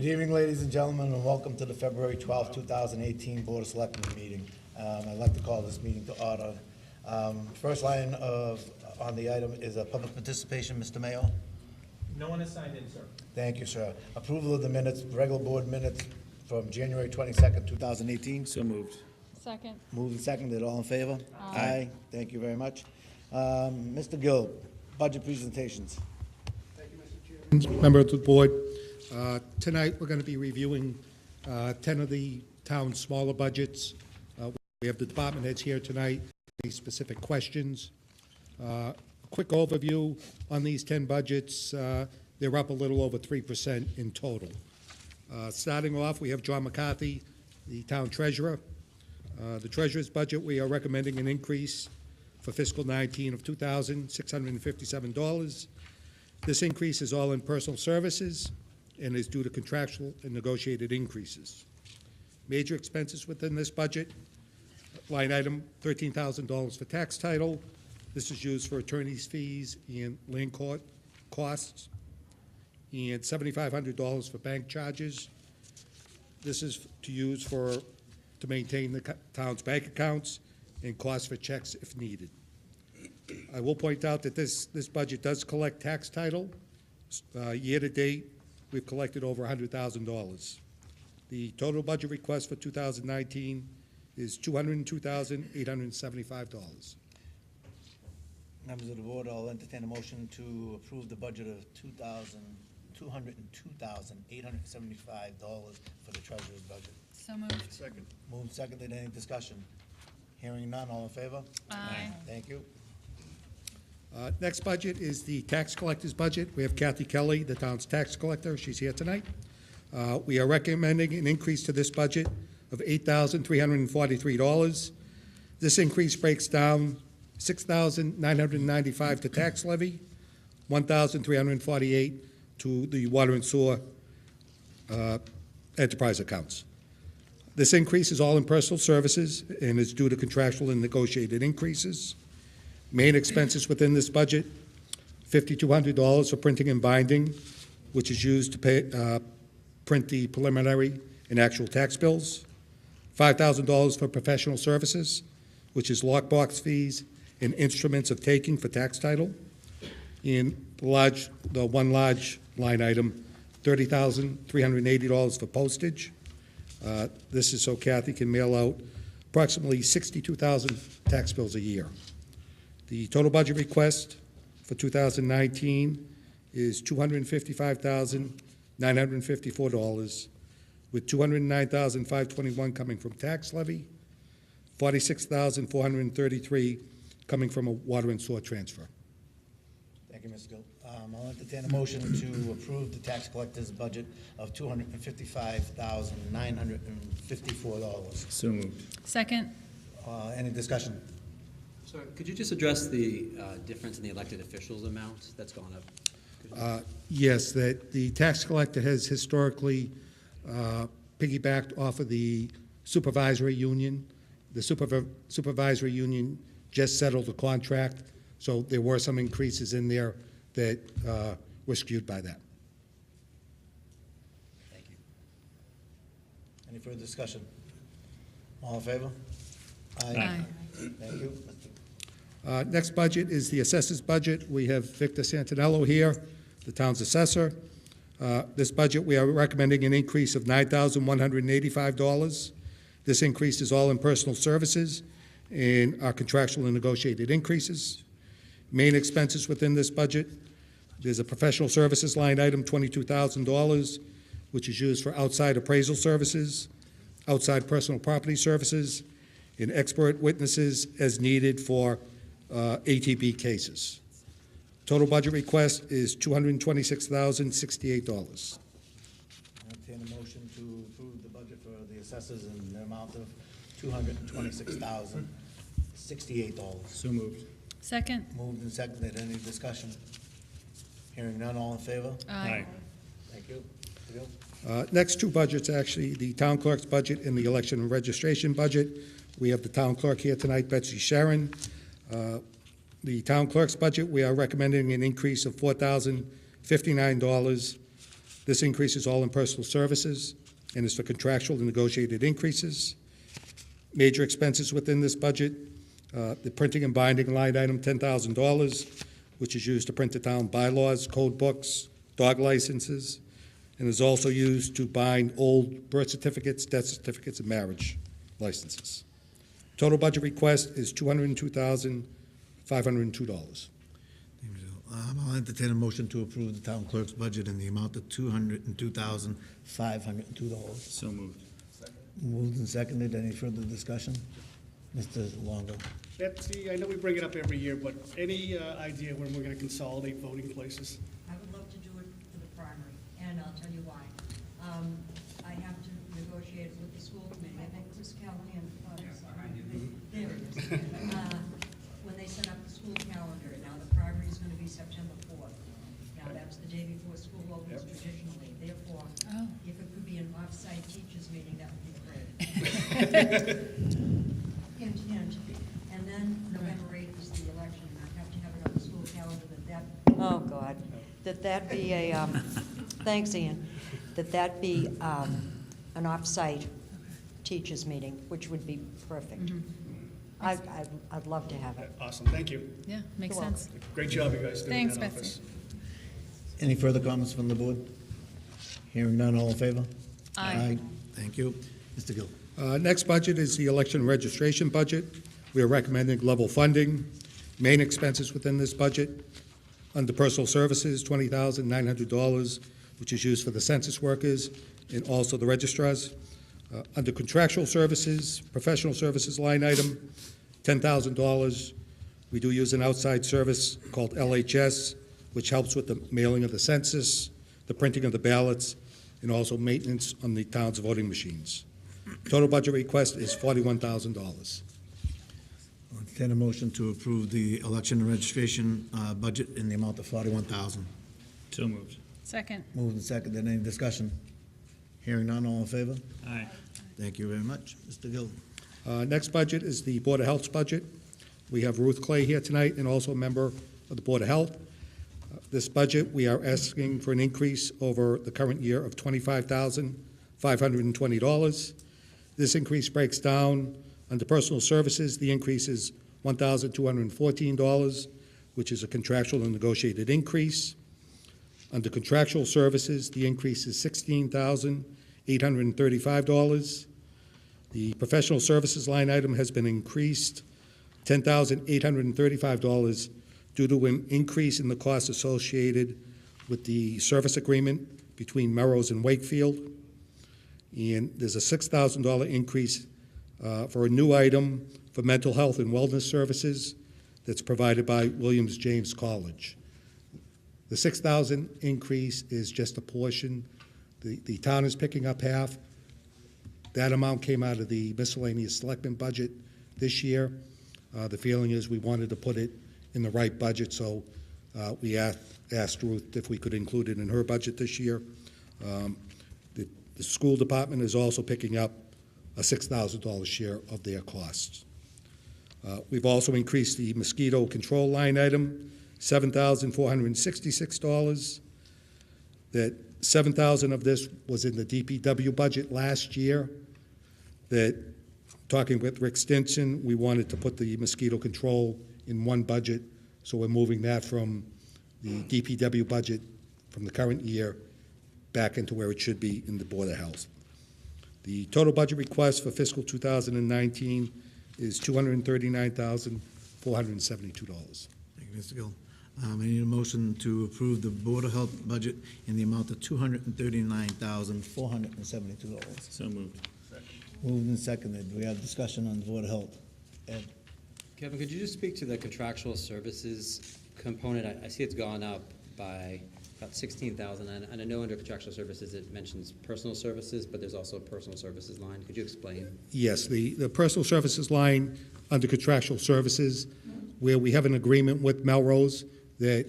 Good evening, ladies and gentlemen, and welcome to the February 12th, 2018 Board of Selectmen meeting. I'd like to call this meeting to order. First line on the item is a public participation. Mr. Mayo? No one has signed in, sir. Thank you, sir. Approval of the minutes, regular board minutes from January 22nd, 2018. So moved. Second. Moved and seconded. All in favor? Aye. Thank you very much. Mr. Gill, budget presentations. Member of the board, tonight we're going to be reviewing 10 of the town's smaller budgets. We have the department heads here tonight. Any specific questions? Quick overview on these 10 budgets. They're up a little over 3% in total. Starting off, we have John McCarthy, the town treasurer. The treasurer's budget, we are recommending an increase for fiscal 19 of $2,657. This increase is all in personal services and is due to contractual and negotiated increases. Major expenses within this budget, line item $13,000 for tax title. This is used for attorney's fees and land court costs, and $7,500 for bank charges. This is to maintain the town's bank accounts and costs for checks if needed. I will point out that this budget does collect tax title. Year to date, we've collected over $100,000. The total budget request for 2019 is $202,875. Members of the board, I'll entertain a motion to approve the budget of $202,875 for the treasurer's budget. So moved. Second. Moved, seconded. Any discussion? Hearing none. All in favor? Aye. Thank you. Next budget is the tax collector's budget. We have Kathy Kelly, the town's tax collector. She's here tonight. We are recommending an increase to this budget of $8,343. This increase breaks down $6,995 to tax levy, $1,348 to the water and sewer enterprise accounts. This increase is all in personal services and is due to contractual and negotiated increases. Main expenses within this budget, $5,200 for printing and binding, which is used to print the preliminary and actual tax bills. $5,000 for professional services, which is lockbox fees and instruments of taking for tax title. And the one large line item, $30,380 for postage. This is so Kathy can mail out approximately 62,000 tax bills a year. The total budget request for 2019 is $255,954, with $209,521 coming from tax levy, $46,433 coming from a water and sewer transfer. Thank you, Mr. Gill. I'll entertain a motion to approve the tax collector's budget of $255,954. So moved. Second. Any discussion? So could you just address the difference in the elected officials amount that's gone up? Yes, that the tax collector has historically piggybacked off of the supervisory union. The supervisory union just settled the contract, so there were some increases in there that were skewed by that. Thank you. Any further discussion? All in favor? Aye. Thank you. Next budget is the assessor's budget. We have Victor Santinello here, the town's assessor. This budget, we are recommending an increase of $9,185. This increase is all in personal services and our contractual and negotiated increases. Main expenses within this budget, there's a professional services line item, $22,000, which is used for outside appraisal services, outside personal property services, and expert witnesses as needed for ATB cases. Total budget request is $226,068. Entertain a motion to approve the budget for the assessors in the amount of $226,068. So moved. Second. Moved and seconded. Any discussion? Hearing none. All in favor? Aye. Thank you. Mr. Gill? Next two budgets, actually, the town clerk's budget and the election and registration budget. We have the town clerk here tonight, Betsy Sharon. The town clerk's budget, we are recommending an increase of $4,059. This increase is all in personal services and is for contractual and negotiated increases. Major expenses within this budget, the printing and binding line item, $10,000, which is used to print the town bylaws, code books, dog licenses, and is also used to bind old birth certificates, death certificates, and marriage licenses. Total budget request is $202,502. I'll entertain a motion to approve the town clerk's budget in the amount of $202,502. So moved. Moved and seconded. Any further discussion? Mr. Longo. Betsy, I know we bring it up every year, but any idea when we're going to consolidate voting places? I would love to do it for the primary, and I'll tell you why. I have to negotiate with the school committee. I think Chris Callahan, there it is. When they set up the school calendar, now the primary is going to be September 4th. Now, that's the day before school opens traditionally. Therefore, Oh. if it could be an off-site teachers meeting, that would be great. Hint, hint. And then November 8th is the election, and I have to have it on the school calendar oh, God, that be a, thanks, Ian, that be an off-site teachers meeting, which would be perfect. I'd love to have it. Awesome, thank you. Yeah, makes You're sense. Great job, you guys, doing Thanks, that Betsy. office. Any further comments from the board? Hearing none, all in favor? Aye. Thank you. Mr. Gill. Next budget is the election registration budget. We are recommending level funding. Main expenses within this budget, under personal services, $20,900, which is used for the census workers and also the registrars. Under contractual services, professional services line item, $10,000. We do use an outside service called LHS, which helps with the mailing of the census, the printing of the ballots, and also maintenance on the town's voting machines. Total budget request is $41,000. I'll entertain a motion to approve the election and registration budget in the amount of $41,000. So moved. Second. Moved and seconded. Any discussion? Hearing none, all in favor? Aye. Thank you very much. Mr. Gill. Next budget is the Board of Health's budget. We have Ruth Clay here tonight and also a member of the Board of Health. This budget, we are asking for an increase over the current year of $25,520. This increase breaks down under personal services. The increase is $1,214, which is a contractual and negotiated increase. Under contractual services, the increase is $16,835. The professional services line item has been increased $10,835 due to an increase in the costs associated with the service agreement between Melrose and Wakefield. And there's a $6,000 increase for a new item for mental health and wellness services that's provided by Williams James College. The $6,000 increase is just a portion. The town is picking up half. That amount came out of the miscellaneous selectmen budget this year. The feeling is we wanted to put it in the right budget, so we asked Ruth if we could include it in her budget this year. The school department is also picking up a $6,000 share of their costs. We've also increased the mosquito control line item, $7,466. That $7,000 of this was in the DPW budget last year. That, talking with Rick Stinson, we wanted to put the mosquito control in one budget, so we're moving that from the DPW budget from the current year back into where it should be in the Board of Health. The total budget request for fiscal 2019 is $239,472. Thank you, Mr. Gill. I need a motion to approve the Board of Health budget in the amount of $239,472. So moved. Moved and seconded. We have discussion on the Board of Health. Ed? Kevin, could you just speak to the contractual services component? I see it's gone up by about 16,000, and I know under contractual services it mentions personal services, but there's also a personal services line. Could you explain? Yes, the personal services line under contractual services, where we have an agreement with Melrose that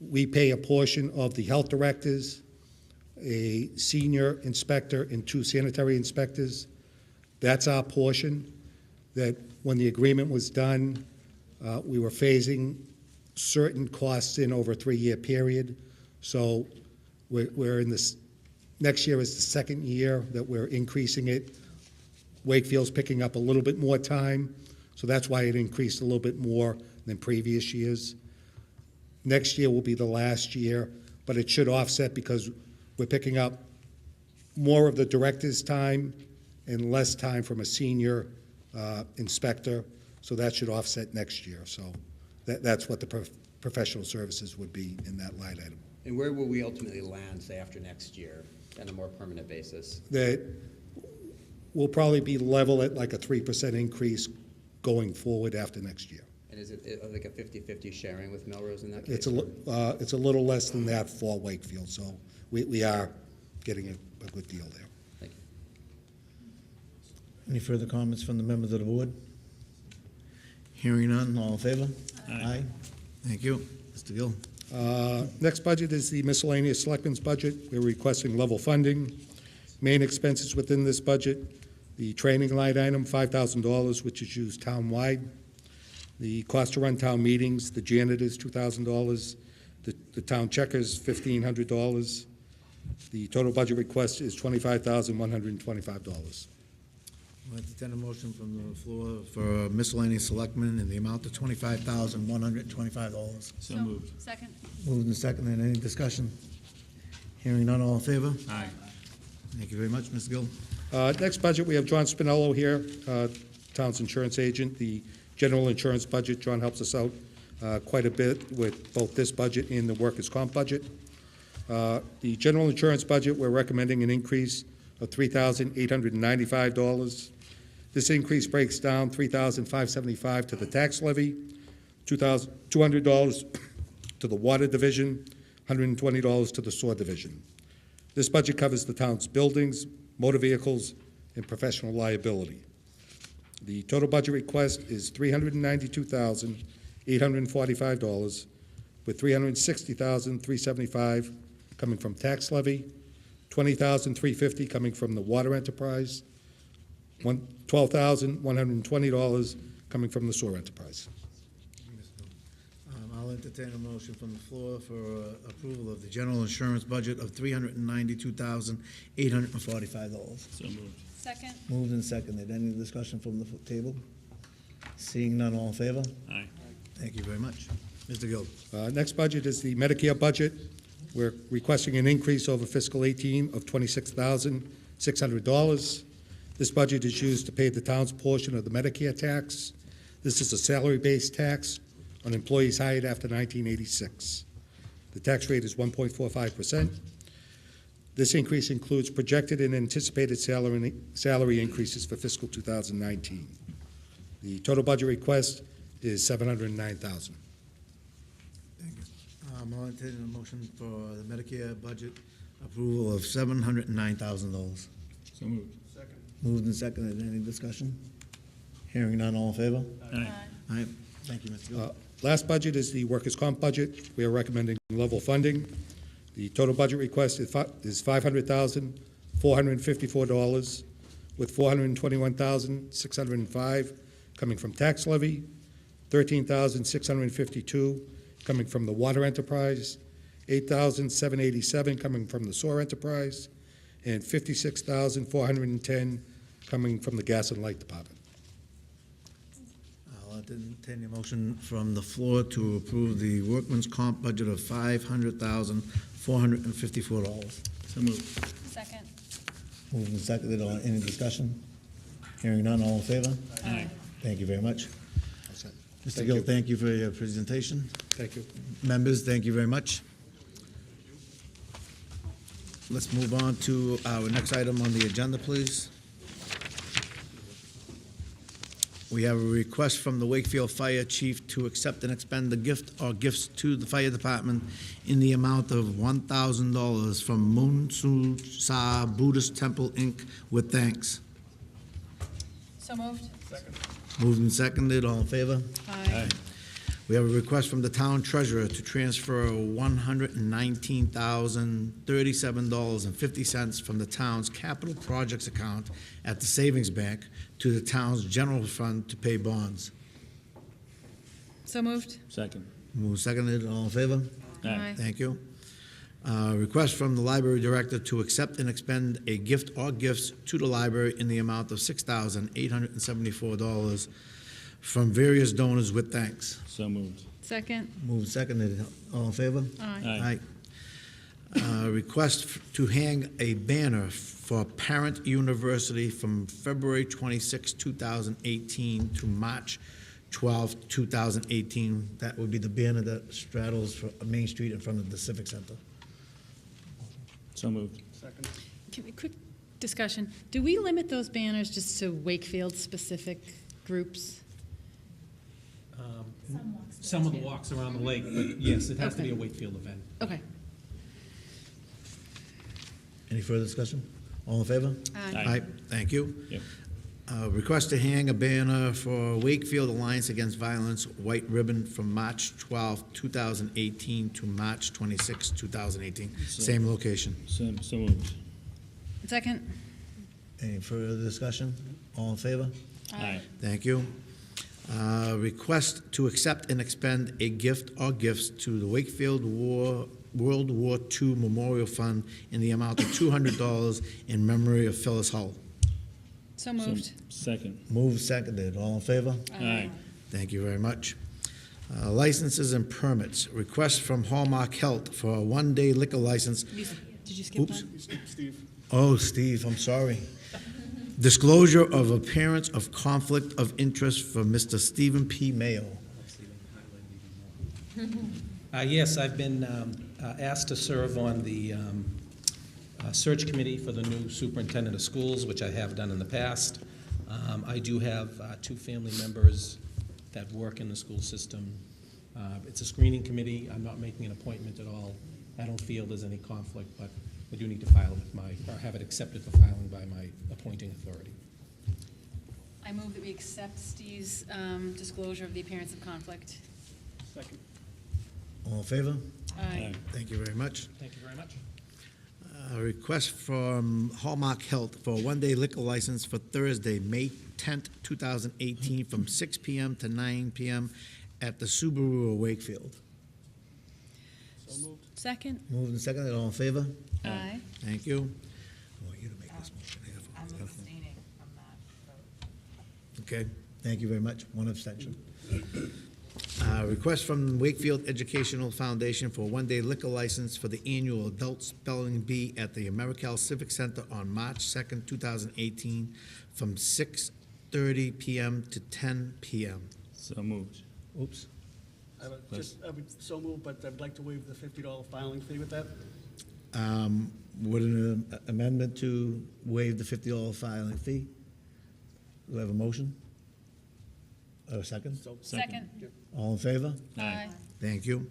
we pay a portion of the health directors, a senior inspector, and 2 sanitary inspectors. That's our portion. That when the agreement was done, we were phasing certain costs in over a 3-year period. So We're in this, next year is the second year that we're increasing it. Wakefield's picking up a little bit more time, so that's why it increased a little bit more than previous years. Next year will be the last year, but it should offset because we're picking up more of the director's time and less time from a senior inspector, so that should offset next year. So that's what the professional services would be in that line item. And where will we ultimately land, say, after next year, on a more permanent basis? That will probably be level at like a 3% increase going forward after next year. And is it like a 50-50 sharing with Melrose in that case? It's a little less than that for Wakefield, so we are getting a good deal there. Thank you. Any further comments from the members of the board? Hearing none, all in favor? Aye. Thank you. Mr. Gill? Next budget is the miscellaneous selectmen's budget. We're requesting level funding. Main expenses within this budget, the training line item, $5,000, which is used town-wide. The cost to run town meetings, the janitors, $2,000. The town checkers, $1,500. The total budget request is $25,125. I'll entertain a motion from the floor for miscellaneous selectmen in the amount of $25,125. So moved. Second. Moved and seconded. Any discussion? Hearing none, all in favor? Aye. Thank you very much, Mr. Gill. Next budget, we have John Spinello here, town's insurance agent. The general insurance budget, John helps us out quite a bit with both this budget and the workers' comp budget. The general insurance budget, we're recommending an increase of $3,895. This increase breaks down $3,575 to the tax levy, $200 to the water division, $120 to the sewer division. This budget covers the town's buildings, motor vehicles, and professional liability. The total budget request is $392,845, with $360,375 coming from tax levy, $20,350 coming from the water enterprise, $12,120 coming from the sewer enterprise. I'll entertain a motion from the floor for approval of the general insurance budget of $392,845. So moved. Second. Moved and seconded. Any discussion from the table? Seeing none, all in favor? Aye. Thank you very much. Mr. Gill? Next budget is the Medicare budget. We're requesting an increase over fiscal 18 of $26,600. This budget is used to pay the town's portion of the Medicare tax. This is a salary-based tax on employees hired after 1986. The tax rate is 1.45%. This increase includes projected and anticipated salary increases for fiscal 2019. The total budget request is $709,000. Thank you. I'll entertain a motion for the Medicare budget approval of $709,000. So moved. Moved and seconded. Any discussion? Hearing none, all in favor? Aye. All right. Thank you, Mr. Gill. Last budget is the workers' comp budget. We are recommending level funding. The total budget request is $500,454, with $421,605 coming from tax levy, $13,652 coming from the water enterprise, $8,787 coming from the sewer enterprise, and $56,410 coming from the gas and light department. I'll entertain a motion from the floor to approve the workman's comp budget of $500,454. So moved. Second. Moved and seconded. Any discussion? Hearing none, all in favor? Aye. Thank you very much. Mr. Thank Gill, you. thank you for your presentation. Thank you. Members, thank you very much. Let's move on to our next item on the agenda, please. We have a request from the Wakefield Fire Chief to accept and expend the gift or gifts to the fire department in the amount of $1,000 from Moon Sa Buddhist Temple, Inc., with thanks. So moved. Moved and seconded, all in favor? Aye. We have a request from the town treasurer to transfer $119,037.50 from the town's capital projects account at the savings bank to the town's general fund to pay bonds. So moved. Second. Moved, seconded, all in favor? Aye. Thank you. Request from the library director to accept and expend a gift or gifts to the library in the amount of $6,874 from various donors with thanks. So moved. Second. Moved, seconded, all in favor? Aye. Request to hang a banner for Parent University from February 26, 2018 to March 12, 2018. That would be the banner that straddles Main Street in front of the Civic Center. So moved. Second. Quick discussion. Do we limit those banners just to Wakefield-specific groups? Some of the walks around the lake, but yes, it has to be a Okay. Wakefield event. Okay. Any further discussion? All in favor? Aye. Thank you. Yep. Request to hang a banner for Wakefield Alliance Against Violence, white ribbon from March 12, 2018 to March 26, 2018. Same location. So moved. Second. Any further discussion? All in favor? Aye. Thank you. Request to accept and expend a gift or gifts to the Wakefield World War II Memorial Fund in the amount of $200 in memory of Phyllis Hull. So moved. Second. Moved, seconded. All in favor? Aye. Thank you very much. Licenses and permits. Request from Hallmark Health for a one-day liquor license. Did you skip Oops. one? Steve? Oh, Steve, I'm sorry. Disclosure of appearance of conflict of interest for Mr. Stephen P. Mayo. Yes, I've been asked to serve on the search committee for the new superintendent of schools, which I have done in the past. I do have two family members that work in the school system. It's a screening committee. I'm not making an appointment at all. I don't feel there's any conflict, but we do need to file with or have it accepted for filing by my appointing authority. I move that we accept Steve's disclosure of the appearance of conflict. Second. All in favor? Aye. Thank you very much. Thank you very much. A request from Hallmark Health for a one-day liquor license for Thursday, May 10th, 2018, from 6 p.m. to 9 p.m. at the Subaru of Wakefield. So moved. Second. Moved and seconded, all in favor? Aye. Thank you. I want you to make this motion. I'm abstaining from that vote. Okay, thank you very much. One abstention. Request from Wakefield Educational Foundation for a one-day liquor license for the annual Adult Spelling Bee at the Americal Civic Center on March 2nd, 2018, from 6:30 p.m. to 10 p.m. So moved. Oops. I would so move, but I'd like to waive the $50 filing fee with that. Would an amendment to waive the $50 filing fee? Do we have a motion? Or a second? So Second. All in favor? Aye. Thank you.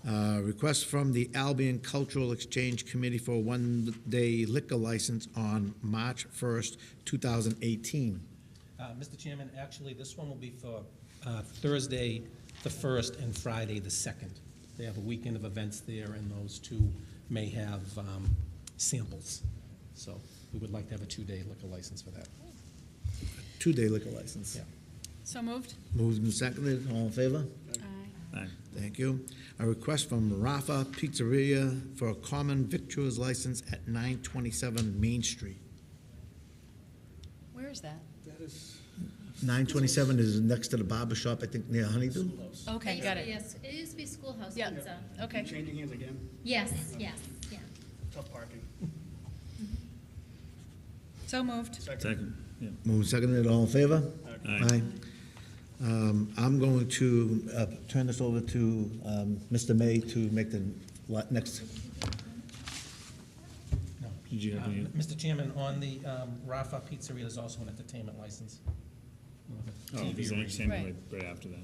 Request from the Albion Cultural Exchange Committee for a one-day liquor license on March 1st, 2018. Mr. Chairman, actually, this one will be for Thursday, the 1st, and Friday, the 2nd. They have a weekend of events there, and those two may have samples. So we would like to have a two-day liquor license for that. Two-day liquor license. Yeah. So moved. Moved and seconded, all in favor? Aye. Aye. Thank you. A request from Rafa Pizzeria for a common victuals license at 927 Main Street. Where is that? that is 927 is next to the barber shop, I think, near Honeydew. Schoolhouse. Okay, got it. Yes, it used to be Schoolhouse Yeah. Pizza. Okay. Changing hands again. Yes, yes, yeah. Tough parking. So moved. Second. Yeah. Moved and seconded, all in favor? Aye. I'm going to turn this over to Mr. May to make the next. No. Did you have any? Mr. Chairman, on the Rafa Pizzeria, there's also an entertainment license. Oh, TV there's an arena. extended right after that.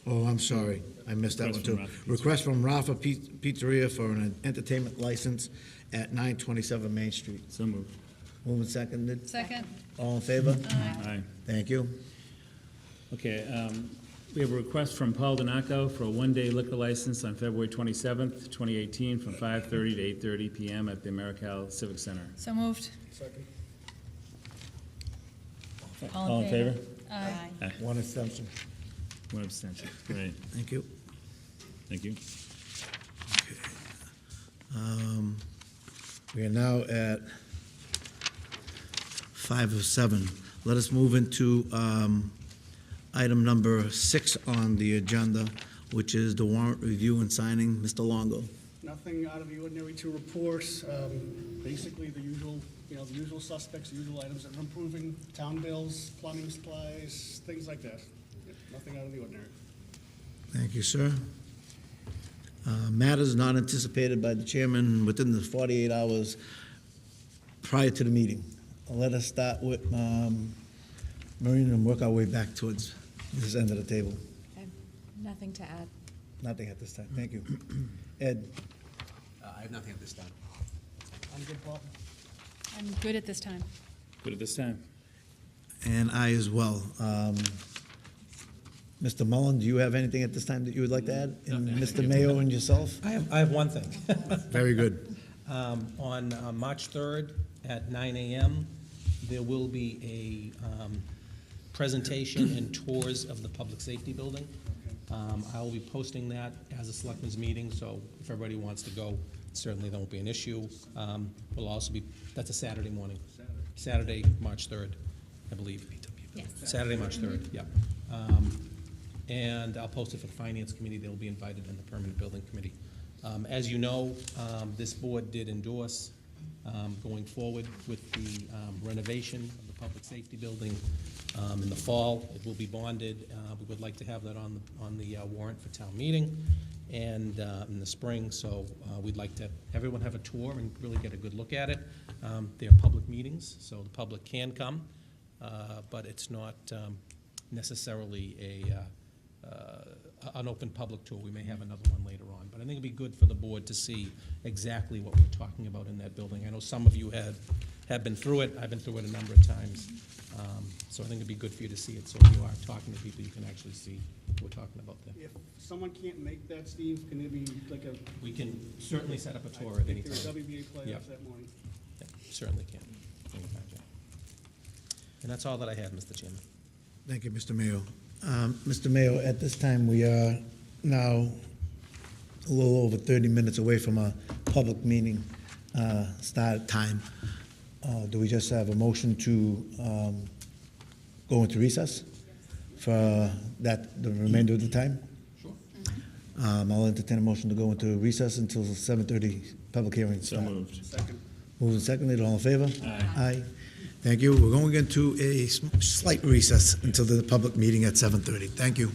Oh, I'm sorry, I missed that one Request from too. Rafa Pizzeria. Request from Rafa Pizzeria for an entertainment license at 927 Main Street. So moved. Moved and seconded, Second. all in favor? Aye. Thank you. Okay, we have a request from Paul Donaco for a one-day liquor license on February 27th, 2018, from 5:30 to 8:30 p.m. at the Americal Civic Center. So moved. Second. All in favor? Aye. Aye. One extension. One abstention. Great. Thank you. Thank you. We are now at 5:07. Let us move into item number 6 on the agenda, which is the warrant review and signing. Mr. Longo. Nothing out of the ordinary to report. Basically, the usual, the usual suspects, the usual items that are improving, town bills, plumbing supplies, things like that. Nothing out of the ordinary. Thank you, sir. Matters not anticipated by the chairman within the 48 hours prior to the meeting. Let us start with Maureen and work our way back towards this end of the table. I have nothing to add. Nothing at this time. Thank you. Ed? I have nothing at this time. I'm good, Paul. I'm good at this time. Good at this time. And I as well. Mr. Mullen, do you have anything at this time that you would like to add? And Mr. Mayo and yourself? I have one thing. Very good. On March 3rd at 9 a.m., there will be a presentation and tours of the public safety building. I will be posting that as a selectmen's meeting, so if everybody wants to go, certainly that won't be an issue. We'll also be, that's a Saturday morning. Saturday, March 3rd, I believe. Yes. Saturday, March 3rd, yeah. And I'll post it for the Finance Committee. They'll be invited in the Permanent Building Committee. As you know, this board did endorse going forward with the renovation of the public safety building in the fall. It will be bonded. We would like to have that on the warrant for town meeting and in the spring. So we'd like to have everyone have a tour and really get a good look at it. They're public meetings, so the public can come, but it's not necessarily an open public tour. We may have another one later on, but I think it'd be good for the board to see exactly what we're talking about in that building. I know some of you have been through it. I've been through it a number of times. So I think it'd be good for you to see it, so when you are talking to people, you can actually see what we're talking about there. If someone can't make that, Steve, can there be like a? We can certainly set up a tour at any time. There's WBA playoffs Yep. that morning. Yeah, certainly can. Anytime, Jeff. And that's all that I had, Mr. Chairman. Thank you, Mr. Mayo. Mr. Mayo, at this time, we are now a little over 30 minutes away from a public meeting start time. Do we just have a motion to go into recess for the remainder of the time? Sure. I'll entertain a motion to go into recess until 7:30 public hearing So start. moved. Second. Moved and seconded, all in favor? Aye. Aye. Thank you. We're going into a slight recess until the public meeting at 7:30. Thank you.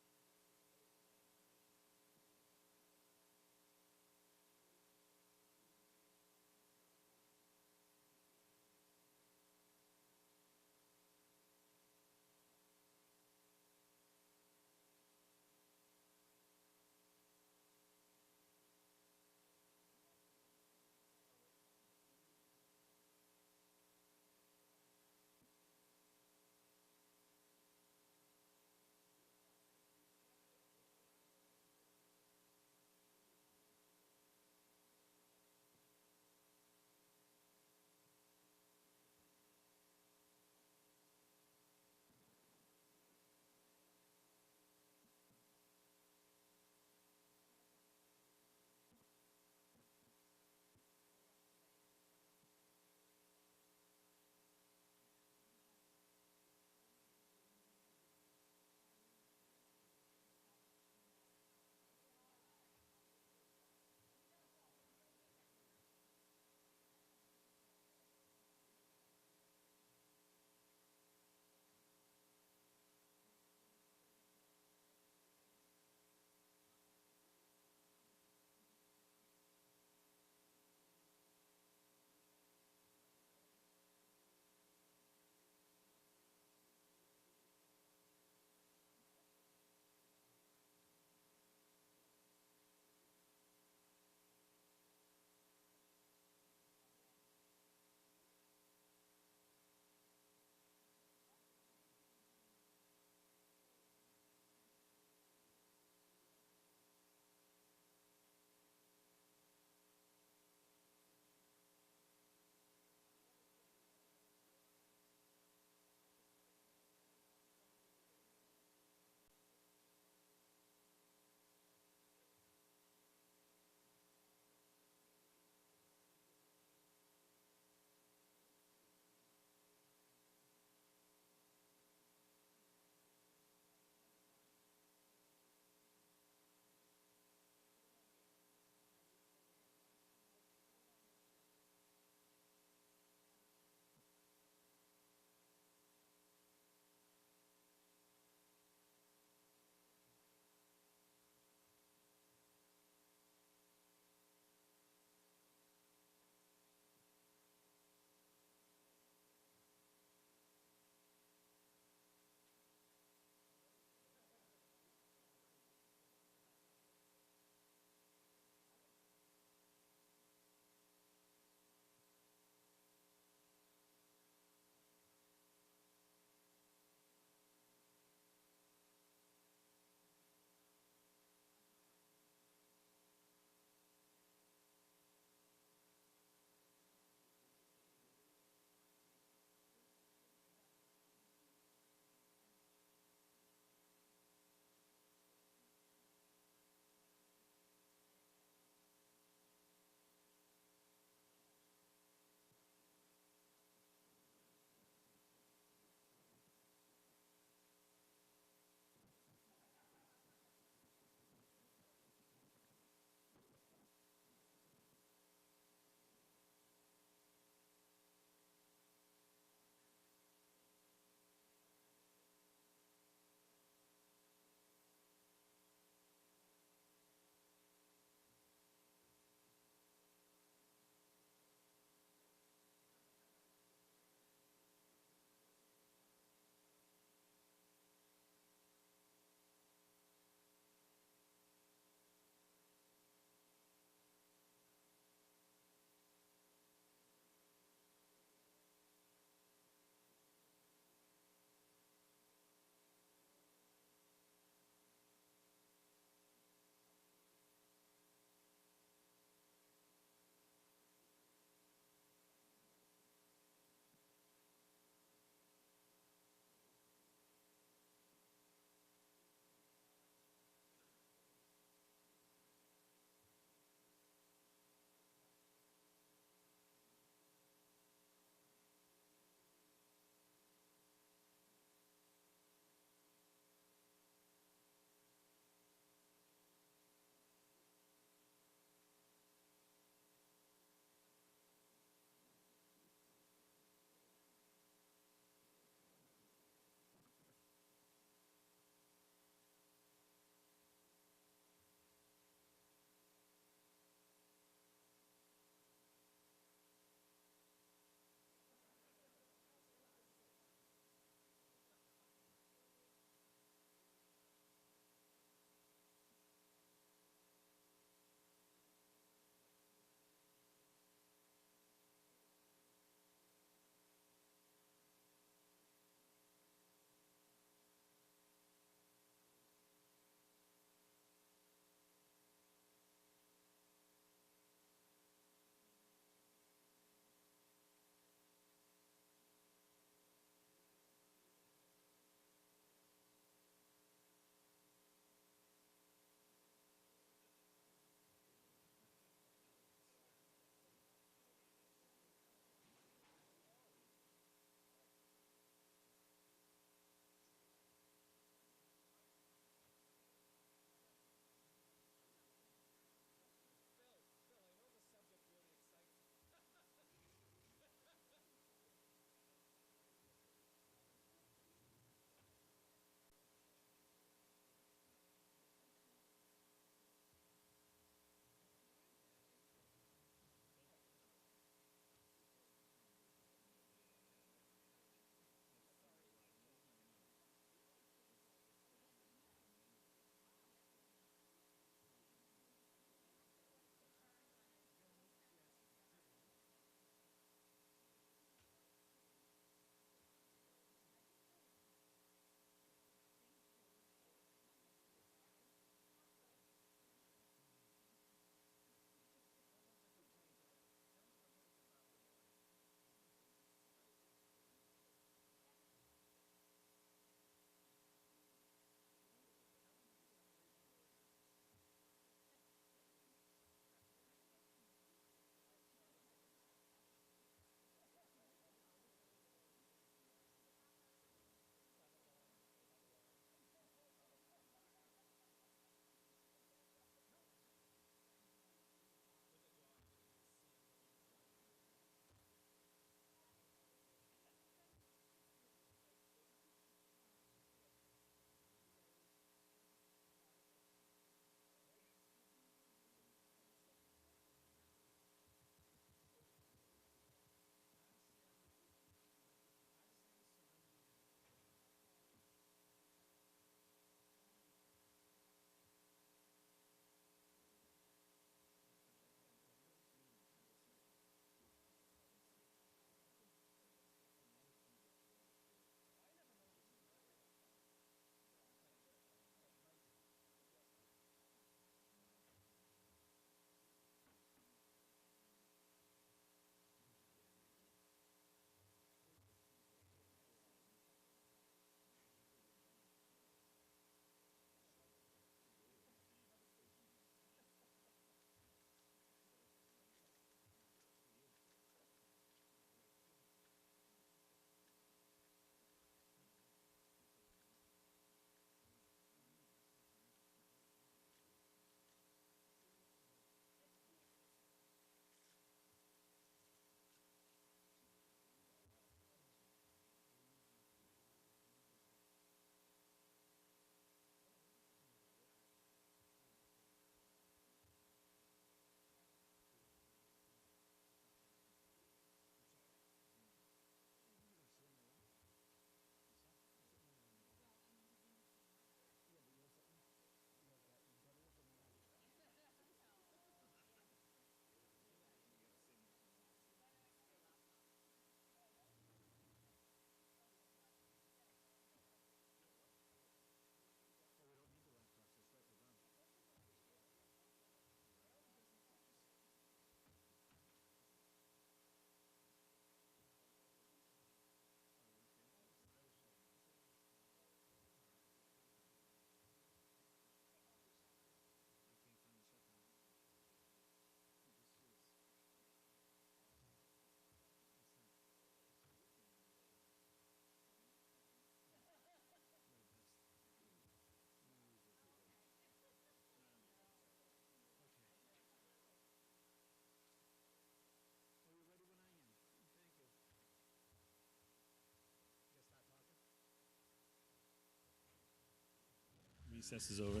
Recess is over.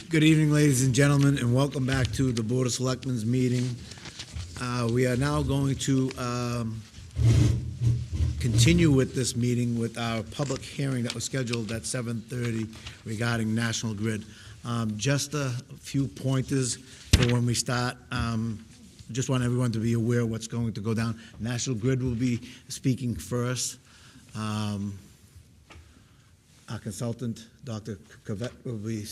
Good evening, ladies and gentlemen, and welcome back to the Board of Selectmen's meeting. We are now going to continue with this meeting with our public hearing that was scheduled at 7:30 regarding National Grid. Just a few pointers for when we start. Just want everyone to be aware of what's going to go down. National Grid will be speaking first. Our consultant, Dr. Cabot, will be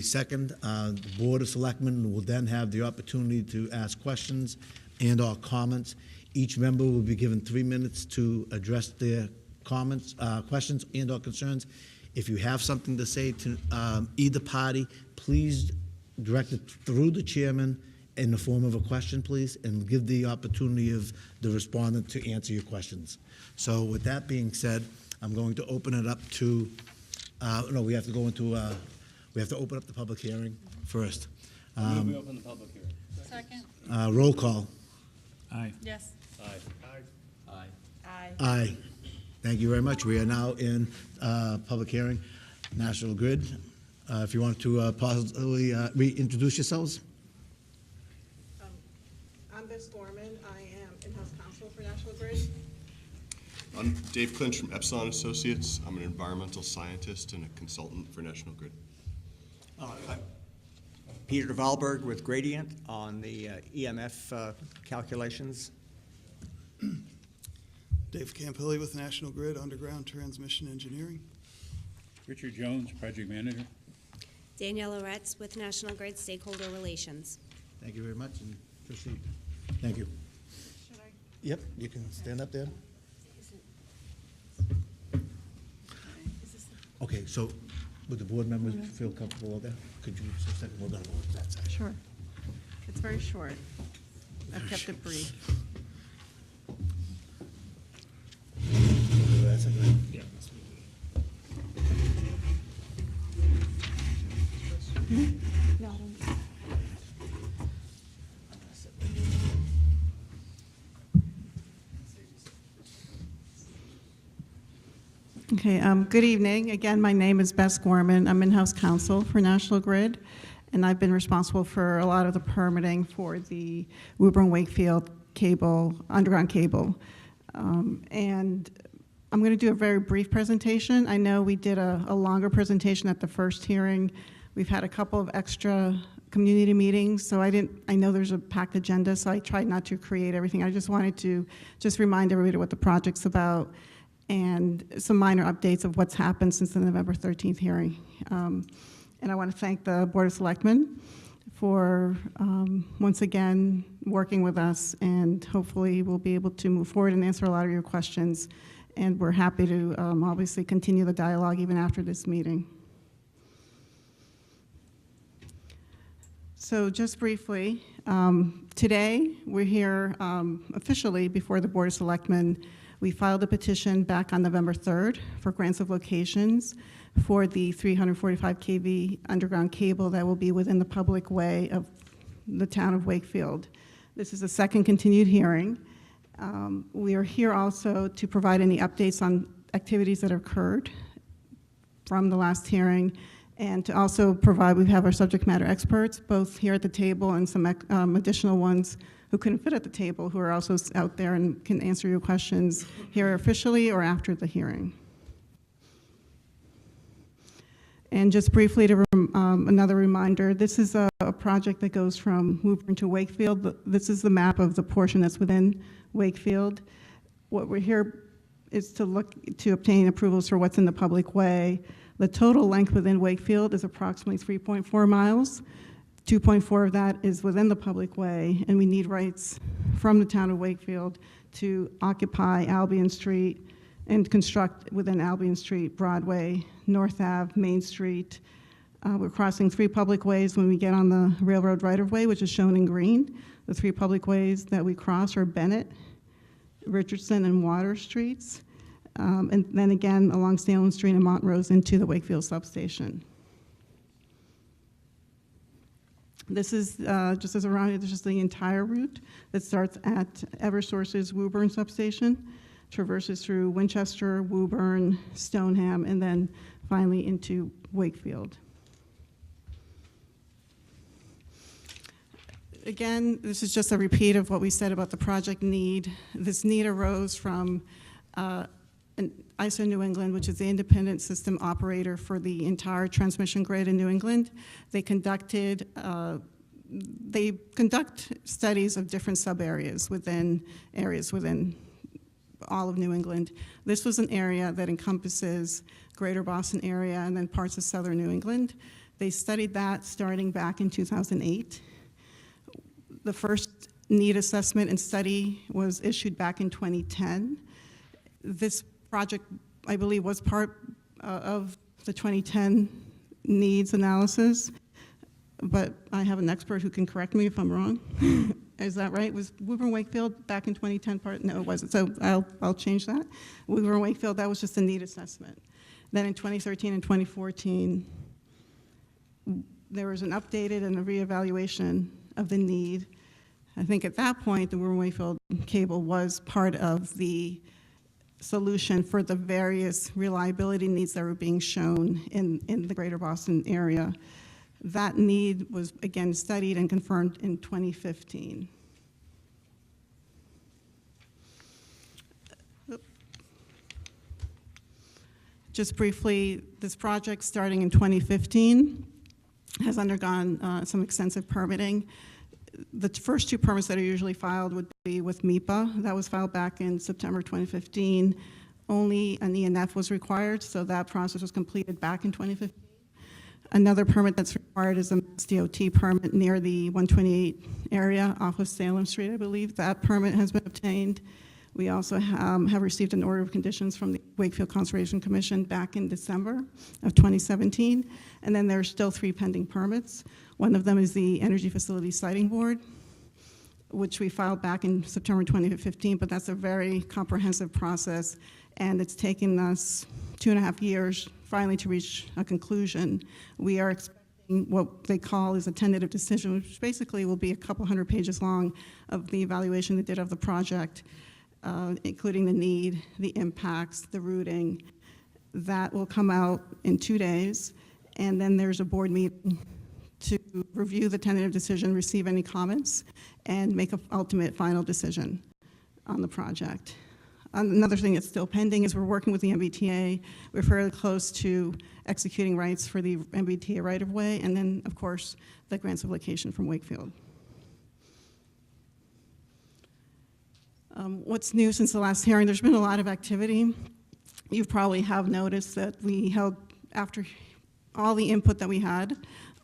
second. The Board of Selectmen will then have the opportunity to ask questions and/or comments. Each member will be given 3 minutes to address their comments, questions, and/or concerns. If you have something to say to either party, please direct it through the chairman in the form of a question, please, and give the opportunity of the respondent to answer your questions. So with that being said, I'm going to open it up to, we have to go into, we have to open up the public hearing first. We open the public hearing. Second? Roll call. Aye. Yes. Aye. Aye. Aye. Thank you very much. We are now in public hearing. National Grid, if you want to possibly reintroduce yourselves. I'm Beth Gorman. I am in-house counsel for National Grid. I'm Dave Clinch from Epsilon Associates. I'm an environmental scientist and a consultant for National Grid. Peter Valberg with Gradient on the EMF calculations. Dave Campilli with National Grid Underground Transmission Engineering. Richard Jones, project manager. Danielle Loretz with National Grid Stakeholder Relations. Thank you very much, and proceed. Thank you. Should I? Yep, you can stand up there. Okay, so would the board members feel comfortable with that? Could you just a second, hold on that side? Sure. It's very short. I've kept it brief. That's a good- Yeah. No, I don't. Okay, good evening. Again, my name is Beth Gorman. I'm in-house counsel for National Grid, and I've been responsible for a lot of the permitting for the Woburn-Wakefield cable, underground cable. And I'm going to do a very brief presentation. I know we did a longer presentation at the first hearing. We've had a couple of extra community meetings, so I know there's a packed agenda, so I tried not to create everything. I just wanted to remind everybody what the project's about and some minor updates of what's happened since the November 13th hearing. And I want to thank the Board of Selectmen for, once again, working with us, and hopefully we'll be able to move forward and answer a lot of your questions. And we're happy to obviously continue the dialogue even after this meeting. So just briefly, today we're here officially before the Board of Selectmen. We filed a petition back on November 3rd for grants of locations for the 345 kV underground cable that will be within the public way of the town of Wakefield. This is the second continued hearing. We are here also to provide any updates on activities that occurred from the last hearing, and to also provide, we have our subject matter experts, both here at the table and some additional ones who couldn't fit at the table, who are also out there and can answer your questions here officially or after the hearing. And just briefly, another reminder, this is a project that goes from Woburn to Wakefield. This is the map of the portion that's within Wakefield. What we're here is to look to obtain approvals for what's in the public way. The total length within Wakefield is approximately 3.4 miles. 2.4 of that is within the public way, and we need rights from the town of Wakefield to occupy Albion Street and construct within Albion Street, Broadway, North Ave, Main Street. We're crossing 3 public ways when we get on the railroad right-of-way, which is shown in green. The 3 public ways that we cross are Bennett, Richardson, and Water Streets. And then again, along Salem Street and Montrose into the Wakefield substation. This is, just as a reminder, this is the entire route that starts at Eversource's Woburn substation, traverses through Winchester, Woburn, Stoneham, and then finally into Wakefield. Again, this is just a repeat of what we said about the project need. This need arose from ISO New England, which is the independent system operator for the entire transmission grid in New England. They conduct studies of different sub-areas within all of New England. This was an area that encompasses greater Boston area and then parts of southern New England. They studied that starting back in 2008. The first need assessment and study was issued back in 2010. This project, I believe, was part of the 2010 needs analysis, but I have an expert who can correct me if I'm wrong. Is that right? Was Woburn Wakefield back in 2010 part? No, it wasn't. So I'll change that. Woburn Wakefield, that was just a need assessment. Then in 2013 and 2014, there was an updated and a reevaluation of the need. I think at that point, the Woburn Wakefield cable was part of the solution for the various reliability needs that were being shown in the greater Boston area. That need was again studied and confirmed in 2015. Just briefly, this project starting in 2015 has undergone some extensive permitting. The first two permits that are usually filed would be with MEPA. That was filed back in September 2015. Only an ENF was required, so that process was completed back in 2015. Another permit that's required is a Mass DOT permit near the 128 area off of Salem Street, I believe. That permit has been obtained. We also have received an order of conditions from the Wakefield Conservation Commission back in December of 2017. And then there are still 3 pending permits. One of them is the Energy Facility Siting Board, which we filed back in September 2015, but that's a very comprehensive process, and it's taken us 2.5 years finally to reach a conclusion. We are expecting what they call is a tentative decision, which basically will be a couple hundred pages long of the evaluation they did of the project, including the need, the impacts, the routing. That will come out in 2 days, and then there's a board meeting to review the tentative decision, receive any comments, and make an ultimate final decision on the project. Another thing that's still pending is we're working with the MBTA. We're fairly close to executing rights for the MBTA right-of-way, and then, of course, the grants of location from Wakefield. What's new since the last hearing? There's been a lot of activity. You probably have noticed that we held, after all the input that we had,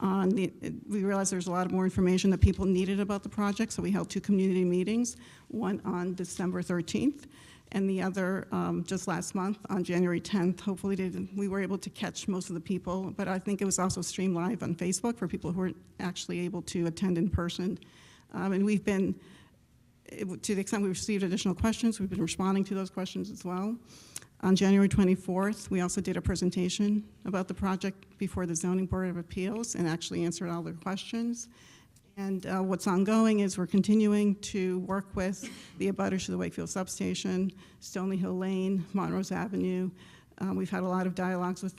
we realized there's a lot more information that people needed about the project, so we held 2 community meetings, one on December 13th, and the other just last month on January 10th. Hopefully we were able to catch most of the people, but I think it was also streamed live on Facebook for people who weren't actually able to attend in person. And we've been, to the extent we received additional questions, we've been responding to those questions as well. On January 24th, we also did a presentation about the project before the Zoning Board of Appeals and actually answered all their questions. And what's ongoing is we're continuing to work with the abutters to the Wakefield substation, Stoney Hill Lane, Montrose Avenue. We've had a lot of dialogues with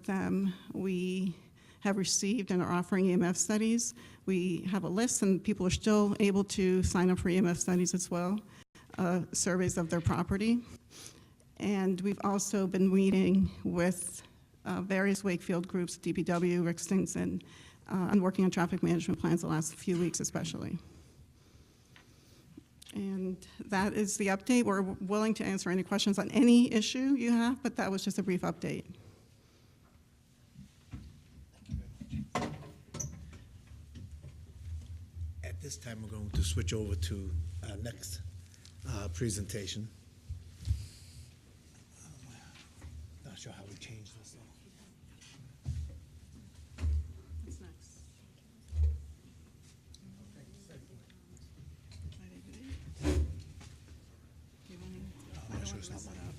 them. We have received and are offering EMF studies. We have a list, and people are still able to sign up for EMF studies as well, surveys of their property. And we've also been meeting with various Wakefield groups, DPW, Rick Stinson, and working on traffic management plans the last few weeks especially. And that is the update. We're willing to answer any questions on any issue you have, but that was just a brief update. At this time, we're going to switch over to our next presentation. Not sure how we change this. What's next? I'm not sure it's not one out.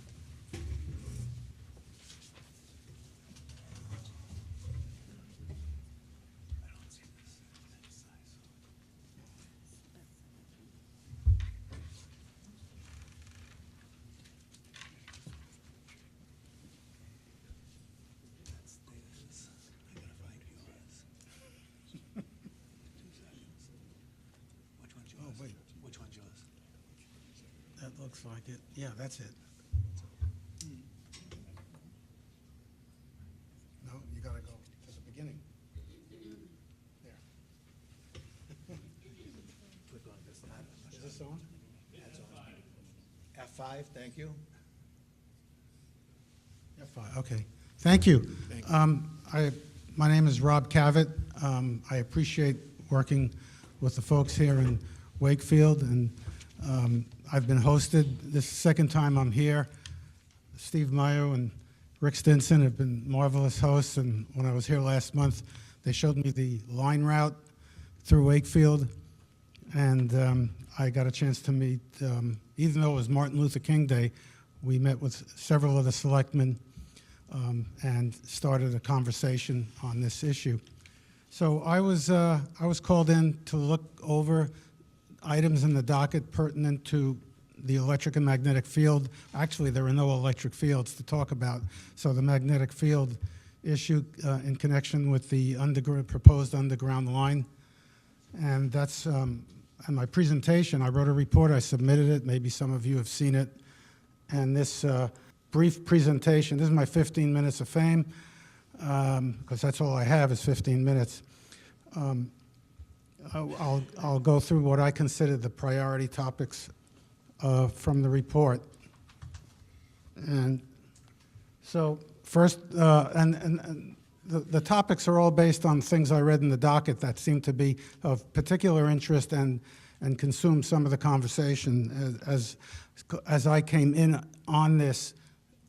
looks like it. Yeah, that's it. No, you gotta go to the beginning. There. Click on this. Is this on? F5, thank you. F5, okay. Thank you. My name is Rob Cavett. I appreciate working with the folks here in Wakefield, and I've been hosted. This is the second time I'm here. Steve Meyer and Rick Stinson have been marvelous hosts, and when I was here last month, they showed me the line route through Wakefield, and I got a chance to meet, even though it was Martin Luther King Day, we met with several of the selectmen and started a conversation on this issue. So I was called in to look over items in the docket pertinent to the electric and magnetic field. Actually, there are no electric fields to talk about. So the magnetic field issue in connection with the proposed underground line. And that's, in my presentation, I wrote a report, I submitted it, maybe some of you have seen it. And this brief presentation, this is my 15 minutes of fame, because that's all I have is 15 minutes. I'll go through what I consider the priority topics from the report. And so first, the topics are all based on things I read in the docket that seem to be of particular interest and consume some of the conversation as I came in on this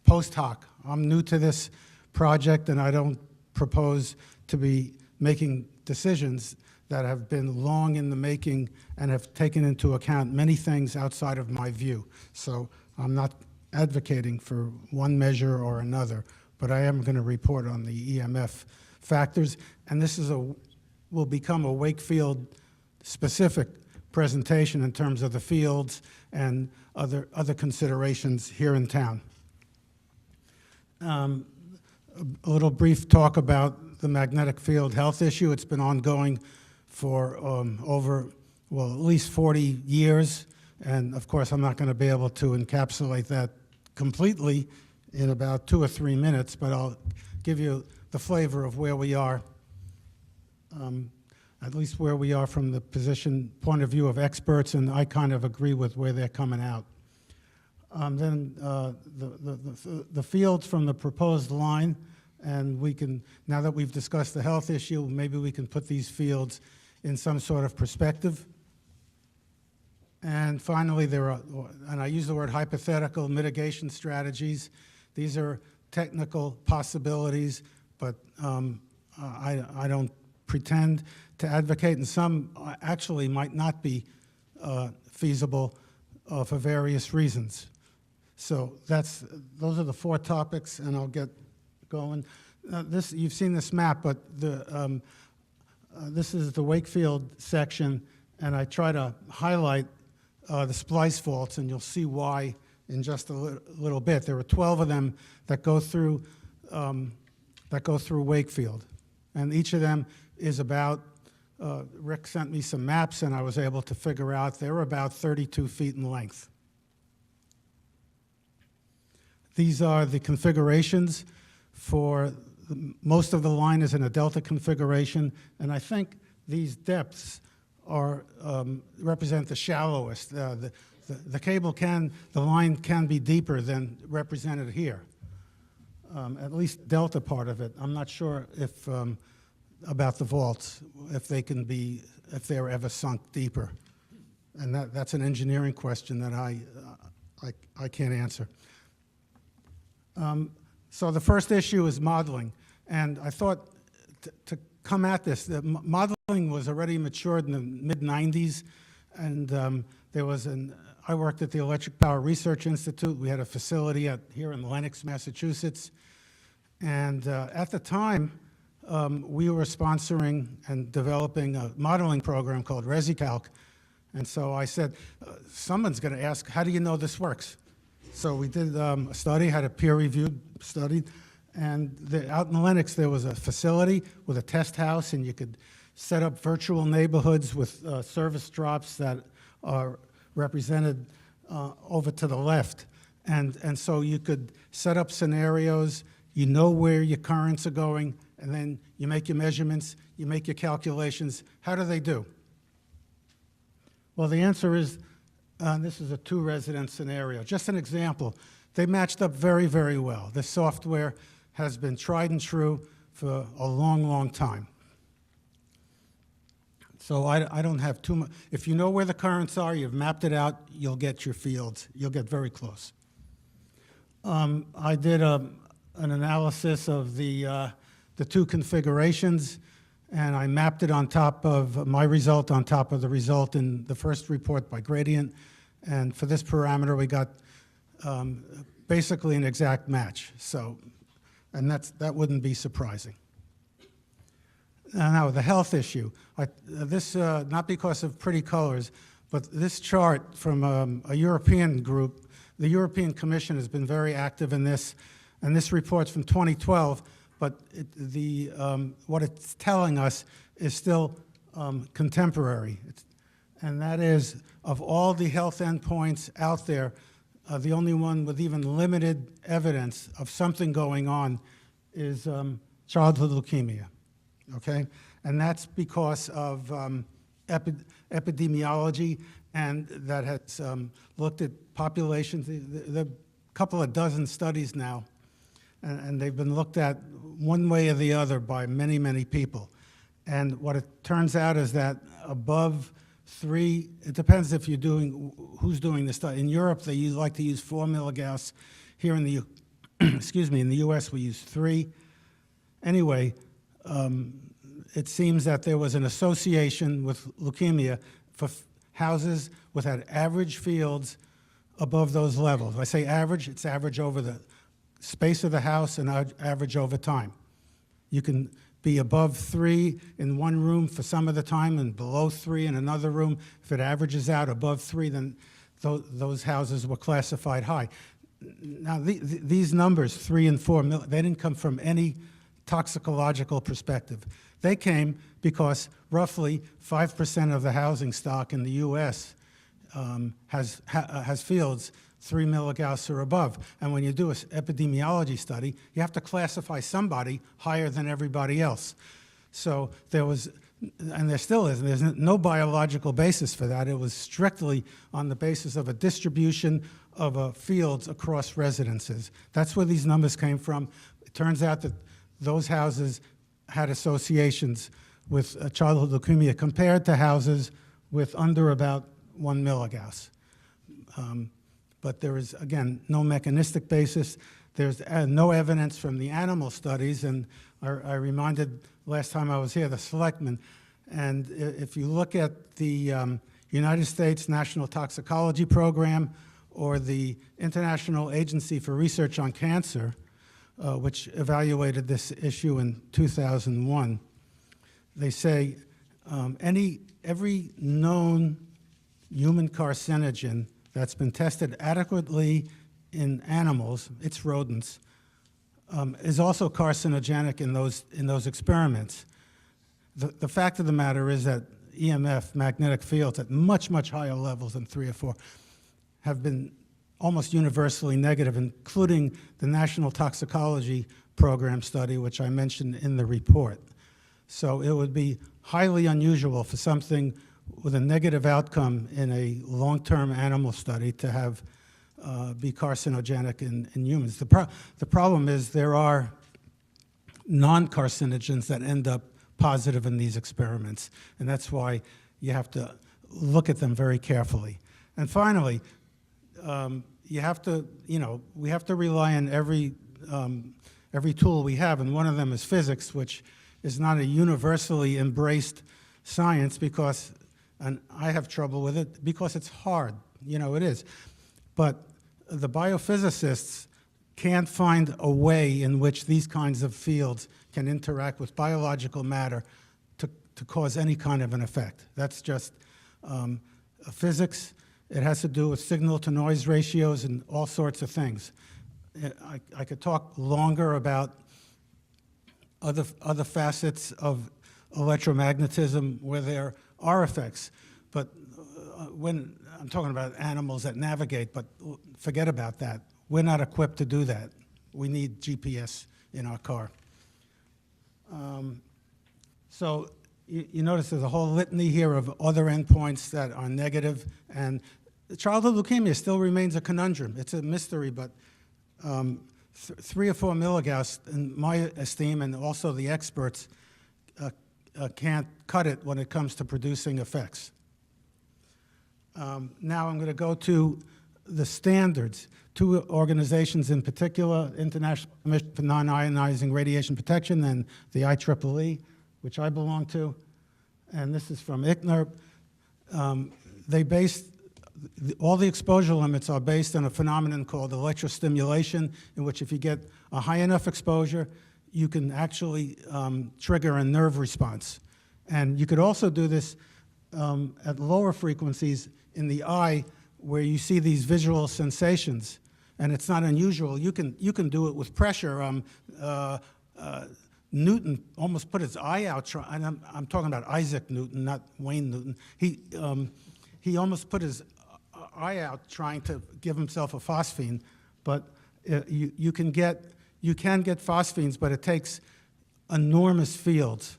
post hoc. I'm new to this project, and I don't propose to be making decisions that have been long in the making and have taken into account many things outside of my view. So I'm not advocating for one measure or another, but I am going to report on the EMF factors, and this is will become a Wakefield specific presentation in terms of the fields and other considerations here in town. A little brief talk about the magnetic field health issue. It's been ongoing for over, well, at least 40 years. And of course, I'm not going to be able to encapsulate that completely in about 2 or 3 minutes, but I'll give you the flavor of where we are, at least where we are from the point of view of experts, and I kind of agree with where they're coming out. Then the fields from the proposed line, and we can, now that we've discussed the health issue, maybe we can put these fields in some sort of perspective. And finally, there are, and I use the word hypothetical mitigation strategies. These are technical possibilities, but I don't pretend to advocate, and some actually might not be feasible for various reasons. So those are the 4 topics, and I'll get going. You've seen this map, but this is the Wakefield section, and I try to highlight the splice faults, and you'll see why in just a little bit. There are 12 of them that go through Wakefield, and each of them is about. Rick sent me some maps, and I was able to figure out they're about 32 feet in length. These are the configurations for most of the line is in a delta configuration, and I think these depths represent the shallowest. The cable the line can be deeper than represented here, at least delta part of it. I'm not sure if about the vaults, if they're ever sunk deeper, and that's an engineering question that I can't answer. So the first issue is modeling, and I thought to come at this, the modeling was already matured in the mid-90s, and I worked at the Electric Power Research Institute. We had a facility here in Lenox, Massachusetts, and at the time, we were sponsoring and developing a modeling program called ResiCalc, and so I said, someone's going to ask, how do you know this works? So we did a study, had a peer-reviewed study, and out in Lenox there was a facility with a test house, and you could set up virtual neighborhoods with service drops that represented over to the left. And so you could set up scenarios, you know where your currents are going, and then you make your measurements, you make your calculations. How do they do? Well, the answer is, this is a 2-resident scenario. Just an example. They matched up very, very well. The software has been tried and true for a long, long time. So I don't have too much. If you know where the currents are, you've mapped it out, you'll get your fields. You'll get very close. I did an analysis of the 2 configurations, and I mapped it on top of my result on top of the result in the first report by gradient. And for this parameter, we got basically an exact match. So, and that wouldn't be surprising. Now, the health issue. Not because of pretty colors, but this chart from a European group, the European Commission has been very active in this, and this report's from 2012, but what it's telling us is still contemporary. And that is, of all the health endpoints out there, the only one with even limited evidence of something going on is childhood leukemia, okay? And that's because of epidemiology, and that has looked at populations. There are a couple of dozen studies now, and they've been looked at one way or the other by many, many people. And what it turns out is that above 3, it depends if you're doing, who's doing the study. In Europe, they like to use 4 milligauss. Here in the, excuse me, in the US, we use 3. Anyway, it seems that there was an association with leukemia for houses with average fields above those levels. I say average, it's average over the space of the house and average over time. You can be above 3 in one room for some of the time and below 3 in another room. If it averages out above 3, then those houses were classified high. Now, these numbers, 3 and 4, they didn't come from any toxicological perspective. They came because roughly 5% of the housing stock in the U.S. has fields 3 milligauss or above. And when you do an epidemiology study, you have to classify somebody higher than everybody else. So there was, and there still is, there's no biological basis for that. It was strictly on the basis of a distribution of fields across residences. That's where these numbers came from. It turns out that those houses had associations with childhood leukemia compared to houses with under about 1 milligauss. But there is, again, no mechanistic basis. There's no evidence from the animal studies, and I reminded last time I was here, the Selectmen, and if you look at the United States National Toxicology Program or the International Agency for Research on Cancer, which evaluated this issue in 2001, they say every known human carcinogen that's been tested adequately in animals, it's rodents, is also carcinogenic in those experiments. The fact of the matter is that EMF, magnetic fields, at much, much higher levels than 3 or 4, have been almost universally negative, including the National Toxicology Program study, which I mentioned in the report. So it would be highly unusual for something with a negative outcome in a long-term animal study to be carcinogenic in humans. The problem is there are non-carcinogens that end up positive in these experiments, and that's why you have to look at them very carefully. And finally, we have to rely on every tool we have, and one of them is physics, which is not a universally embraced science because, and I have trouble with it, because it's hard, it is. But the biophysicists can't find a way in which these kinds of fields can interact with biological matter to cause any kind of an effect. That's just physics. It has to do with signal-to-noise ratios and all sorts of things. I could talk longer about other facets of electromagnetism where there are effects, but when, I'm talking about animals that navigate, but forget about that. We're not equipped to do that. We need GPS in our car. So you notice there's a whole litany here of other endpoints that are negative, and childhood leukemia still remains a conundrum. It's a mystery, but 3 or 4 milligauss, in my esteem, and also the experts, can't cut it when it comes to producing effects. Now I'm going to go to the standards. 2 organizations in particular, International Commission for Non-Ionizing Radiation Protection and the IEEE, which I belong to, and this is from ICNIRP. They based, all the exposure limits are based on a phenomenon called electrostimulation, in which if you get a high enough exposure, you can actually trigger a nerve response. And you could also do this at lower frequencies in the eye, where you see these visual sensations, and it's not unusual. You can do it with pressure. Newton almost put his eye out, and I'm talking about Isaac Newton, not Wayne Newton. He almost put his eye out trying to give himself a phosphene, but you can get phosphenes, but it takes enormous fields,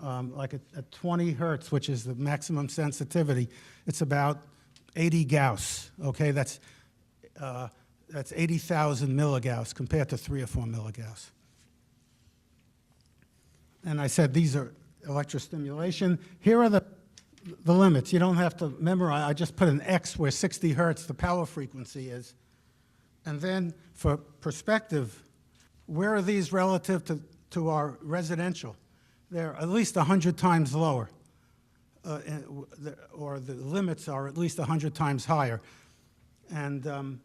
like at 20 hertz, which is the maximum sensitivity. It's about 80 Gauss. Okay, that's 80,000 milligauss compared to 3 or 4 milligauss. And I said these are electrostimulation. Here are the limits. You don't have to memorize. I just put an X where 60 hertz the power frequency is. And then for perspective, where are these relative to our residential? They're at least 100 times lower, or the limits are at least 100 times higher. And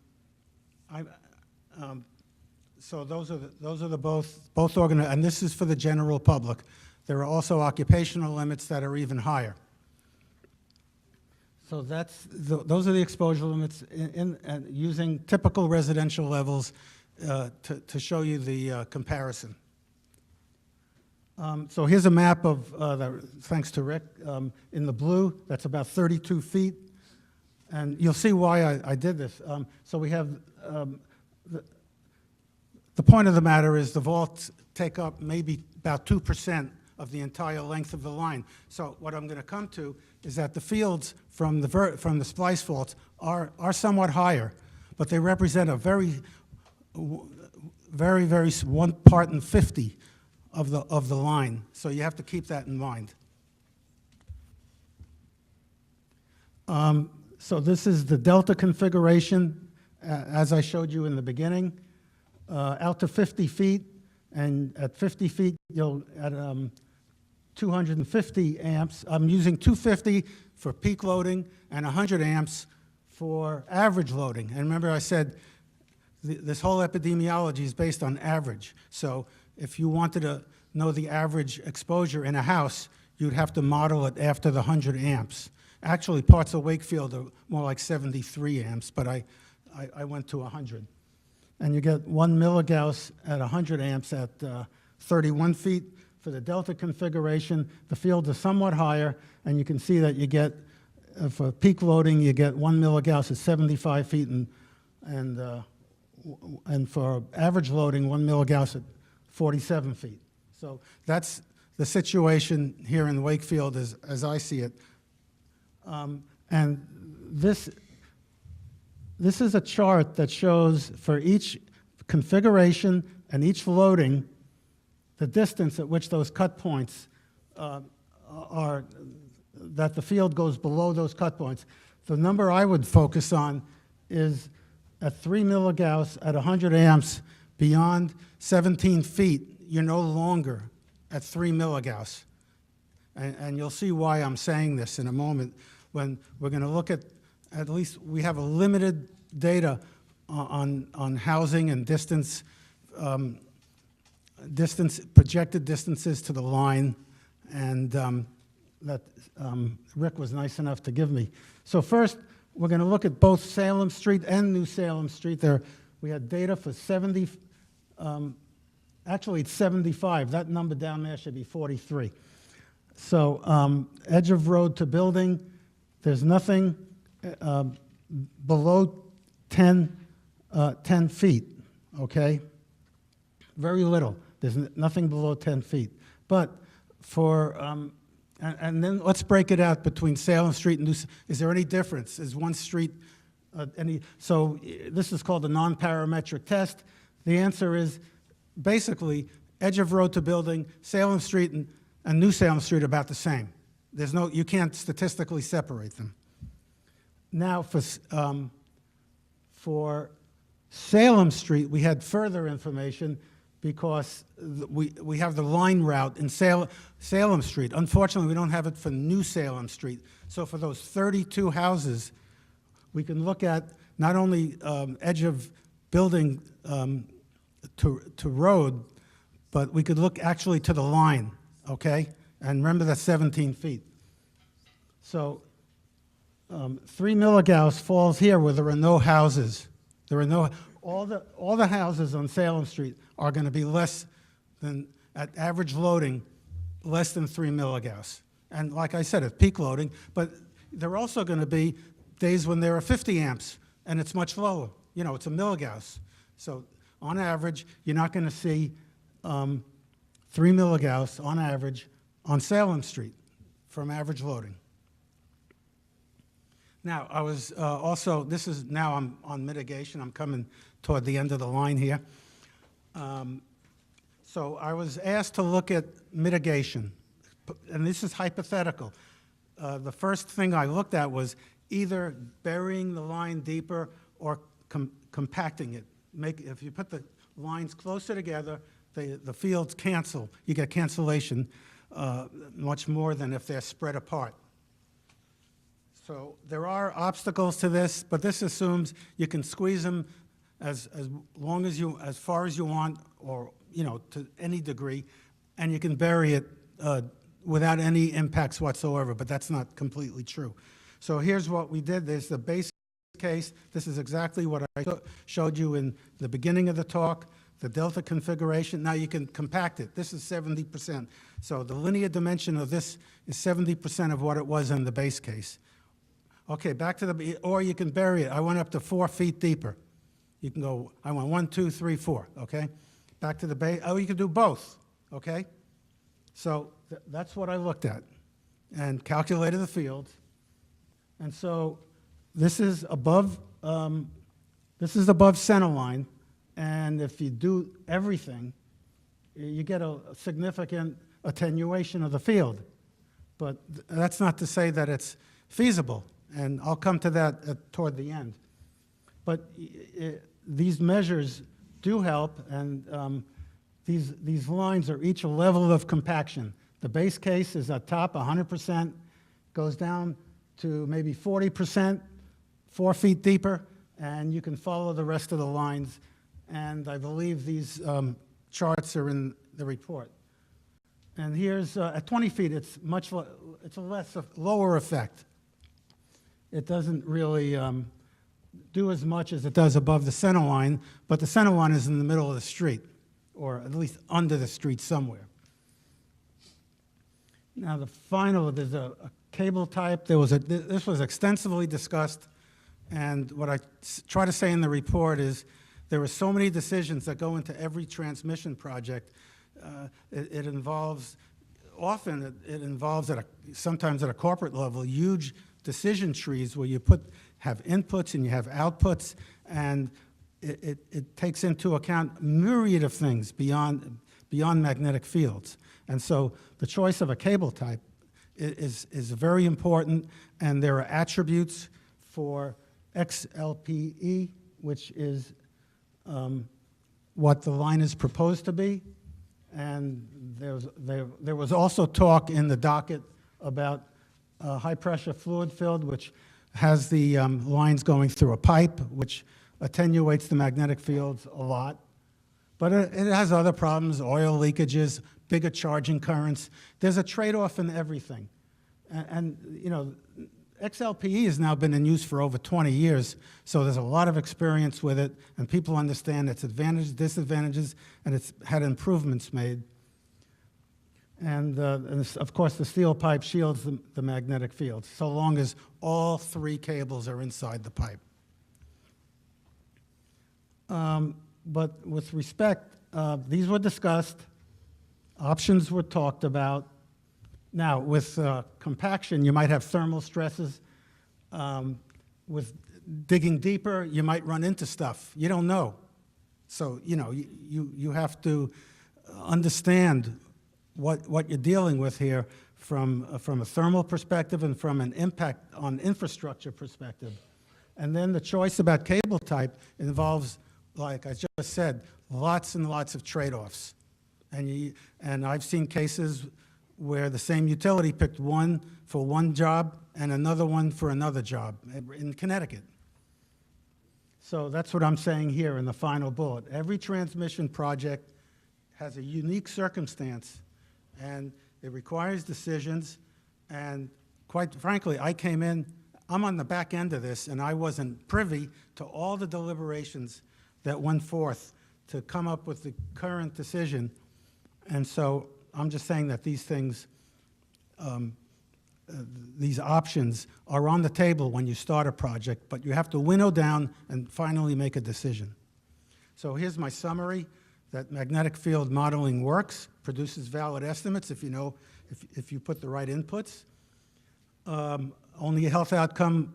so those are the both organized, and this is for the general public. There are also occupational limits that are even higher. So those are the exposure limits and using typical residential levels to show you the comparison. So here's a map of, thanks to Rick, in the blue, that's about 32 feet. And you'll see why I did this. So we have, the point of the matter is the vaults take up maybe about 2% of the entire length of the line. So what I'm going to come to is that the fields from the splice faults are somewhat higher, but they represent a very 1 part in 50 of the line. So you have to keep that in mind. So this is the delta configuration, as I showed you in the beginning, out to 50 feet, and at 50 feet, you'll at 250 amps. I'm using 250 for peak loading and 100 amps for average loading. And remember I said this whole epidemiology is based on average. So if you wanted to know the average exposure in a house, you'd have to model it after the 100 amps. Actually, parts of Wakefield are more like 73 amps, but I went to 100. And you get 1 milligauss at 100 amps at 31 feet. For the delta configuration, the fields are somewhat higher, and you can see that you get, for peak loading, you get 1 milligauss at 75 feet, and for average loading, 1 milligauss at 47 feet. So that's the situation here in Wakefield as I see it. And this is a chart that shows for each configuration and each loading the distance at which those cut points are, that the field goes below those cut points. The number I would focus on is at 3 milligauss at 100 amps beyond 17 feet, you're no longer at 3 milligauss. And you'll see why I'm saying this in a moment when we're going to look at least we have a limited data on housing and distance, projected distances to the line, and that Rick was nice enough to give me. So first, we're going to look at both Salem Street and New Salem Street. There, we had data for 70, actually it's 75. That number down there should be 43. So edge of road to building, there's nothing below 10 feet, okay? Very little. There's nothing below 10 feet. But for, and then let's break it out between Salem Street and is there any difference? Is one street so this is called a non-parametric test. The answer is basically edge of road to building, Salem Street and New Salem Street are about the same. You can't statistically separate them. Now for Salem Street, we had further information because we have the line route in Salem Street. Unfortunately, we don't have it for New Salem Street. So for those 32 houses, we can look at not only edge of building to road, but we could look actually to the line, okay? And remember that's 17 feet. So 3 milligauss falls here where there are no houses. There are no, all the houses on Salem Street are going to be less than, at average loading, less than 3 milligauss. And like I said, at peak loading, but they're also going to be days when there are 50 amps and it's much lower. You know, it's a milligauss. So on average, you're not going to see 3 milligauss on average on Salem Street from average loading. Now, I was also, now I'm on mitigation. I'm coming toward the end of the line here. So I was asked to look at mitigation, and this is hypothetical. The first thing I looked at was either burying the line deeper or compacting it. If you put the lines closer together, the fields cancel. You get cancellation much more than if they're spread apart. So there are obstacles to this, but this assumes you can squeeze them as far as you want, or to any degree, and you can bury it without any impacts whatsoever. But that's not completely true. So here's what we did. There's the base case. This is exactly what I showed you in the beginning of the talk. The delta configuration. Now you can compact it. This is 70%. So the linear dimension of this is 70% of what it was in the base case. Okay, back to or you can bury it. I went up to 4 feet deeper. You can go, I went 1, 2, 3, 4, okay? Back to the base, you can do both, okay? So that's what I looked at and calculated the field. And so this is above center line, and if you do everything, you get a significant attenuation of the field. But that's not to say that it's feasible, and I'll come to that toward the end. But these measures do help, and these lines are each a level of compaction. The base case is at top 100%, goes down to maybe 40%, 4 feet deeper, and you can follow the rest of the lines. And I believe these charts are in the report. And here's, at 20 feet, it's a lower effect. It doesn't really do as much as it does above the center line, but the center line is in the middle of the street, or at least under the street somewhere. Now there's a cable type. This was extensively discussed, and what I try to say in the report is there are so many decisions that go into every transmission project. It involves, sometimes at a corporate level, huge decision trees where you have inputs and you have outputs, and it takes into account myriad of things beyond magnetic fields. And so the choice of a cable type is very important, and there are attributes for XLPE, which is what the line is proposed to be. And there was also talk in the docket about high-pressure fluid filled, which has the lines going through a pipe, which attenuates the magnetic fields a lot. But it has other problems, oil leakages, bigger charging currents. There's a trade-off in everything. And XLPE has now been in use for over 20 years, so there's a lot of experience with it, and people understand its advantages, disadvantages, and it's had improvements made. And of course, the steel pipe shields the magnetic field, so long as all three cables are inside the pipe. But with respect, these were discussed, options were talked about. Now, with compaction, you might have thermal stresses. With digging deeper, you might run into stuff. You don't know. So, you know, you have to understand what you're dealing with here from a thermal perspective and from an impact on infrastructure perspective. And then the choice about cable type involves, like I just said, lots and lots of trade-offs. And I've seen cases where the same utility picked one for one job and another one for another job in Connecticut. So that's what I'm saying here in the final bullet. Every transmission project has a unique circumstance, and it requires decisions. And quite frankly, I'm on the back end of this, and I wasn't privy to all the deliberations that went forth to come up with the current decision. And so I'm just saying that these things, these options are on the table when you start a project, but you have to winnow down and finally make a decision. So here's my summary, that magnetic field modeling works, produces valid estimates if you put the right inputs. Only a health outcome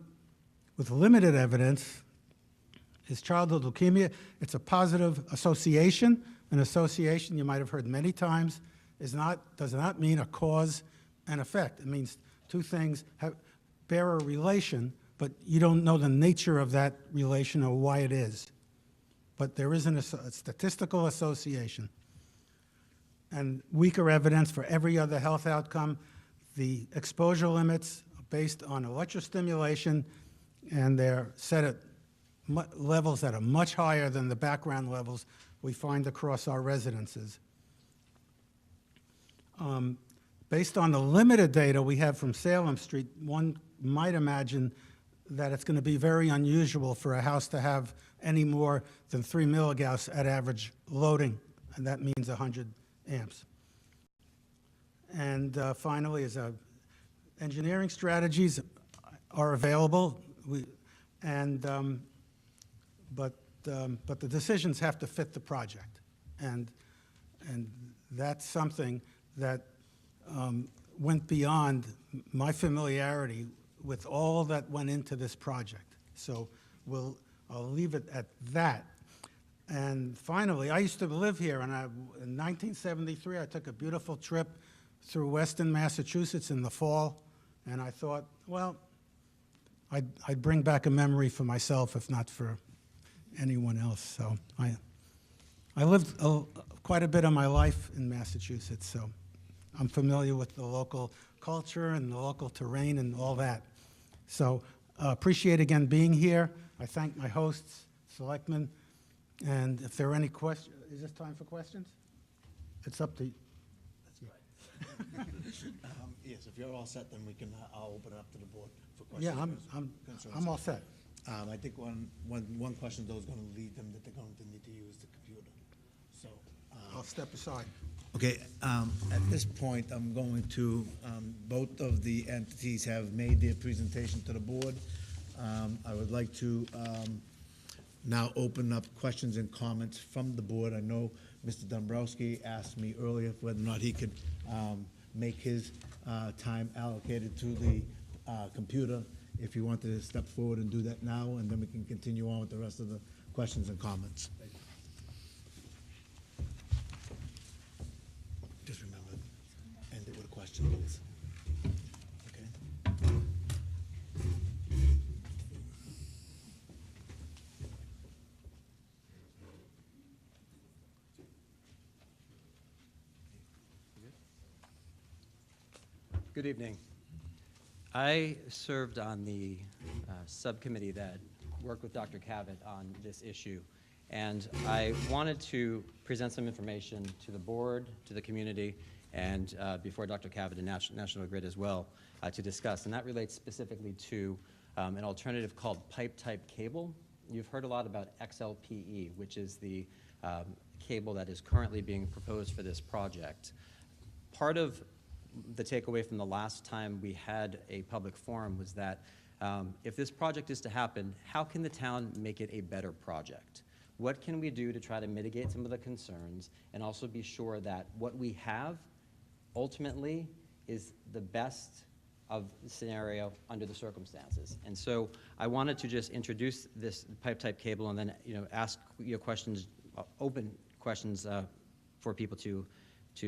with limited evidence is childhood leukemia. It's a positive association. An association, you might have heard many times, does not mean a cause and effect. It means two things bear a relation, but you don't know the nature of that relation or why it is. But there is a statistical association. And weaker evidence for every other health outcome. The exposure limits are based on electrostimulation, and they're set at levels that are much higher than the background levels we find across our residences. Based on the limited data we have from Salem Street, one might imagine that it's going to be very unusual for a house to have any more than 3 milligauss at average loading, and that means 100 amps. And finally, engineering strategies are available, but the decisions have to fit the project, and that's something that went beyond my familiarity with all that went into this project. So I'll leave it at that. And finally, I used to live here, and in 1973, I took a beautiful trip through Western Massachusetts in the fall, and I thought, well, I'd bring back a memory for myself, if not for anyone else. So I lived quite a bit of my life in Massachusetts, so I'm familiar with the local culture and the local terrain and all that. So appreciate again being here. I thank my hosts, selectmen, and if there are any questions, is this time for questions? It's up to you. Yes, if you're all set, then I'll open it up to the board for questions. Yeah, I'm all set. I think one question though is going to lead them that they're going to need to use the computer. So I'll step aside. okay, at this point, I'm going to, both of the entities have made their presentation to the board. I would like to now open up questions and comments from the board. I know Mr. Dombrowski asked me earlier whether or not he could make his time allocated to the computer. If you wanted to step forward and do that now, and then we can continue on with the rest of the questions and comments. Just remember, end it with a question, please. Okay? Good evening. I served on the subcommittee that worked with Dr. Cavett on this issue, and I wanted to present some information to the board, to the community, and before Dr. Cavett and National Grid as well to discuss, and that relates specifically to an alternative called pipe-type cable. You've heard a lot about XLPE, which is the cable that is currently being proposed for this project. part of the takeaway from the last time we had a public forum was that if this project is to happen, how can the town make it a better project? What can we do to try to mitigate some of the concerns and also be sure that what we have ultimately is the best of the scenario under the circumstances? And so I wanted to just introduce this pipe-type cable and then, ask questions, open questions for people to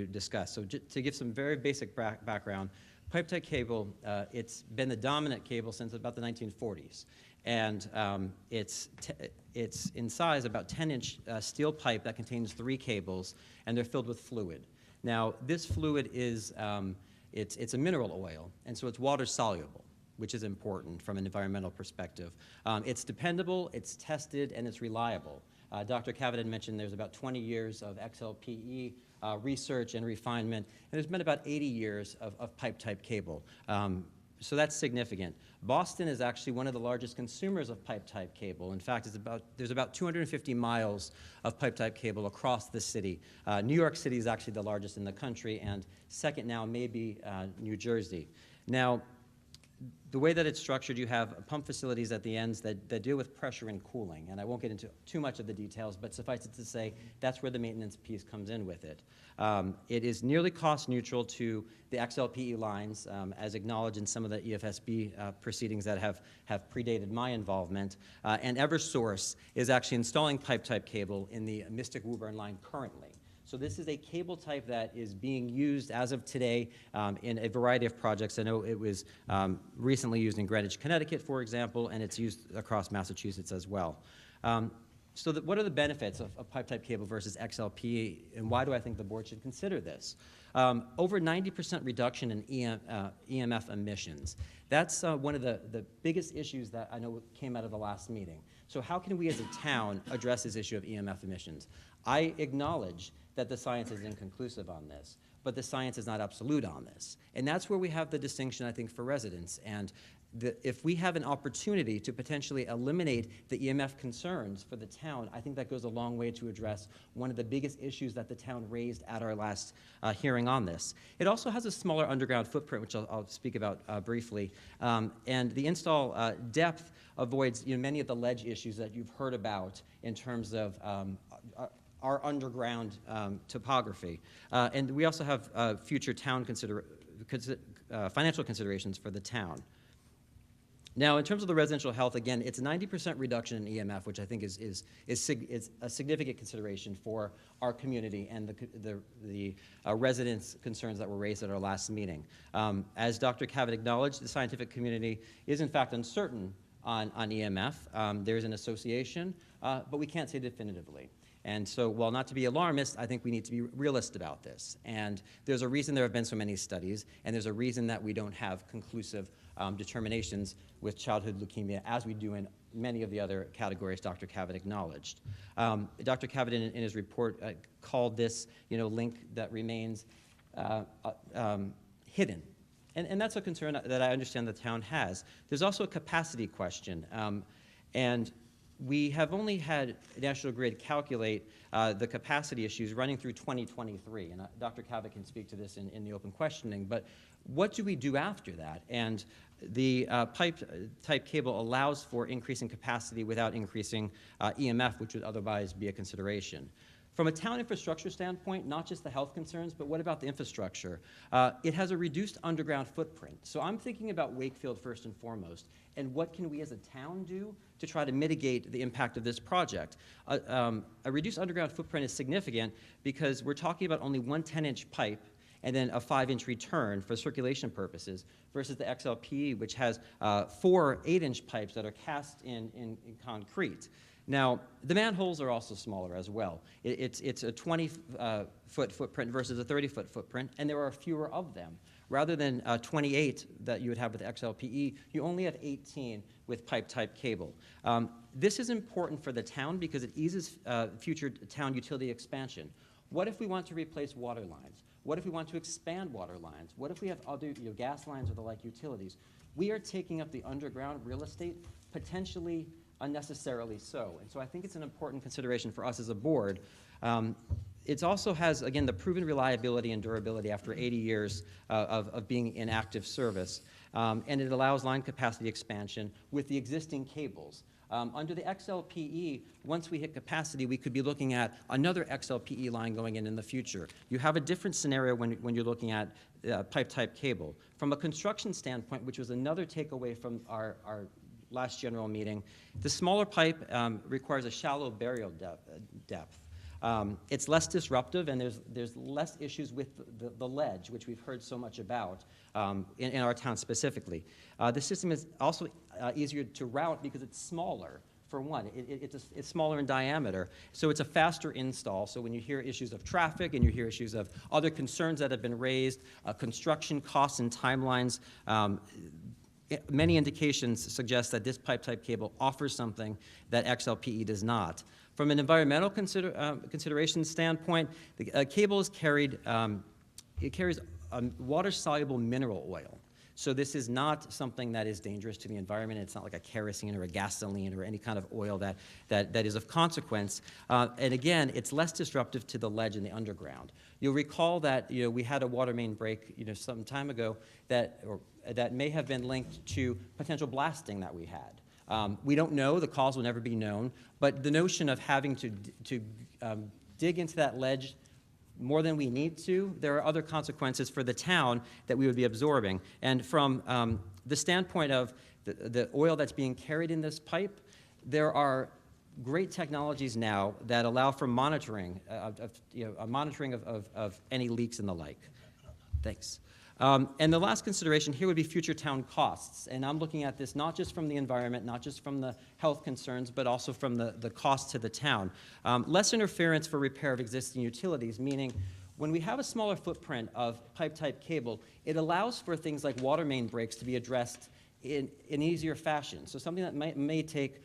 discuss. So to give some very basic background, pipe-type cable, it's been the dominant cable since about the 1940s. And it's in size about 10-inch steel pipe that contains 3 cables, and they're filled with fluid. Now, this fluid is, it's a mineral oil, and so it's water soluble, which is important from an environmental perspective. It's dependable, it's tested, and it's reliable. Dr. Cavett had mentioned there's about 20 years of XLPE research and refinement, and there's been about 80 years of pipe-type cable. So that's significant. Boston is actually one of the largest consumers of pipe-type cable. In fact, there's about 250 miles of pipe-type cable across the city. New York City is actually the largest in the country, and second now may be New Jersey. Now, the way that it's structured, you have pump facilities at the ends that deal with pressure and cooling. And I won't get into too much of the details, but suffice it to say, that's where the maintenance piece comes in with it. It is nearly cost neutral to the XLPE lines, as acknowledged in some of the EFSB proceedings that have predated my involvement. And Eversource is actually installing pipe-type cable in the Mystic Woburn line currently. So this is a cable type that is being used as of today in a variety of projects. I know it was recently used in Greenwich, Connecticut, for example, and it's used across Massachusetts as well. So what are the benefits of pipe-type cable versus XLPE, and why do I think the board should consider this? Over 90% reduction in EMF emissions. That's one of the biggest issues that I know came out of the last meeting. So how can we as a town address this issue of EMF emissions? I acknowledge that the science is inconclusive on this, but the science is not absolute on this. And that's where we have the distinction, I think, for residents. And if we have an opportunity to potentially eliminate the EMF concerns for the town, I think that goes a long way to address one of the biggest issues that the town raised at our last hearing on this. It also has a smaller underground footprint, which I'll speak about briefly. And the install depth avoids many of the ledge issues that you've heard about in terms of our underground topography. And we also have future town financial considerations for the town. Now, in terms of the residential health, again, it's a 90% reduction in EMF, which I think is a significant consideration for our community and the residents' concerns that were raised at our last meeting. As Dr. Cavett acknowledged, the scientific community is in fact uncertain on EMF. There's an association, but we can't say definitively. And so, while not to be alarmist, I think we need to be realist about this. And there's a reason there have been so many studies, and there's a reason that we don't have conclusive determinations with childhood leukemia, as we do in many of the other categories Dr. Cavett acknowledged. Dr. Cavett, in his report, called this, link that remains hidden. And that's a concern that I understand the town has. There's also a capacity question. And we have only had National Grid calculate the capacity issues running through 2023, and Dr. Cavett can speak to this in the open questioning, but what do we do after that? And the pipe-type cable allows for increasing capacity without increasing EMF, which would otherwise be a consideration. From a town infrastructure standpoint, not just the health concerns, but what about the infrastructure? It has a reduced underground footprint. So I'm thinking about Wakefield first and foremost, and what can we as a town do to try to mitigate the impact of this project? A reduced underground footprint is significant because we're talking about only one 10-inch pipe and then a 5-inch return for circulation purposes versus the XLPE, which has 4 8-inch pipes that are cast in concrete. Now, the manholes are also smaller as well. It's a 20-foot footprint versus a 30-foot footprint, and there are fewer of them. Rather than 28 that you would have with XLPE, you only have 18 with pipe-type cable. This is important for the town because it eases future town utility expansion. What if we want to replace water lines? What if we want to expand water lines? What if we have other gas lines or the like utilities? We are taking up the underground real estate, potentially unnecessarily so. And so I think it's an important consideration for us as a board. it also has, again, the proven reliability and durability after 80 years of being in active service. And it allows line capacity expansion with the existing cables. Under the XLPE, once we hit capacity, we could be looking at another XLPE line going in the future. You have a different scenario when you're looking at pipe-type cable. From a construction standpoint, which was another takeaway from our last general meeting, the smaller pipe requires a shallow burial depth. It's less disruptive, and there's less issues with the ledge, which we've heard so much about in our town specifically. The system is also easier to route because it's smaller. For one, it's smaller in diameter, so it's a faster install. So when you hear issues of traffic and you hear issues of other concerns that have been raised, construction costs and timelines, many indications suggest that this pipe-type cable offers something that XLPE does not. From an environmental consideration standpoint, the cable is carried, it carries water-soluble mineral oil. So this is not something that is dangerous to the environment. It's not like a kerosene or a gasoline or any kind of oil that is of consequence. And again, it's less disruptive to the ledge in the underground. You'll recall that we had a water main break some time ago that may have been linked to potential blasting that we had. We don't know, the cause will never be known, but the notion of having to dig into that ledge more than we need to, there are other consequences for the town that we would be absorbing. And from the standpoint of the oil that's being carried in this pipe, there are great technologies now that allow for monitoring, monitoring of any leaks and the like. Thanks. And the last consideration here would be future town costs. And I'm looking at this not just from the environment, not just from the health concerns, but also from the cost to the town. Less interference for repair of existing utilities, meaning when we have a smaller footprint of pipe-type cable, it allows for things like water main breaks to be addressed in an easier fashion. So something that may take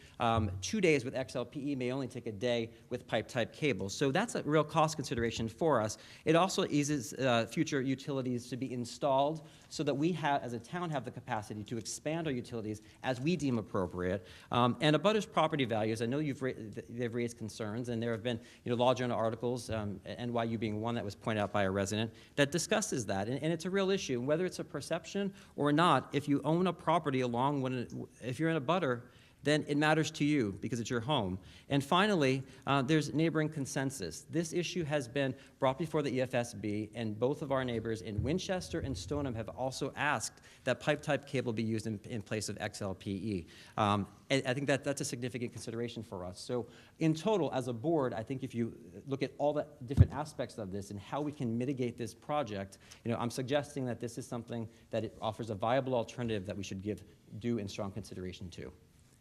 2 days with XLPE may only take a day with pipe-type cable. So that's a real cost consideration for us. It also eases future utilities to be installed so that we have, as a town, have the capacity to expand our utilities as we deem appropriate. And abutters' property values, I know they've raised concerns, and there have been law journal articles, NYU being one that was pointed out by a resident, that discusses that. And it's a real issue. Whether it's a perception or not, if you own a property if you're in a butter, then it matters to you because it's your home. And finally, there's neighboring consensus. This issue has been brought before the EFSB, and both of our neighbors in Winchester and Stoneham have also asked that pipe-type cable be used in place of XLPE. And I think that's a significant consideration for us. So in total, as a board, I think if you look at all the different aspects of this and how we can mitigate this project, I'm suggesting that this is something that it offers a viable alternative that we should give due and strong consideration to.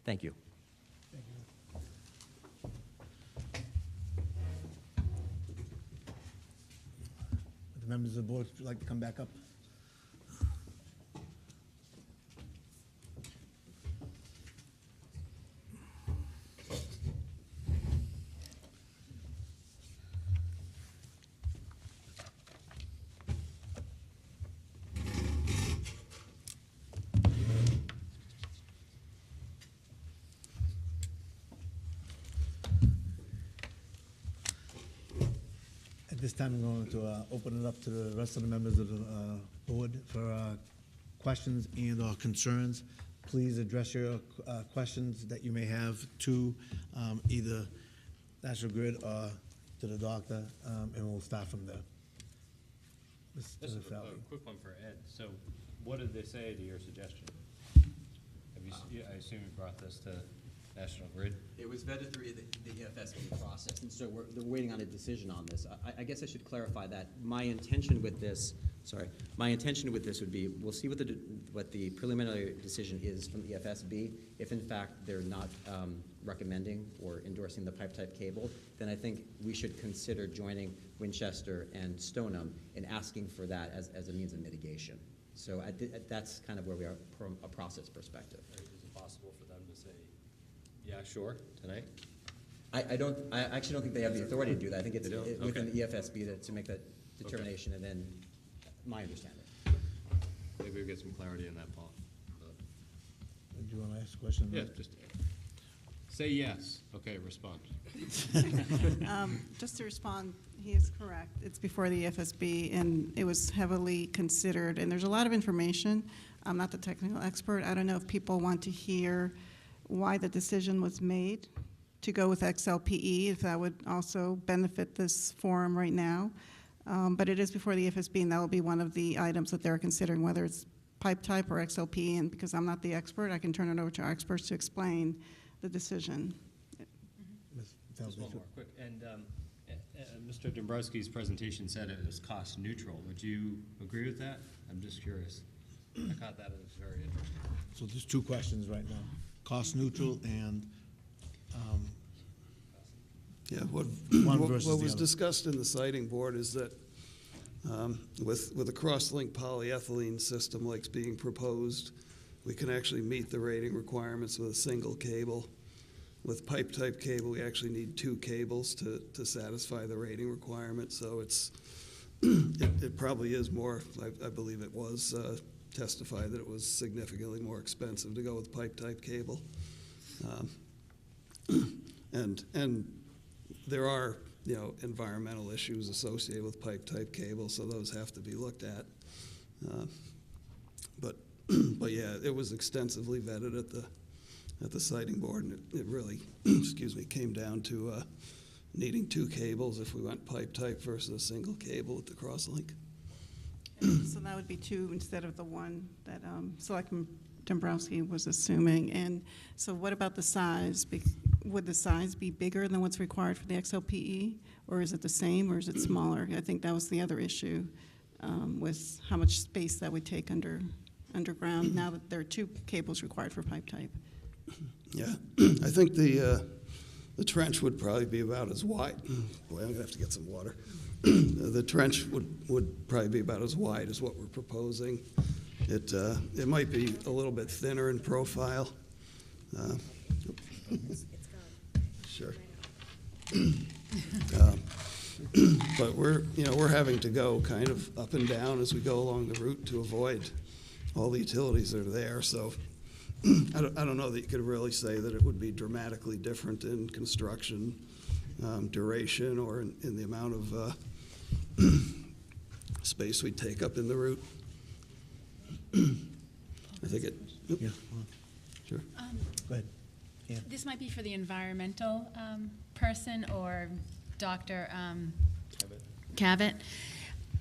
Thank you. Would the members of the board like to come back up? At this time, I'm going to open it up to the rest of the members of the board for questions and or concerns. Please address your questions that you may have to either National Grid or to the doctor, and we'll start from there. This is a quick one for Ed. So what did they say to your suggestion? I assume you brought this to National Grid? It was vetted through the EFSB process, and so we're waiting on a decision on this. I guess I should clarify that my intention with this would be, we'll see what the preliminary decision is from the EFSB. If in fact they're not recommending or endorsing the pipe-type cable, then I think we should consider joining Winchester and Stoneham in asking for that as a means of mitigation. So that's kind of where we are from a process perspective. Is it possible for them to say, yeah, sure, tonight? I actually don't think they have the authority to do that. I think it's within Okay. the EFSB to make that determination, and then my understanding. Maybe we'll get some clarity on that, Paul. Do you want to ask a question? Yeah, just. Say yes. Okay, respond. Just to respond, he is correct. It's before the FSB, and it was heavily considered, and there's a lot of information. I'm not the technical expert. I don't know if people want to hear why the decision was made to go with XLPE, if that would also benefit this forum right now. But it is before the FSB, and that will be one of the items that they're considering, whether it's pipe type or XLPE, and because I'm not the expert, I can turn it over to our experts to explain the decision. Just one more quick. And Mr. Dombrowski's presentation said it was cost neutral. Would you agree with that? I'm just curious. I caught that as very interesting. So there's two questions right now. Cost neutral and, Yeah, what One versus the was other. discussed in the siting board is that with a cross-link polyethylene system like it's being proposed, we can actually meet the rating requirements with a single cable. With pipe-type cable, we actually need two cables to satisfy the rating requirement, so it probably is more, I believe it was testified that it was significantly more expensive to go with pipe-type cable. And there are, environmental issues associated with pipe-type cable, so those have to be looked at. But yeah, it was extensively vetted at the siting board, and it really, came down to needing two cables if we went pipe-type versus a single cable with the crosslink. So that would be two instead of the one that Selectman Dombrowski was assuming. And so what about the size? Would the size be bigger than what's required for the XLPE? Or is it the same, or is it smaller? I think that was the other issue with how much space that would take underground now that there are two cables required for pipe type. Yeah, I think the trench would probably be about as wide. Boy, I'm gonna have to get some water. The trench would probably be about as wide as what we're proposing. It might be a little bit thinner in profile. Sure. But we're having to go kind of up and down as we go along the route to avoid all the utilities that are there. So I don't know that you could really say that it would be dramatically different in construction duration or in the amount of space we take up in the route. I think it. yeah, Sure. go ahead. Yeah. This might be for the environmental person or Dr. Cavett.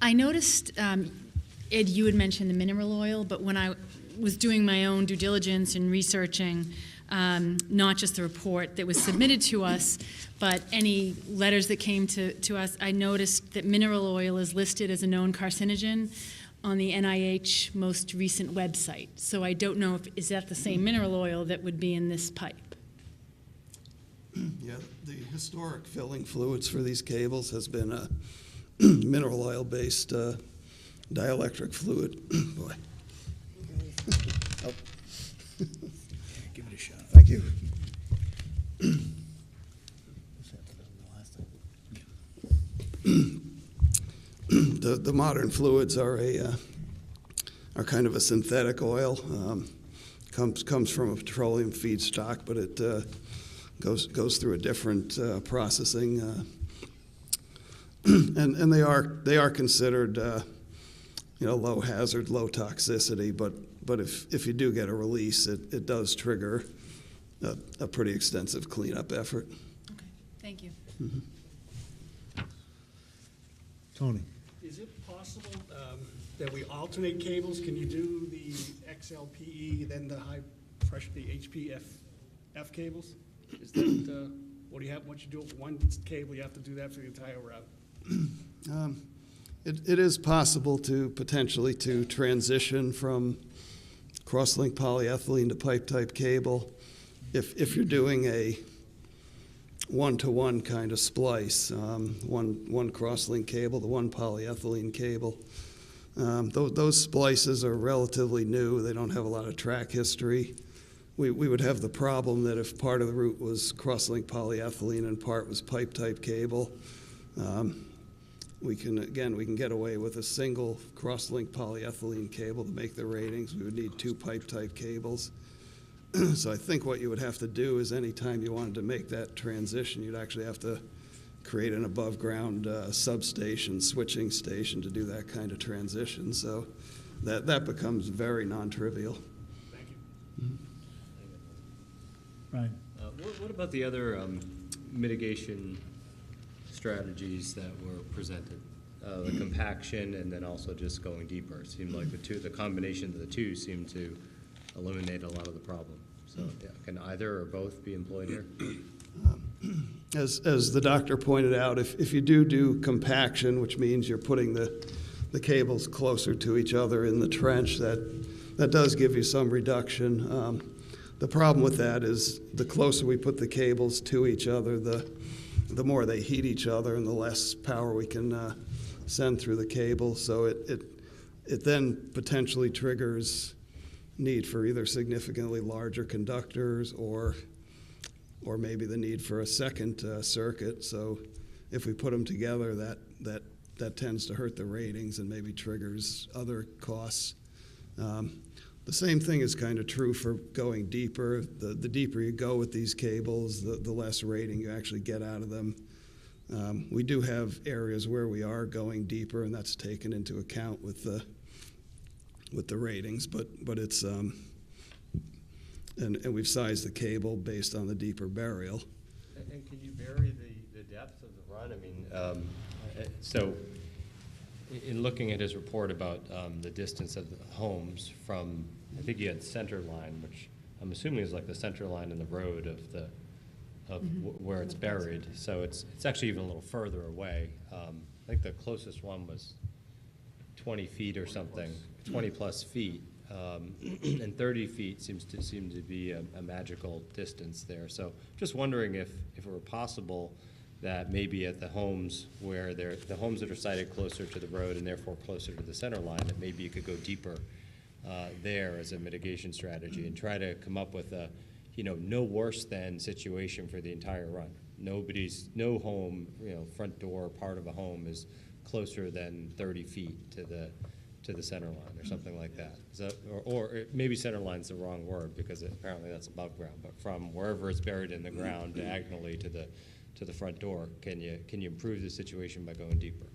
I noticed, Ed, you had mentioned the mineral oil, but when I was doing my own due diligence and researching, not just the report that was submitted to us, but any letters that came to us, I noticed that mineral oil is listed as a known carcinogen on the NIH most recent website. So I don't know is that the same mineral oil that would be in this pipe? Yeah, the historic filling fluids for these cables has been a mineral oil-based dielectric fluid. Boy. Oh. Give it a shot. Thank you. The modern fluids are kind of a synthetic oil. Comes from a petroleum feedstock, but it goes through a different processing, and they are considered low hazard, low toxicity. But if you do get a release, it does trigger a pretty extensive cleanup effort. Okay, thank you. Mm-hmm. Tony. Is it possible that we alternate cables? Can you do the XLPE, then the high pressure, the HPF cables? Is that, what do you have, once you do it with one cable, you have to do that for the entire route? It is possible to potentially transition from crosslink polyethylene to pipe-type cable. If you're doing a one-to-one kind of splice, one crosslink cable to one polyethylene cable. Those splices are relatively new. They don't have a lot of track history. We would have the problem that if part of the route was crosslink polyethylene and part was pipe-type cable, we can get away with a single crosslink polyethylene cable to make the ratings. We would need two pipe-type cables. So I think what you would have to do is anytime you wanted to make that transition, you'd actually have to create an above-ground substation, switching station to do that kind of transition. So that becomes very non-trivial. Right. What about the other mitigation strategies that were presented? The compaction and then also just going deeper. It seemed like the combination of the two seemed to eliminate a lot of the problem. So yeah, can either or both be employed here? As the doctor pointed out, if you do compaction, which means you're putting the cables closer to each other in the trench, that does give you some reduction. The problem with that is the closer we put the cables to each other, the more they heat each other and the less power we can send through the cable. So it then potentially triggers need for either significantly larger conductors or maybe the need for a second circuit. So if we put them together, that tends to hurt the ratings and maybe triggers other costs. The same thing is kind of true for going deeper. The deeper you go with these cables, the less rating you actually get out of them. We do have areas where we are going deeper, and that's taken into account with the ratings, but it's and we've sized the cable based on the deeper burial. And can you vary the depth of the run? I mean, so in looking at his report about the distance of the homes from, I think you had center line, which I'm assuming is like the center line in the road of where it's buried. So it's actually even a little further away. I think the closest one was 20 feet or something, 20 plus feet. And 30 feet seems to be a magical distance there. So just wondering if it were possible that maybe at the homes where the homes that are sited closer to the road and therefore closer to the center line, that maybe you could go deeper there as a mitigation strategy and try to come up with a, no worse than situation for the entire run. No home, front door part of a home is closer than 30 feet to the center line or something like that. Or maybe center line's the wrong word because apparently that's above ground, but from wherever it's buried in the ground diagonally to the front door, can you improve the situation by going deeper?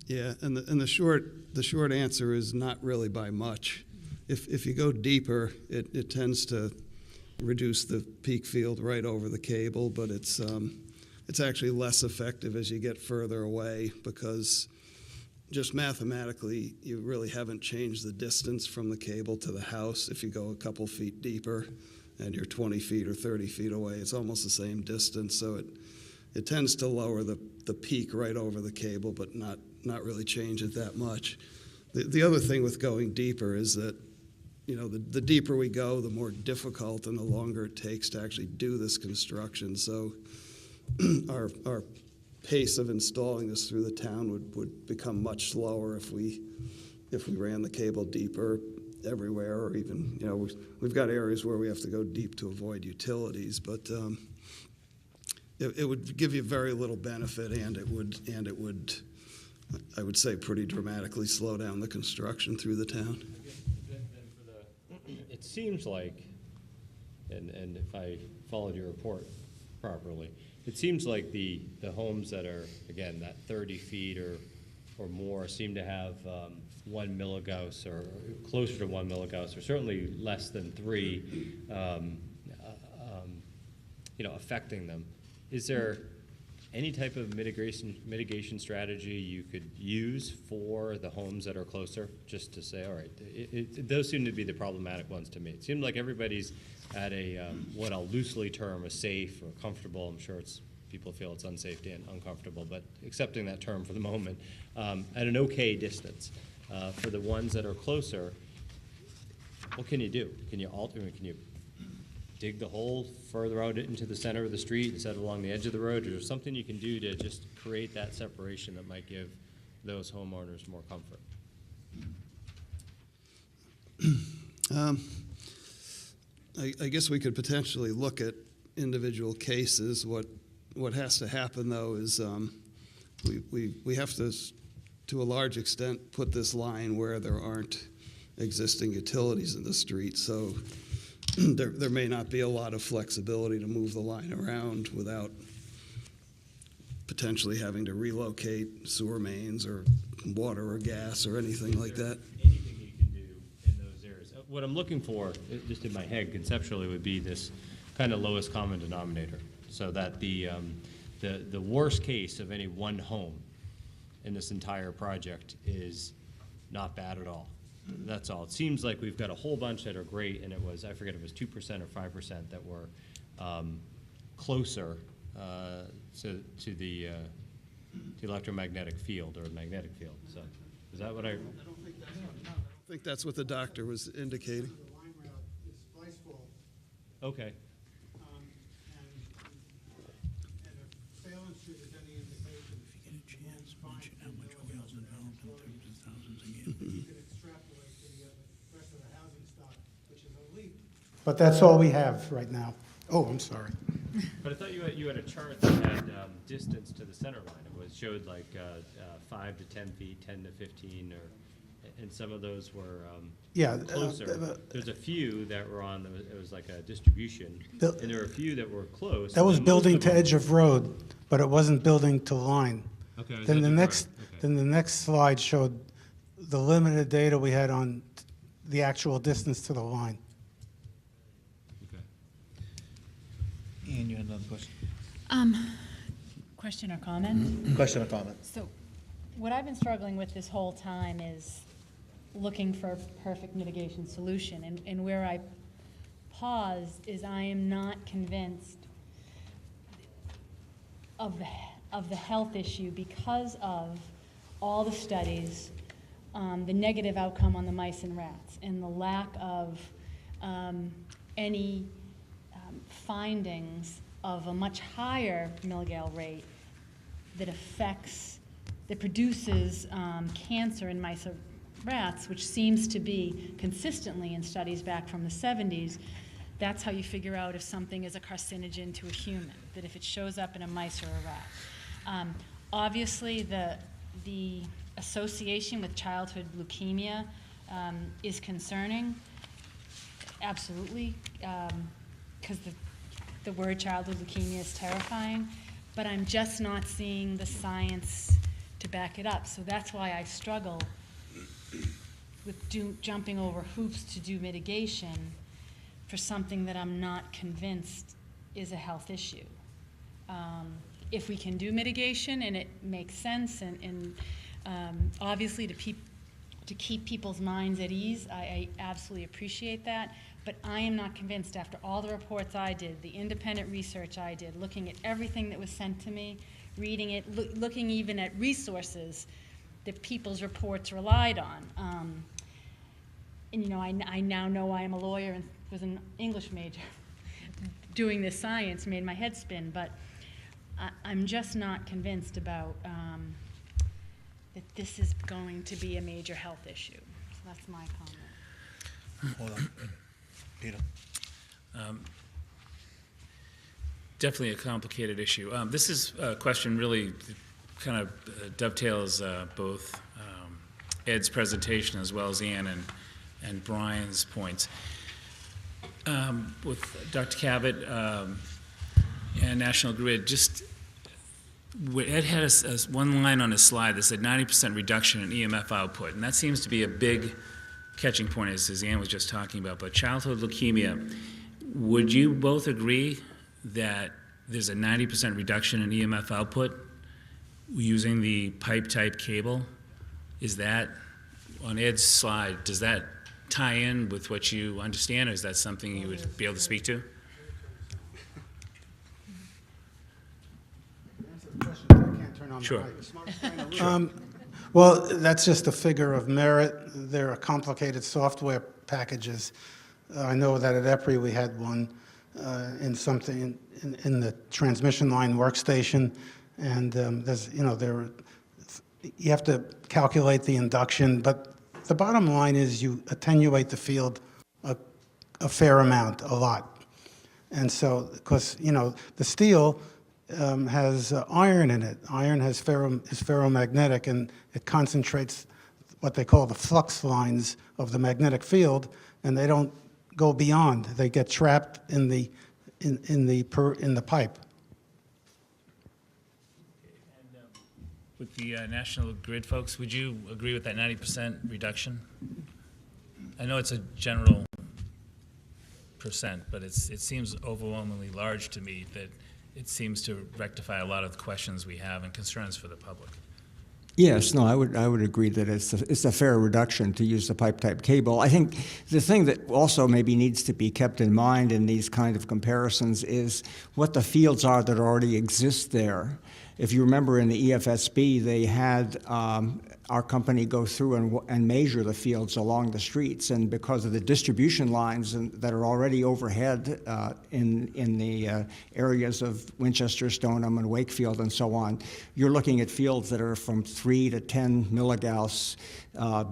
Yeah, and the short answer is not really by much. If you go deeper, it tends to reduce the peak field right over the cable, but it's actually less effective as you get further away because just mathematically, you really haven't changed the distance from the cable to the house. If you go a couple feet deeper and you're 20 feet or 30 feet away, it's almost the same distance. So it tends to lower the peak right over the cable, but not really change it that much. The other thing with going deeper is that, the deeper we go, the more difficult and the longer it takes to actually do this construction. So our pace of installing this through the town would become much slower if we ran the cable deeper everywhere, or even, we've got areas where we have to go deep to avoid utilities, but it would give you very little benefit, and it would, I would say, pretty dramatically slow down the construction through the town. It seems like, and if I followed your report properly, it seems like the homes that are, again, that 30 feet or more seem to have 1 milligauss or closer to 1 milligauss, or certainly less than 3, affecting them. Is there any type of mitigation strategy you could use for the homes that are closer, just to say, all right, those seem to be the problematic ones to me. It seemed like everybody's at a, what I'll loosely term a safe or comfortable, I'm sure people feel it's unsafe and uncomfortable, but accepting that term for the moment, at an okay distance. For the ones that are closer, what can you do? Can you dig the hole further out into the center of the street instead of along the edge of the road? Or is there something you can do to just create that separation that might give those homeowners more comfort? I guess we could potentially look at individual cases. What has to happen, though, is we have to a large extent, put this line where there aren't existing utilities in the street. So there may not be a lot of flexibility to move the line around without potentially having to relocate sewer mains or water or gas or anything like that. Anything you can do in those areas. What I'm looking for, just in my head conceptually, would be this kind of lowest common denominator, so that the worst case of any one home in this entire project is not bad at all. That's all. It seems like we've got a whole bunch that are great, and it was, I forget, it was 2% or 5% that were closer to the electromagnetic field or magnetic field. So, is that what I? I think that's what the doctor was indicating. Okay. But that's all we have right now. Oh, I'm sorry. But I thought you had a chart that had distance to the center line. It showed like 5 to 10 feet, 10 to 15, and some of those were closer. There's a few that were on. It was like a distribution, and there were a few that were close. That was building to edge of road, but it wasn't building to line. Okay. Then the next slide showed the limited data we had on the actual distance to the line. Ian, you had another question? Question or comment? Question or comment? So, what I've been struggling with this whole time is looking for a perfect mitigation solution. And where I paused is I am not convinced of the health issue because of all the studies, the negative outcome on the mice and rats, and the lack of any findings of a much higher milligale rate that produces cancer in mice or rats, which seems to be consistently in studies back from the 70s. That's how you figure out if something is a carcinogen to a human, that if it shows up in a mice or a rat. Obviously, the association with childhood leukemia is concerning, absolutely, because the word childhood leukemia is terrifying, but I'm just not seeing the science to back it up. So that's why I struggle with jumping over hoops to do mitigation for something that I'm not convinced is a health issue. If we can do mitigation and it makes sense and obviously to keep people's minds at ease, I absolutely appreciate that. But I am not convinced, after all the reports I did, the independent research I did, looking at everything that was sent to me, reading it, looking even at resources that people's reports relied on. And you know, I now know I am a lawyer and was an English major. Doing this science made my head spin, but I'm just not convinced about that this is going to be a major health issue. So that's my comment. Hold on. Peter? Definitely a complicated issue. This is a question really kind of dovetails both Ed's presentation as well as Ann and Brian's points. With Dr. Cavett and National Grid, just Ed had one line on his slide that said 90% reduction in EMF output, and that seems to be a big catching point, as Ann was just talking about. But childhood leukemia, would you both agree that there's a 90% reduction in EMF output using the pipe-type cable? Is that, on Ed's slide, does that tie in with what you understand, or is that something you would be able to speak to? Sure. Well, that's just a figure of merit. There are complicated software packages. I know that at EPRI we had one in something in the transmission line workstation, and there's you have to calculate the induction, but the bottom line is you attenuate the field a fair amount, a lot, and so because the steel has iron in it. Iron is ferromagnetic, and it concentrates what they call the flux lines of the magnetic field, and they don't go beyond. They get trapped in the pipe. With the National Grid folks, would you agree with that 90% reduction? I know it's a general percent, but it seems overwhelmingly large to me that it seems to rectify a lot of the questions we have and concerns for the public. Yes, no, I would agree that it's a fair reduction to use the pipe-type cable. I think the thing that also maybe needs to be kept in mind in these kind of comparisons is what the fields are that already exist there. If you remember in the EFSB, they had our company go through and measure the fields along the streets, and because of the distribution lines that are already overhead in the areas of Winchester, Stoneham, and Wakefield, and so on, you're looking at fields that are from 3 to 10 milligauss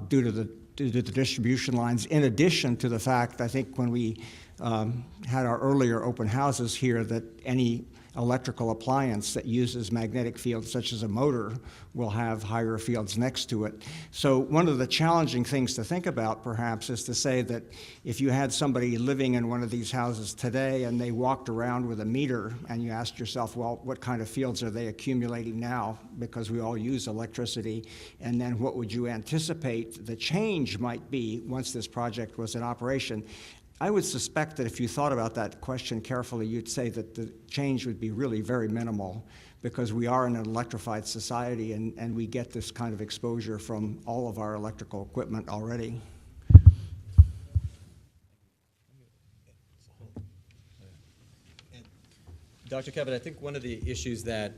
due to the distribution lines. In addition to the fact, I think when we had our earlier open houses here, that any electrical appliance that uses magnetic fields, such as a motor, will have higher fields next to it. So one of the challenging things to think about, perhaps, is to say that if you had somebody living in one of these houses today and they walked around with a meter and you asked yourself, well, what kind of fields are they accumulating now? Because we all use electricity. And then what would you anticipate the change might be once this project was in operation? I would suspect that if you thought about that question carefully, you'd say that the change would be really very minimal, because we are in an electrified society and we get this kind of exposure from all of our electrical equipment already. Dr. Kevin, I think one of the issues that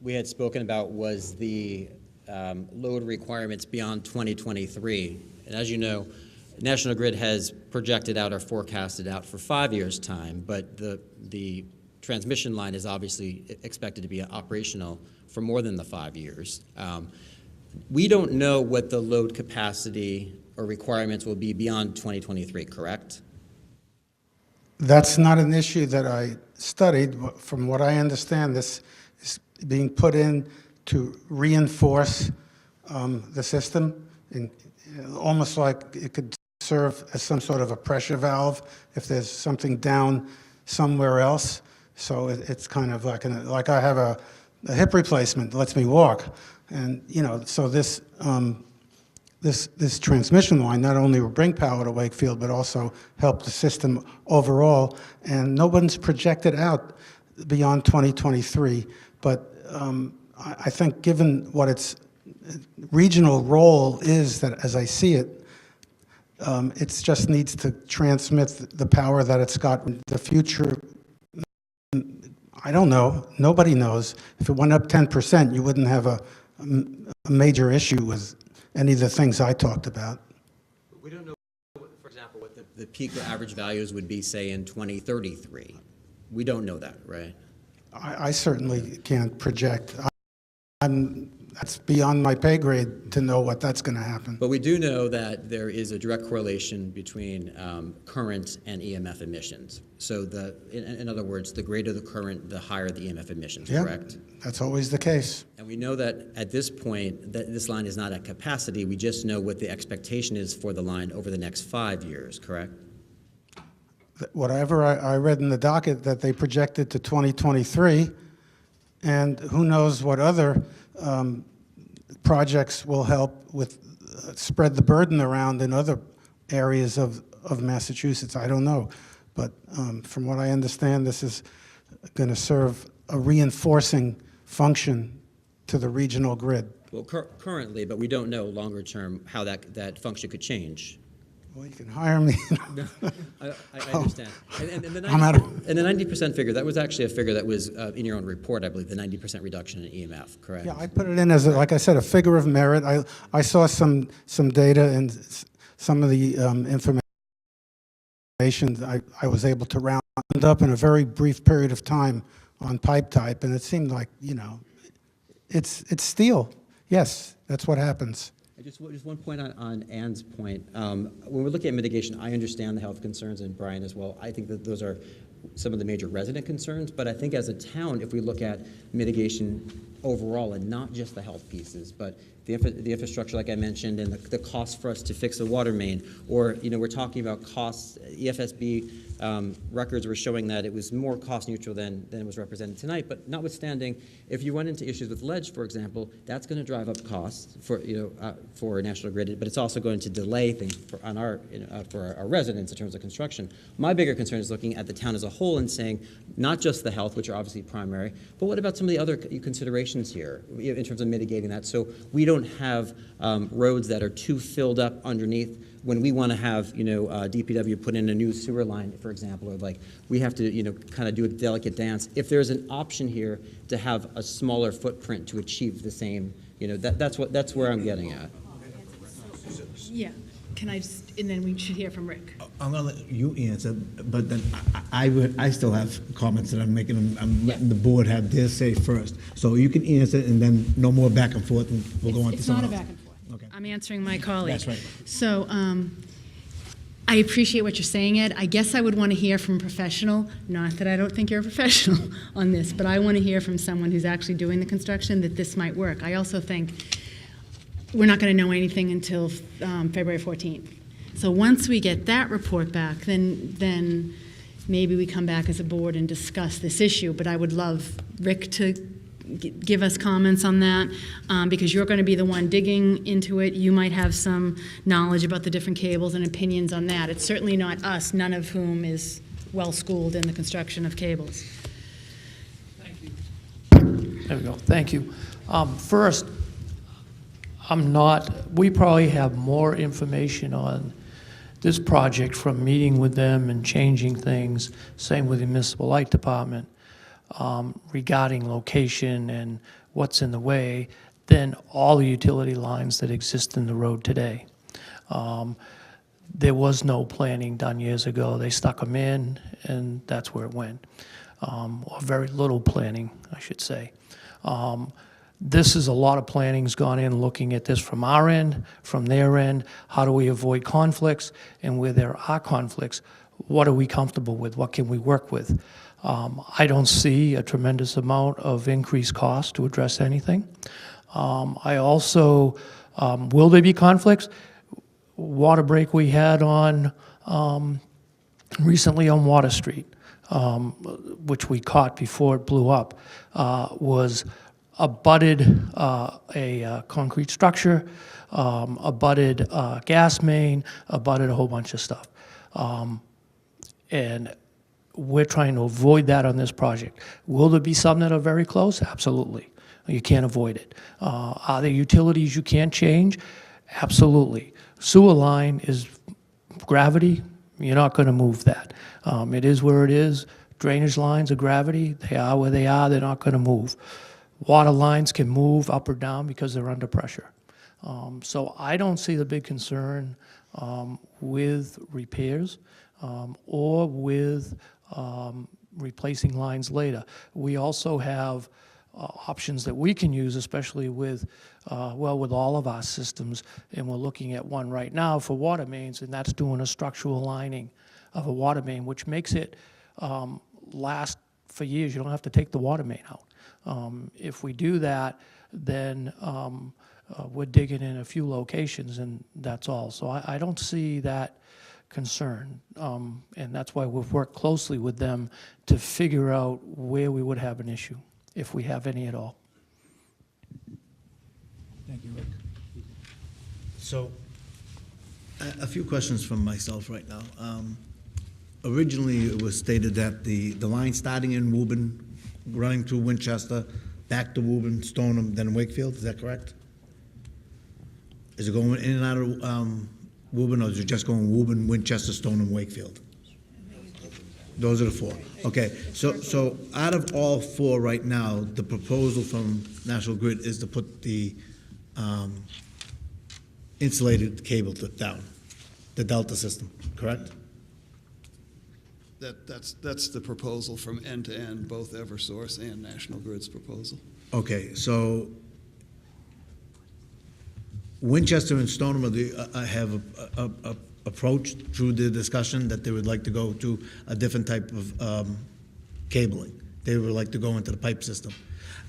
we had spoken about was the load requirements beyond 2023. And as you know, National Grid has projected out or forecasted out for 5 years' time, but the transmission line is obviously expected to be operational for more than the 5 years. We don't know what the load capacity or requirements will be beyond 2023, correct? That's not an issue that I studied. From what I understand, this is being put in to reinforce the system, almost like it could serve as some sort of a pressure valve if there's something down somewhere else. So it's kind of like I have a hip replacement that lets me walk, and so this transmission line not only will bring power to Wakefield but also help the system overall. And no one's projected out beyond 2023. But I think, given what its regional role is, that as I see it, it just needs to transmit the power that it's got in the future. I don't know. Nobody knows. If it went up 10%, you wouldn't have a major issue with any of the things I talked about. We don't know, for example, what the peak average values would be, say, in 2033. We don't know that, right? I certainly can't project. That's beyond my pay grade to know what that's going to happen. But we do know that there is a direct correlation between current and EMF emissions. So in other words, the greater the current, the higher the EMF emissions, Yeah, correct? that's always the case. And we know that at this point, that this line is not at capacity. We just know what the expectation is for the line over the next 5 years, correct? Whatever I read in the docket, that they projected to 2023, and who knows what other projects will help with spread the burden around in other areas of Massachusetts. I don't know. But from what I understand, this is going to serve a reinforcing function to the regional grid. Well, currently, but we don't know longer term how that function could change. Well, you can hire me. I understand. And the 90% figure, that was actually a figure that was in your own report, I believe, the 90% reduction in EMF, correct? Yeah, I put it in as, like I said, a figure of merit. I saw some data and some of the information I was able to round up in a very brief period of time on pipe type, and it seemed like, it's steel. Yes, that's what happens. Just one point on Ann's point. When we're looking at mitigation, I understand the health concerns, and Brian as well. I think that those are some of the major resident concerns, but I think as a town, if we look at mitigation overall and not just the health pieces, but the infrastructure, like I mentioned, and the cost for us to fix a water main, or, we're talking about costs. EFSB records were showing that it was more cost neutral than was represented tonight. But notwithstanding, if you run into issues with ledge, for example, that's going to drive up costs for National Grid, but it's also going to delay things for our residents in terms of construction. My bigger concern is looking at the town as a whole and saying not just the health, which are obviously primary, but what about some of the other considerations here in terms of mitigating that, so we don't have roads that are too filled up underneath when we want to have, DPW put in a new sewer line, for example, or like we have to, kind of do a delicate dance. If there's an option here to have a smaller footprint to achieve the same, that's where I'm getting at. Yeah, can I just, and then we should hear from Rick. I'm gonna let you answer, but then I still have comments that I'm making. I'm letting the board have their say first. So you can answer, and then no more back and forth, and we'll go on to It's someone not a else. back and forth. Okay. I'm answering my colleague. That's right. So, I appreciate what you're saying, Ed. I guess I would want to hear from a professional, not that I don't think you're a professional on this, but I want to hear from someone who's actually doing the construction that this might work. I also think we're not going to know anything until February 14th. So once we get that report back, then maybe we come back as a board and discuss this issue. But I would love Rick to give us comments on that, because you're going to be the one digging into it. You might have some knowledge about the different cables and opinions on that. It's certainly not us, none of whom is well-schooled in the construction of cables. There we go. Thank you. First, we probably have more information on this project from meeting with them and changing things, same with the municipal light department, regarding location and what's in the way, than all the utility lines that exist in the road today. There was no planning done years ago. They stuck them in, and that's where it went. Or very little planning, I should say. This is a lot of planning's gone in looking at this from our end, from their end. How do we avoid conflicts? And where there are conflicts, what are we comfortable with? What can we work with? I don't see a tremendous amount of increased cost to address anything. I also, will there be conflicts? Water break we had on, recently on Water Street, which we caught before it blew up, was abutted a concrete structure, abutted a gas main, abutted a whole bunch of stuff. And we're trying to avoid that on this project. Will there be some that are very close? Absolutely. You can't avoid it. Are there utilities you can't change? Absolutely. Sewer line is gravity. You're not going to move that. It is where it is. Drainage lines are gravity. They are where they are. They're not going to move. Water lines can move up or down because they're under pressure. So I don't see the big concern with repairs or with replacing lines later. We also have options that we can use, especially with, with all of our systems, and we're looking at one right now for water mains, and that's doing a structural lining of a water main, which makes it last for years. You don't have to take the water main out. If we do that, then we're digging in a few locations, and that's all. So I don't see that concern, and that's why we've worked closely with them to figure out where we would have an issue, if we have any at all. Thank you, Rick. So, a few questions from myself right now. Originally, it was stated that the line starting in Woburn, running through Winchester, back to Woburn, Stoneham, then Wakefield, is that correct? Is it going in and out of Woburn, or is it just going Woburn, Winchester, Stoneham, Wakefield? Those are the four. Okay, so out of all four right now, the proposal from National Grid is to put the insulated cable down, the Delta system, correct? That's the proposal from end to end, both Eversource and National Grid's proposal. Okay, so Winchester and Stoneham have approached through the discussion that they would like to go to a different type of cabling. They would like to go into the pipe system.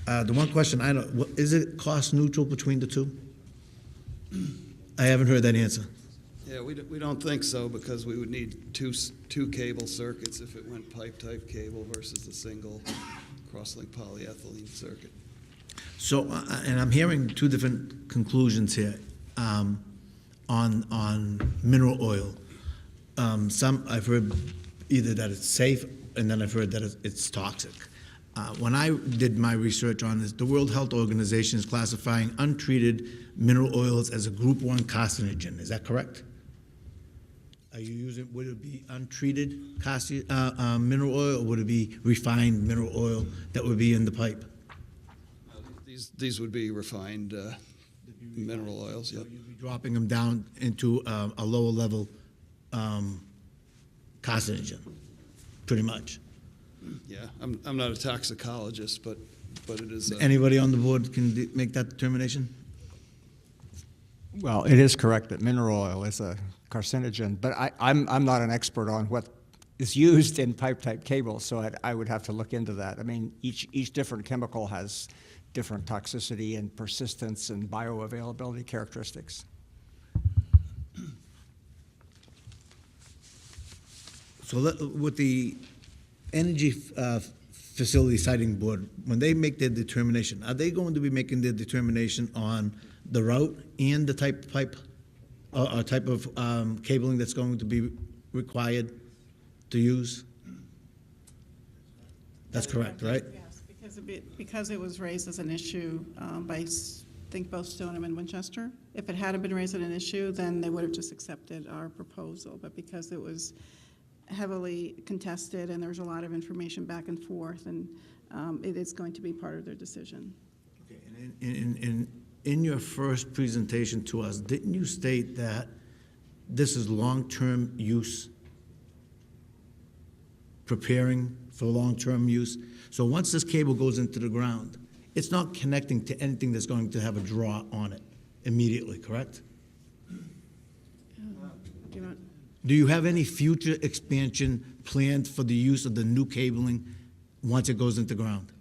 The one question I don't, is it cost neutral between the two? I haven't heard that answer. Yeah, we don't think so, because we would need two cable circuits if it went pipe-type cable versus the single cross-link polyethylene circuit. So, and I'm hearing two different conclusions here on mineral oil. Some, I've heard either that it's safe, and then I've heard that it's toxic. When I did my research on this, the World Health Organization is classifying untreated mineral oils as a Group 1 carcinogen. Is that correct? Are you using, would it be untreated mineral oil, or would it be refined mineral oil that would be in the pipe? These would be refined mineral oils, yep. So you'd be dropping them down into a lower level carcinogen, pretty much. Yeah, I'm not a toxicologist, but it is. Anybody on the board can make that determination? Well, it is correct that mineral oil is a carcinogen, but I'm not an expert on what is used in pipe-type cables, so I would have to look into that. I mean, each different chemical has different toxicity and persistence and bioavailability characteristics. So with the Energy Facility Siting Board, when they make their determination, are they going to be making their determination on the route and the type of pipe, or type of cabling that's going to be required to use? That's correct, right? Yes, because it was raised as an issue by, I think, both Stoneham and Winchester. If it hadn't been raised as an issue, then they would have just accepted our proposal. But because it was heavily contested and there's a lot of information back and forth, and it is going to be part of their decision. Okay, and in your first presentation to us, didn't you state that this is long-term use, preparing for long-term use? So once this cable goes into the ground, it's not connecting to anything that's going to have a draw on it immediately, correct? Do you have any future expansion planned for the use of the new cabling once it goes into ground?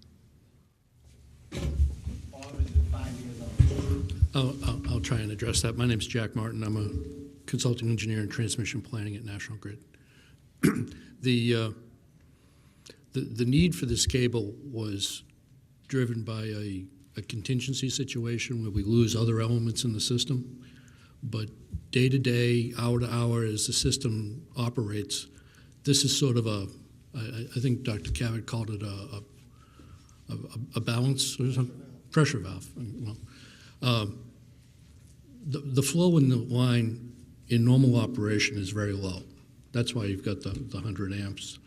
I'll try and address that. My name's Jack Martin. I'm a consulting engineer in transmission planning at National Grid. The need for this cable was driven by a contingency situation where we lose other elements in the system. But day to day, hour to hour, as the system operates, this is sort of I think Dr. Cavett called it a balance or something, pressure valve. Well, the flow in the line in normal operation is very low. That's why you've got the 100 amps.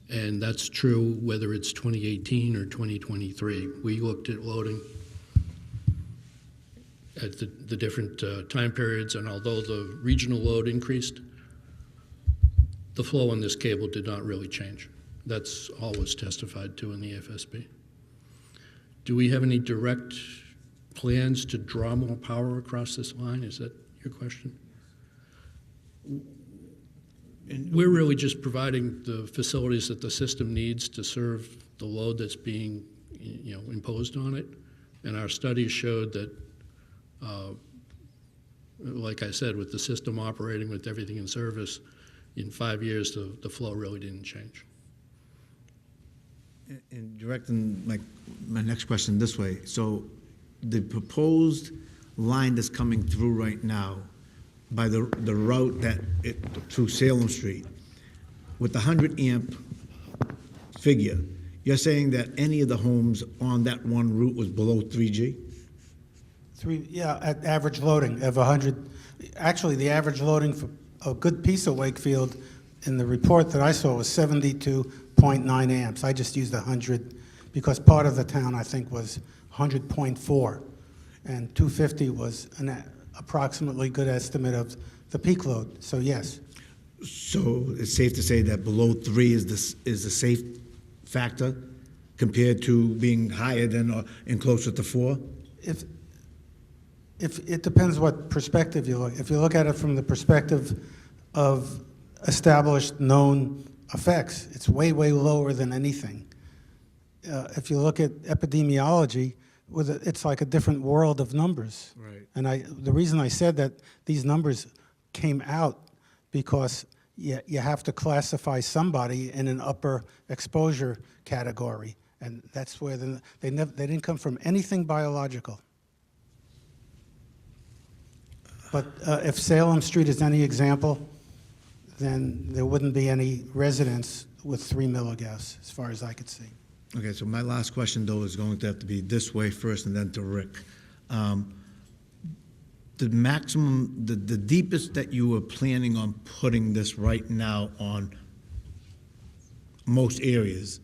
And that's true whether it's 2018 or 2023. We looked at loading at the different time periods, and although the regional load increased, the flow on this cable did not really change. That's all was testified to in the FSB. Do we have any direct plans to draw more power across this line? Is that your question? We're really just providing the facilities that the system needs to serve the load that's being, imposed on it. And our studies showed that, like I said, with the system operating with everything in service, in 5 years, the flow really didn't change. And directing my next question this way, so the proposed line that's coming through right now by the route through Salem Street, with the 100 amp figure, you're saying that any of the homes on that one route was below 3G? At average loading of 100. Actually, the average loading for a good piece of Wakefield in the report that I saw was 72.9 amps. I just used 100 because part of the town, I think, was 100.4, and 250 was an approximately good estimate of the peak load. So yes. So it's safe to say that below 3 is a safe factor compared to being higher than and closer to 4? If it depends what perspective you look. If you look at it from the perspective of established, known effects. It's way, way lower than anything. If you look at epidemiology, it's like a different world of numbers. Right. And the reason I said that these numbers came out because you have to classify somebody in an upper exposure category, and that's where they didn't come from anything biological. But if Salem Street is any example, then there wouldn't be any residents with 3 milligas, as far as I could see. Okay, so my last question, though, is going to have to be this way first and then to Rick. The maximum, the deepest that you were planning on putting this right now on most areas,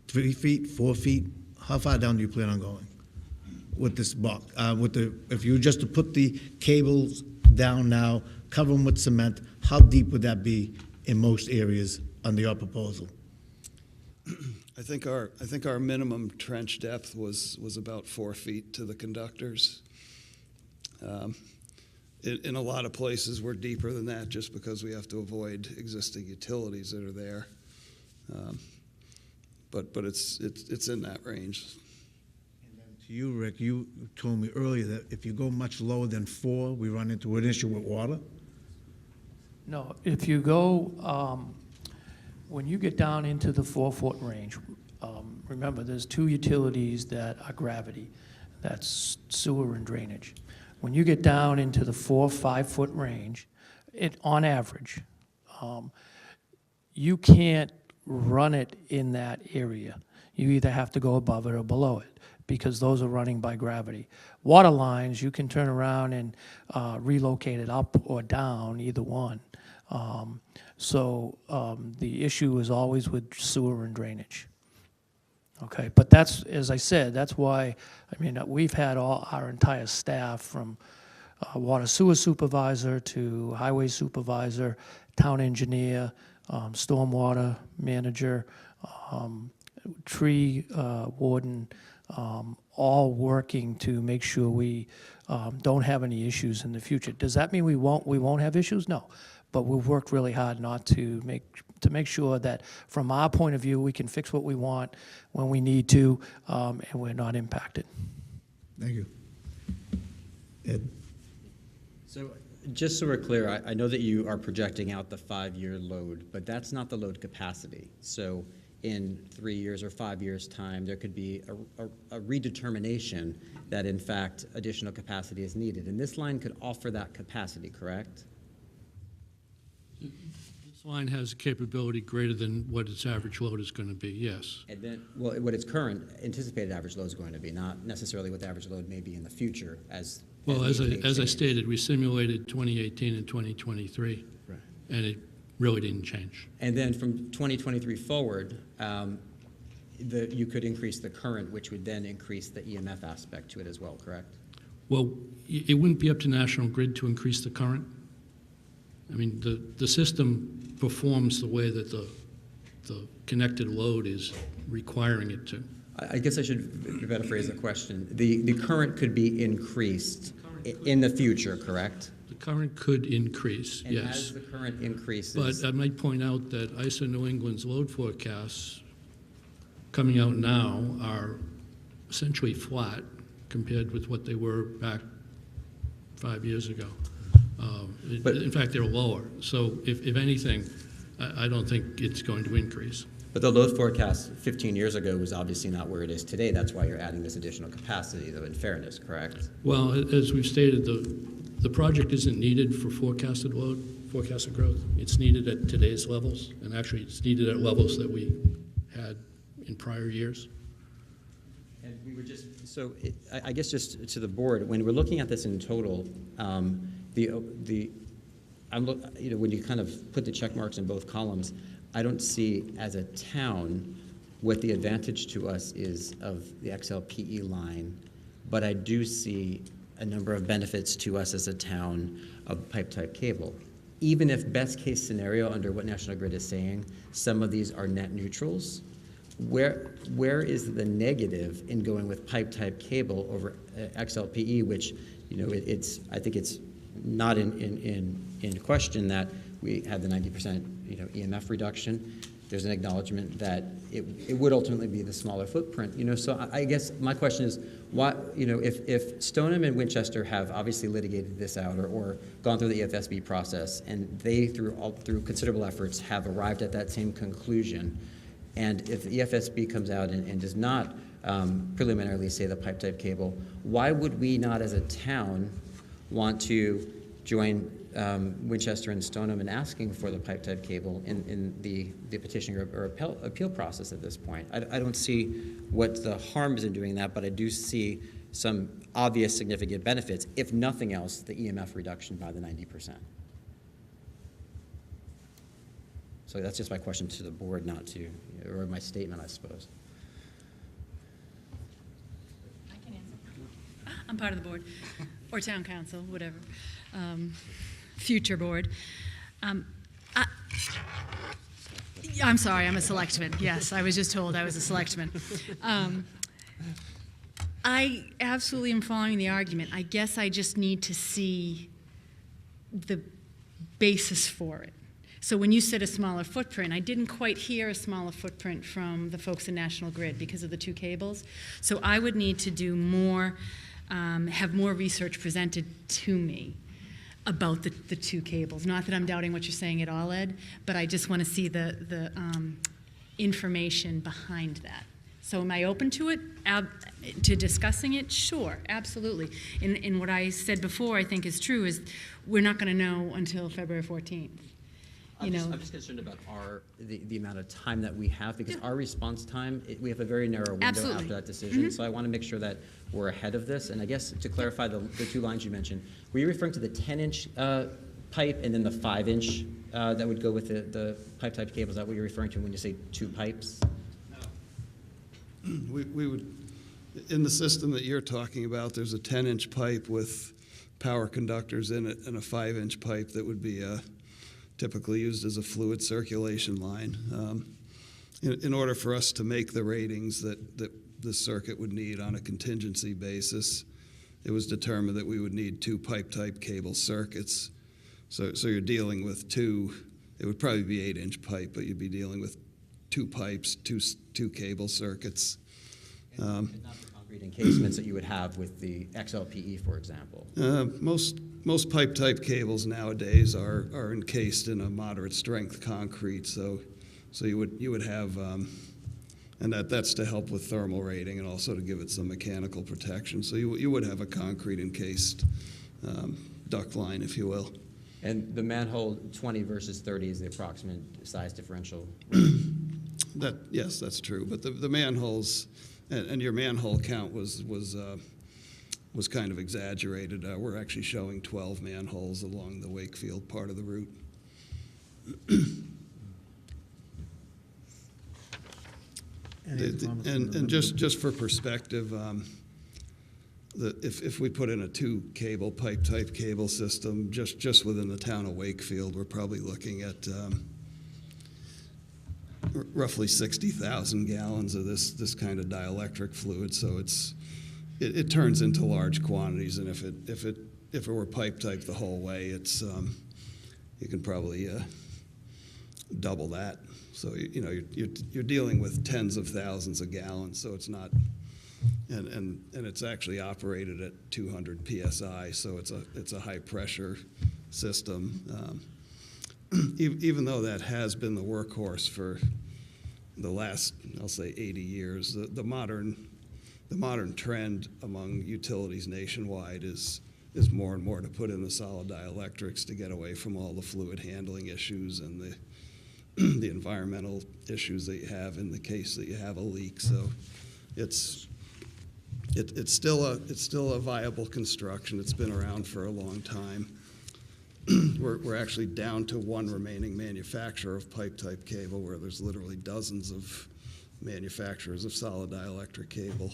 3 feet, 4 feet? How far down do you plan on going with this block? If you were just to put the cables down now, cover them with cement, how deep would that be in most areas under your proposal? I think our minimum trench depth was about 4 feet to the conductors. In a lot of places, we're deeper than that just because we have to avoid existing utilities that are there. But it's in that range. To you, Rick, you told me earlier that if you go much lower than 4, we run into an issue with water? No, if you go, when you get down into the 4-foot range, remember, there's 2 utilities that are gravity. That's sewer and drainage. When you get down into the 4-5-foot range, on average, you can't run it in that area. You either have to go above it or below it, because those are running by gravity. Water lines, you can turn around and relocate it up or down, either one. The issue is always with sewer and drainage. Okay, but that's, as I said, that's why, I mean, we've had our entire staff from water sewer supervisor to highway supervisor, town engineer, stormwater manager, tree warden, all working to make sure we don't have any issues in the future. Does that mean we won't have issues? No, but we've worked really hard not to make sure that from our point of view, we can fix what we want when we need to, and we're not impacted. Thank you. Ed? So just so we're clear, I know that you are projecting out the 5-year load, but that's not the load capacity. So in 3 years or 5 years' time, there could be a redetermination that, in fact, additional capacity is needed. And this line could offer that capacity, correct? This line has a capability greater than what its average load is going to be, yes. And then, well, what its current anticipated average load is going to be, not necessarily what the average load may be in the future as Well, as I change. stated, we simulated 2018 and 2023, Right. and it really didn't change. And then from 2023 forward, you could increase the current, which would then increase the EMF aspect to it as well, correct? Well, it wouldn't be up to National Grid to increase the current. I mean, the system performs the way that the connected load is requiring it to. I guess I should better phrase the question. The current could be increased in the future, correct? The current could increase, And yes. as the current increases. But I might point out that ISO New England's load forecasts coming out now are essentially flat compared with what they were back 5 years ago. In fact, they're lower. So if anything, I don't think it's going to increase. But the load forecast 15 years ago was obviously not where it is today. That's why you're adding this additional capacity, though, in fairness, correct? Well, as we've stated, the project isn't needed for forecasted load, forecasted growth. It's needed at today's levels, and actually it's needed at levels that we had in prior years. And we were just, I guess just to the board, when we're looking at this in total, when you kind of put the check marks in both columns, I don't see as a town what the advantage to us is of the XLPE line, but I do see a number of benefits to us as a town of pipe-type cable. Even if best case scenario under what National Grid is saying, some of these are net neutrals, where is the negative in going with pipe-type cable over XLPE, which, I think it's not in question that we have the 90% EMF reduction. there's an acknowledgement that it would ultimately be the smaller footprint. So I guess my question is, why, if Stoneham and Winchester have obviously litigated this out or gone through the EFSB process, and they, through considerable efforts, have arrived at that same conclusion, and if the EFSB comes out and does not preliminarily say the pipe-type cable, why would we not, as a town, want to join Winchester and Stoneham in asking for the pipe-type cable in the petition or appeal process at this point? I don't see what the harm is in doing that, but I do see some obvious significant benefits, if nothing else, the EMF reduction by the 90%. So that's just my question to the board, not to, or my statement, I suppose. I can answer. I'm part of the board, or town council, whatever. Future board. I'm sorry, I'm a selectman. Yes, I was just told I was a selectman. I absolutely am following the argument. I guess I just need to see the basis for it. So when you said a smaller footprint, I didn't quite hear a smaller footprint from the folks in National Grid because of the two cables. So I would need to do more, have more research presented to me about the two cables. Not that I'm doubting what you're saying at all, Ed, but I just want to see the information behind that. So am I open to it, to discussing it? Sure, absolutely. And what I said before, I think is true, is we're not going to know until February 14th. I'm just concerned about the amount of time that we have, because our response time, we have a very narrow window Absolutely. after that decision. So I want to make sure that we're ahead of this. And I guess to clarify the two lines you mentioned, were you referring to the 10-inch pipe and then the 5-inch that would go with the pipe-type cable? Is that what you're referring to when you say two pipes? We would, in the system that you're talking about, there's a 10-inch pipe with power conductors in it and a 5-inch pipe that would be typically used as a fluid circulation line. In order for us to make the ratings that the circuit would need on a contingency basis, it was determined that we would need two pipe-type cable circuits. So you're dealing with two, it would probably be 8-inch pipe, but you'd be dealing with two pipes, two cable circuits. And not the concrete encasements that you would have with the XLPE, for example. Most pipe-type cables nowadays are encased in a moderate strength concrete, so you would have, and that's to help with thermal rating and also to give it some mechanical protection. So you would have a concrete encased duct line, if you will. And the manhole 20 versus 30 is the approximate size differential. Yes, that's true. But the manholes, and your manhole count was kind of exaggerated. We're actually showing 12 manholes along the Wakefield part of the route. And just for perspective, if we put in a two-cable pipe-type cable system just within the town of Wakefield, we're probably looking at roughly 60,000 gallons of this kind of dielectric fluid. So it turns into large quantities, and if it were pipe-type the whole way, it's you can probably double that. So you're dealing with tens of thousands of gallons. So it's not. And it's actually operated at 200 psi, so it's a high pressure system. Even though that has been the workhorse for the last, I'll say, 80 years, the modern trend among utilities nationwide is more and more to put in the solid dielectrics to get away from all the fluid handling issues and the environmental issues that you have in the case that you have a leak. So it's still a viable construction. It's been around for a long time. We're actually down to one remaining manufacturer of pipe-type cable, where there's literally dozens of manufacturers of solid dielectric cable.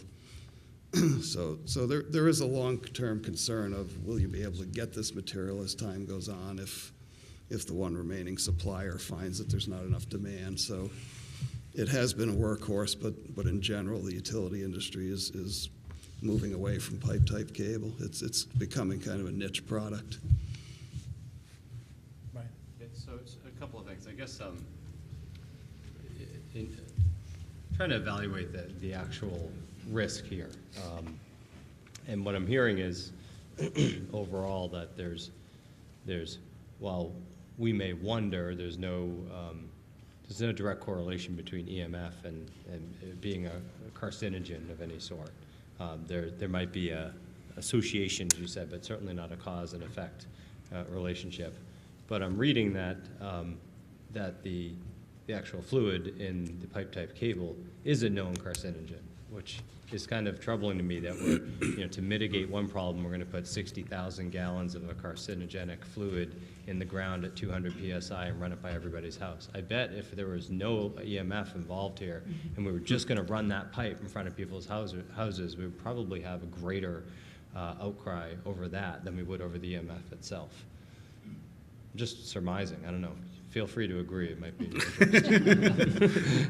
So there is a long-term concern of, will you be able to get this material as time goes on if the one remaining supplier finds that there's not enough demand. So it has been a workhorse, but in general, the utility industry is moving away from pipe-type cable. It's becoming kind of a niche product. So it's a couple of things. I guess trying to evaluate the actual risk here. And what I'm hearing is overall that there's, while we may wonder, there's no direct correlation between EMF and it being a carcinogen of any sort. There might be a association, as you said, but certainly not a cause and effect relationship. But I'm reading that that the actual fluid in the pipe type cable is a known carcinogen, which is kind of troubling to me that we're, to mitigate one problem, we're going to put 60,000 gallons of a carcinogenic fluid in the ground at 200 psi and run it by everybody's house. I bet if there was no EMF involved here and we were just going to run that pipe in front of people's houses, we would probably have a greater outcry over that than we would over the EMF itself. I'm just surmising, I don't know. Feel free to agree. It might be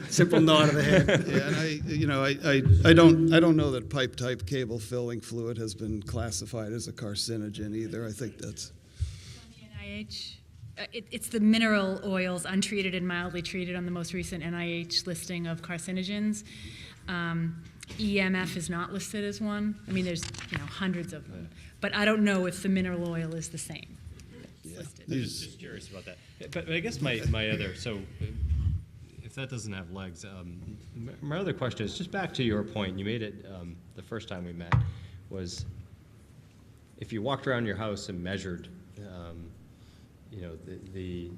simple nod of the head. Yeah, and I don't know that pipe type cable filling fluid has been classified as a carcinogen either. I think that's NIH. It's the mineral oils, untreated and mildly treated, on the most recent NIH listing of carcinogens. EMF is not listed as one. I mean, there's hundreds of them, but I don't know if the mineral oil is the same. I'm just curious about that. But I guess my other, so if that doesn't have legs, my other question is just back to your point. You made it the first time we met, was if you walked around your house and measured, the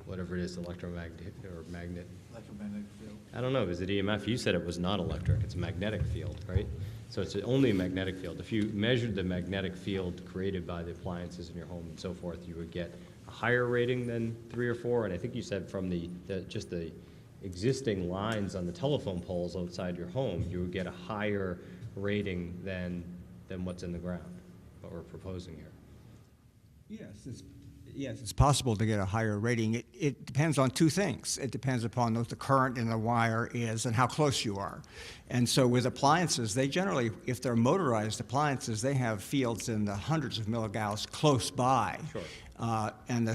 whatever it is, electromagnetic or magnet. Electromagnetic field. I don't know, is it EMF? You said it was not electric, it's a magnetic field, right? So it's only a magnetic field. If you measured the magnetic field created by the appliances in your home and so forth, you would get a higher rating than 3 or 4. And I think you said from just the existing lines on the telephone poles outside your home, you would get a higher rating than what's in the ground, what we're proposing here. Yes, it's possible to get a higher rating. It depends on two things. It depends upon what the current in the wire is and how close you are. And so with appliances, they generally, if they're motorized appliances, they have fields in the hundreds of milligauss close by. Sure.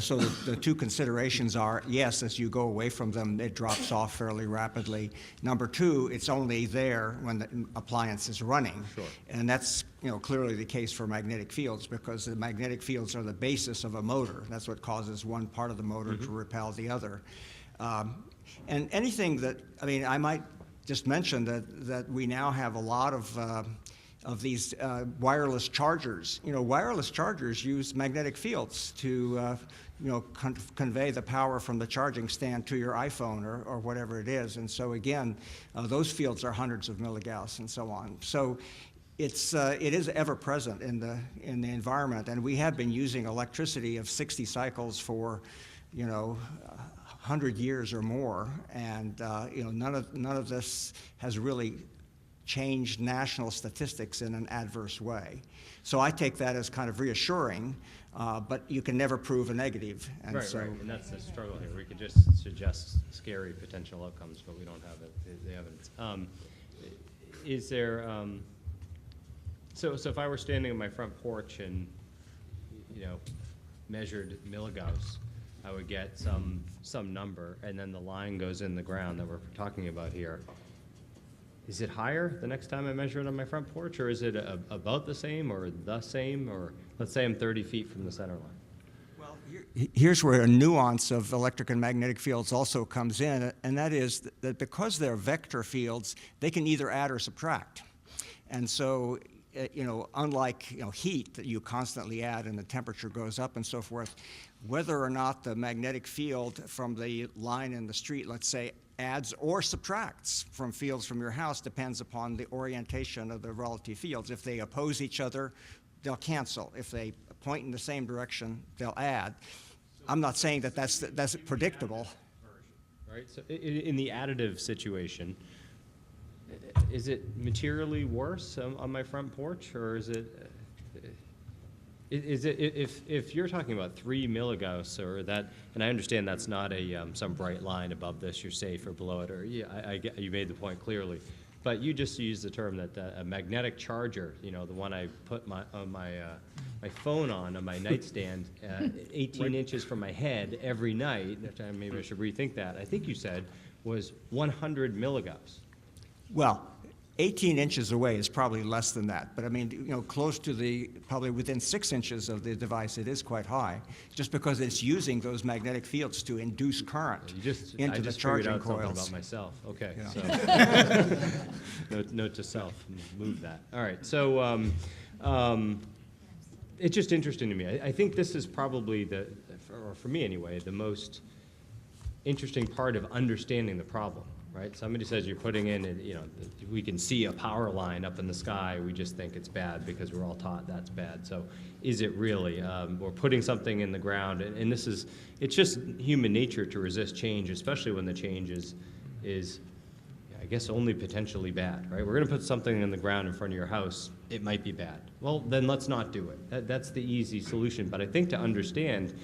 So the two considerations are, yes, as you go away from them, it drops off fairly rapidly. Number two, it's only there when the appliance is running. Sure. And that's clearly the case for magnetic fields, because the magnetic fields are the basis of a motor. That's what causes one part of the motor to repel the other. And anything that, I might just mention that we now have a lot of these wireless chargers. Wireless chargers use magnetic fields to convey the power from the charging stand to your iPhone or whatever it is. And so again, those fields are hundreds of milligauss and so on. So it is ever present in the environment, and we have been using electricity of 60 cycles for 100 years or more, and none of this has really changed national statistics in an adverse way. So I take that as kind of reassuring, but you can never prove a negative. And right, so, right, and that's the struggle here. We could just suggest scary potential outcomes, but we don't have the evidence. Is there, so if I were standing on my front porch and, measured milligauss, I would get some number, and then the line goes in the ground that we're talking about here. Is it higher the next time I measure it on my front porch, or is it about the same, or the same, or let's say I'm 30 feet from the center line? well, here's where a nuance of electric and magnetic fields also comes in, and that is that because they're vector fields, they can either add or subtract. And so, unlike heat that you constantly add and the temperature goes up and so forth, whether or not the magnetic field from the line in the street, let's say, adds or subtracts from fields from your house depends upon the orientation of the relative fields. If they oppose each other, they'll cancel. If they point in the same direction, they'll add. I'm not saying that that's predictable. Right. So in the additive situation, is it materially worse on my front porch, or is it? If you're talking about 3 milligauss or that, and I understand that's not some bright line above this, you're safe, or below it, or I get, you made the point clearly, but you just used the term that a magnetic charger, the one I put my phone on my nightstand, 18 inches from my head every night. Maybe I should rethink that. I think you said was 100 milligauss. Well, 18 inches away is probably less than that, but I mean, you know, close to probably within 6 inches of the device, it is quite high, just because it's using those magnetic fields to induce current into the charging figured out something coils. about myself. Okay, Yeah. so note to self, move that. All right, so it's just interesting to me. I think this is probably for me anyway, the most interesting part of understanding the problem. Right? Somebody says you're putting in, you know, we can see a power line up in the sky. We just think it's bad because we're all taught that's bad. So is it really? We're putting something in the ground, and it's just human nature to resist change, especially when the change is I guess, only potentially bad, right? We're going to put something in the ground in front of your house. It might be bad. Well, then let's not do it. That's the easy solution. But I think to understand,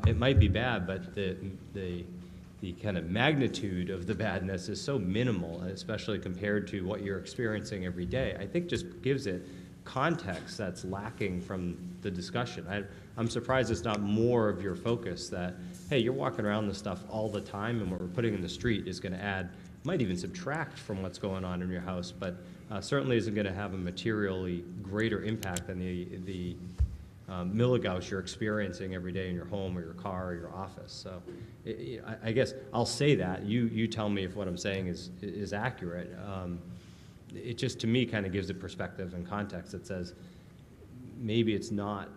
it might be bad, but the kind of magnitude of the badness is so minimal, especially compared to what you're experiencing every day. I think just gives it context that's lacking from the discussion. I'm surprised it's not more of your focus that, hey, you're walking around this stuff all the time, and what we're putting in the street is going to add, might even subtract from what's going on in your house, but certainly isn't going to have a materially greater impact than the milligauss you're experiencing every day in your home or your car or your office. So I guess I'll say that. You tell me if what I'm saying is accurate. It just, to me, kind of gives a perspective and context that says maybe it's not,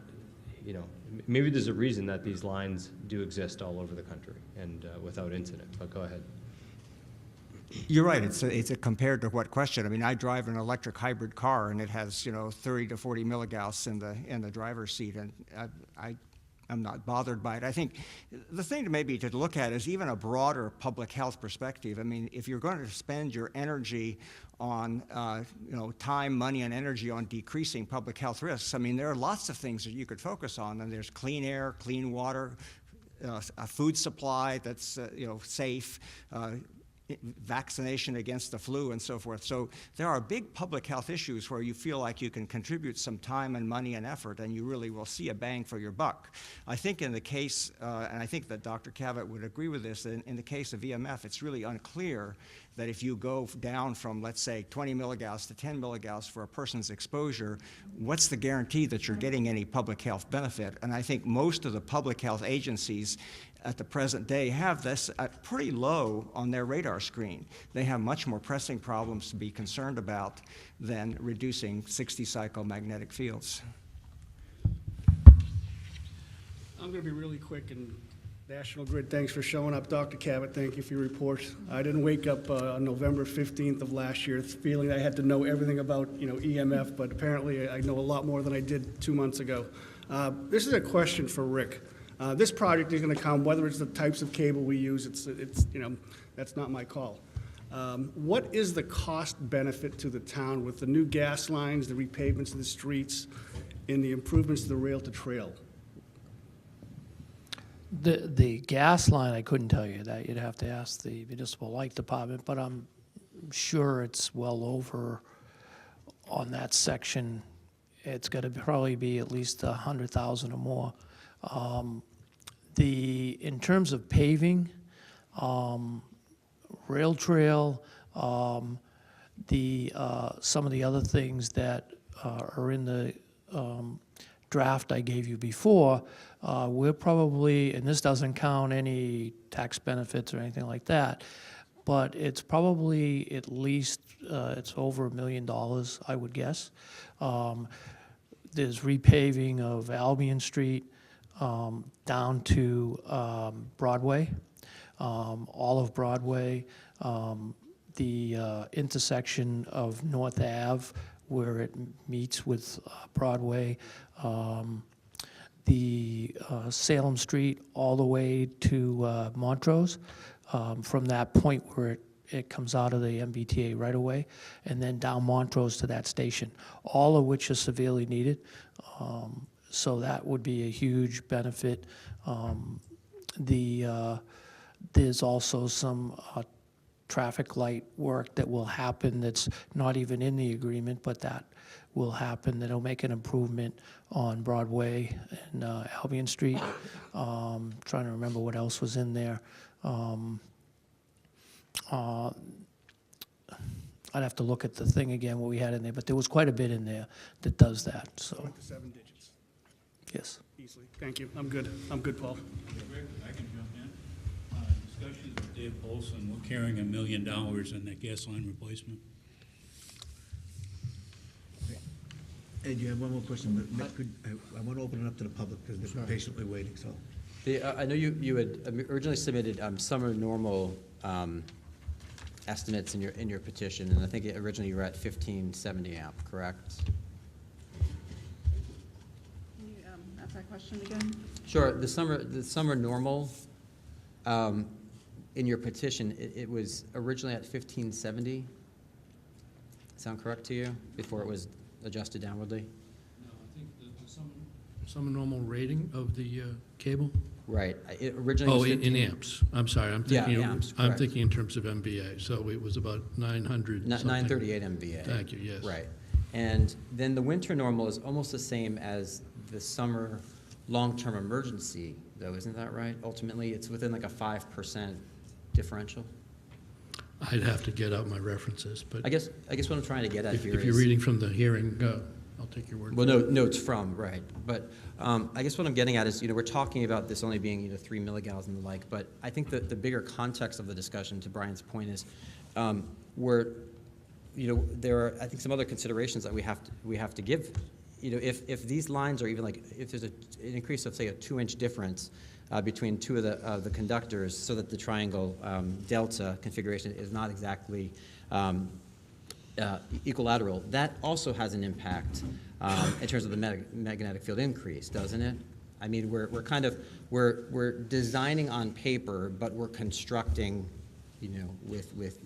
you know, maybe there's a reason that these lines do exist all over the country and without incident. But go ahead. You're right. It's a compared to what question? I mean, I drive an electric hybrid car, and it has 30 to 40 milligauss in the driver's seat, and I'm not bothered by it. I think the thing to look at is even a broader public health perspective. I mean, if you're going to spend your energy on time, money, and energy on decreasing public health risks, I mean, there are lots of things that you could focus on, and there's clean air, clean water, a food supply that's safe. Vaccination against the flu and so forth. So there are big public health issues where you feel like you can contribute some time and money and effort, and you really will see a bang for your buck. I think in the case, and I think that Dr. Cavett would agree with this, in the case of EMF, it's really unclear that if you go down from, let's say, 20 milligauss to 10 milligauss for a person's exposure, what's the guarantee that you're getting any public health benefit? And I think most of the public health agencies at the present day have this pretty low on their radar screen. They have much more pressing problems to be concerned about than reducing 60-cycle magnetic fields. I'm going to be really quick. And National Grid, thanks for showing up. Dr. Cavett, thank you for your report. I didn't wake up on November 15th of last year feeling I had to know everything about EMF, but apparently I know a lot more than I did 2 months ago. This is a question for Rick. This project is going to come, whether it's the types of cable we use, it's that's not my call. What is the cost benefit to the town with the new gas lines, the repavements of the streets, and the improvements to the rail to trail? The gas line, I couldn't tell you that. You'd have to ask the municipal light department, but I'm sure it's well over on that section. It's got to probably be at least 100,000 or more. In terms of paving, rail trail, some of the other things that are in the draft I gave you before, we're probably, and this doesn't count any tax benefits or anything like that, but it's probably at least, it's over $1 million, I would guess. There's repaving of Albion Street, down to Broadway, all of Broadway, the intersection of North Ave where it meets with Broadway, the Salem Street all the way to Montrose, from that point where it comes out of the MBTA right away, and then down Montrose to that station, all of which is severely needed. So that would be a huge benefit. There's also some traffic light work that will happen that's not even in the agreement, but that will happen. That'll make an improvement on Broadway and Albion Street. Trying to remember what else was in there. I'd have to look at the thing again, what we had in there, but there was quite a bit in there that does that, so, Like the 7 digits, yes. easily. Thank you. I'm good, Paul. I can jump in. Discussions with Dave Bolson, we're carrying $1 million in that gas line replacement. Ed, you have one more question, but I want to open it up to the public because they've been patiently waiting, so. I know you had originally submitted summer normal estimates in your petition, and I think originally you were at 1570 amp, correct? Can you ask that question again? Sure. The summer normal in your petition, it was originally at 1570. Sound correct to you? Before it was adjusted downwardly? No, I think the summer normal rating of the cable? Right. It originally Oh, was in 15 amps. I'm sorry, I'm Yeah, thinking, amps, I'm correct. thinking in terms of MVA, so it was about 900 something. 938 MVA. Thank you, yes. Right. And then the winter normal is almost the same as the summer long-term emergency, though, isn't that right? Ultimately, it's within like a 5% differential. I'd have to get out my references, but I guess what I'm trying to get at here is... if you're reading from the hearing, I'll take your word for Well, it. notes from, right. But I guess what I'm getting at is, we're talking about this only being, 3 milligauss and the like, but I think that the bigger context of the discussion, to Brian's point, is there are, I think, some other considerations that we have to give. If these lines are even like, if there's an increase of, say, a 2-inch difference between two of the conductors so that the triangle delta configuration is not exactly equilateral, that also has an impact in terms of the magnetic field increase, doesn't it? I mean, we're designing on paper, but we're constructing, with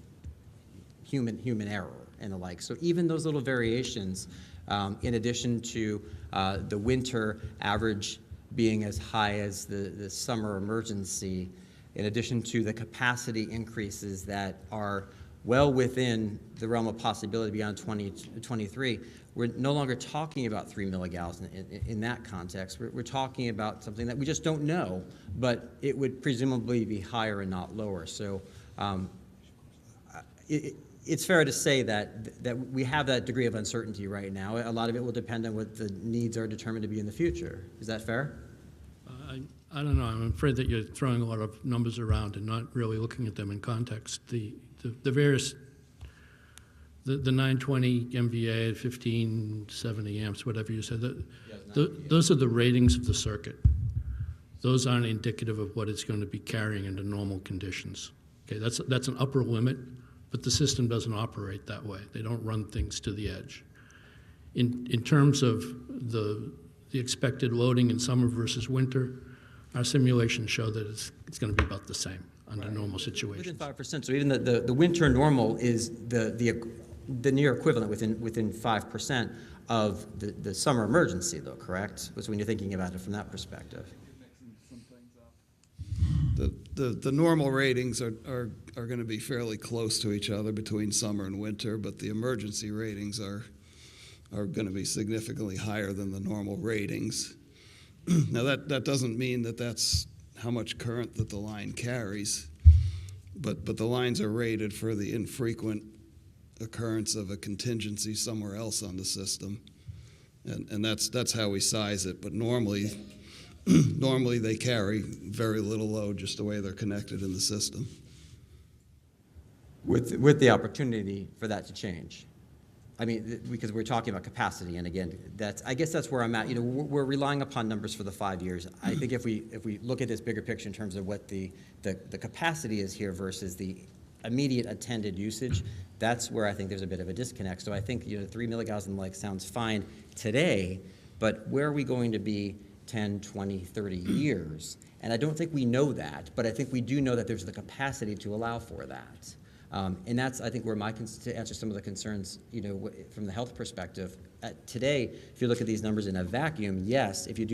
human error and the like. So even those little variations, in addition to the winter average being as high as the summer emergency, in addition to the capacity increases that are well within the realm of possibility beyond 2023, we're no longer talking about 3 milligauss in that context. We're talking about something that we just don't know, but it would presumably be higher and not lower. So it's fair to say that we have that degree of uncertainty right now. A lot of it will depend on what the needs are determined to be in the future. Is that fair? I don't know. I'm afraid that you're throwing a lot of numbers around and not really looking at them in context. The various, the 920 MVA, 1570 amps, whatever you said, those are the ratings of the circuit. Those aren't indicative of what it's going to be carrying under normal conditions. Okay, that's an upper limit, but the system doesn't operate that way. They don't run things to the edge. In terms of the expected loading in summer versus winter, our simulations show that it's going to be about the same under normal situations. Within 5%. So even the winter normal is the near equivalent within 5% of the summer emergency, though, correct? So when you're thinking about it from that perspective. The normal ratings are going to be fairly close to each other between summer and winter, but the emergency ratings are going to be significantly higher than the normal ratings. Now, that doesn't mean that that's how much current that the line carries, but the lines are rated for the infrequent occurrence of a contingency somewhere else on the system, and that's how we size it. But normally they carry very little load just the way they're connected in the system. With the opportunity for that to change. I mean, because we're talking about capacity, and again, I guess that's where I'm at. We're relying upon numbers for the 5 years. I think if we look at this bigger picture in terms of what the capacity is here versus the immediate attended usage, that's where I think there's a bit of a disconnect. So I think 3 milligauss and the like sounds fine today, but where are we going to be 10, 20, 30 years? And I don't think we know that, but I think we do know that there's the capacity to allow for that. And that's, I think, where to answer some of the concerns, from the health perspective. Today, if you look at these numbers in a vacuum, yes. If you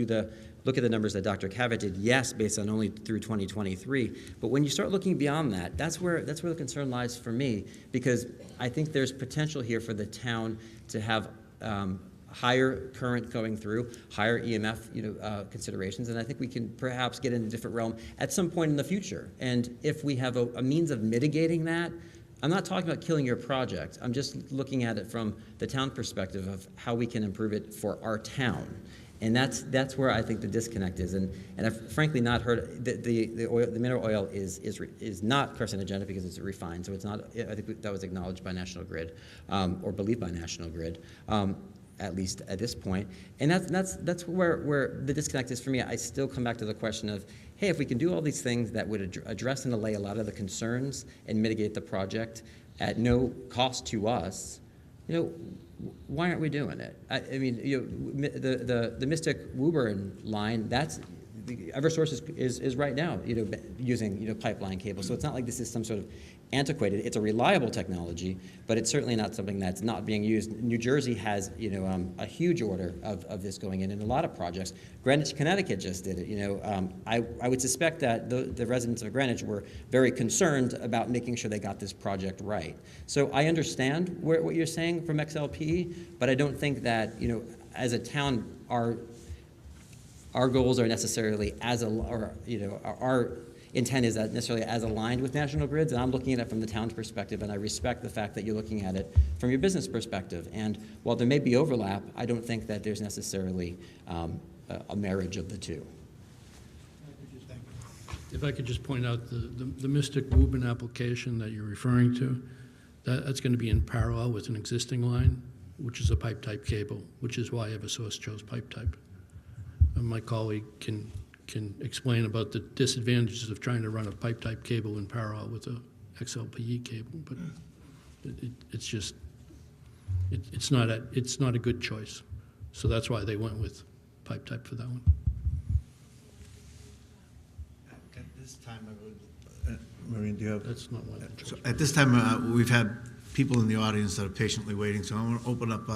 look at the numbers that Dr. Cavett did, yes, based on only through 2023. But when you start looking beyond that, that's where the concern lies for me, because I think there's potential here for the town to have higher current going through, higher EMF considerations, and I think we can perhaps get in a different realm at some point in the future. And if we have a means of mitigating that, I'm not talking about killing your project. I'm just looking at it from the town perspective of how we can improve it for our town. And that's where I think the disconnect is. And I've frankly not heard the mineral oil is not carcinogenic because it's refined. So it's not. I think that was acknowledged by National Grid, or believed by National Grid, at least at this point. And that's where the disconnect is for me. I still come back to the question of, hey, if we can do all these things that would address and allay a lot of the concerns and mitigate the project at no cost to us, why aren't we doing it? I mean, the Mystic Woburn line, that's Eversource is right now, using pipeline cable. So it's not like this is some sort of antiquated. It's a reliable technology, but it's certainly not something that's not being used. New Jersey has, a huge order of this going in a lot of projects. Greenwich, Connecticut just did it. I would suspect that the residents of Greenwich were very concerned about making sure they got this project right. So I understand what you're saying from XLP, but I don't think that, as a town, our goals are necessarily our intent is that necessarily as aligned with National Grid's, and I'm looking at it from the town's perspective, and I respect the fact that you're looking at it from your business perspective. And while there may be overlap, I don't think that there's necessarily a marriage of the two. If I could just point out the Mystic Woburn application that you're referring to, that's going to be in parallel with an existing line, which is a pipe type cable, which is why Eversource chose pipe type. My colleague can explain about the disadvantages of trying to run a pipe type cable in parallel with a XLPE cable, but it's not a good choice. So that's why they went with pipe type for that one. At this time, Maureen, do you have? That's not my choice. So at this time, we've had people in the audience that are patiently waiting, so I want to open up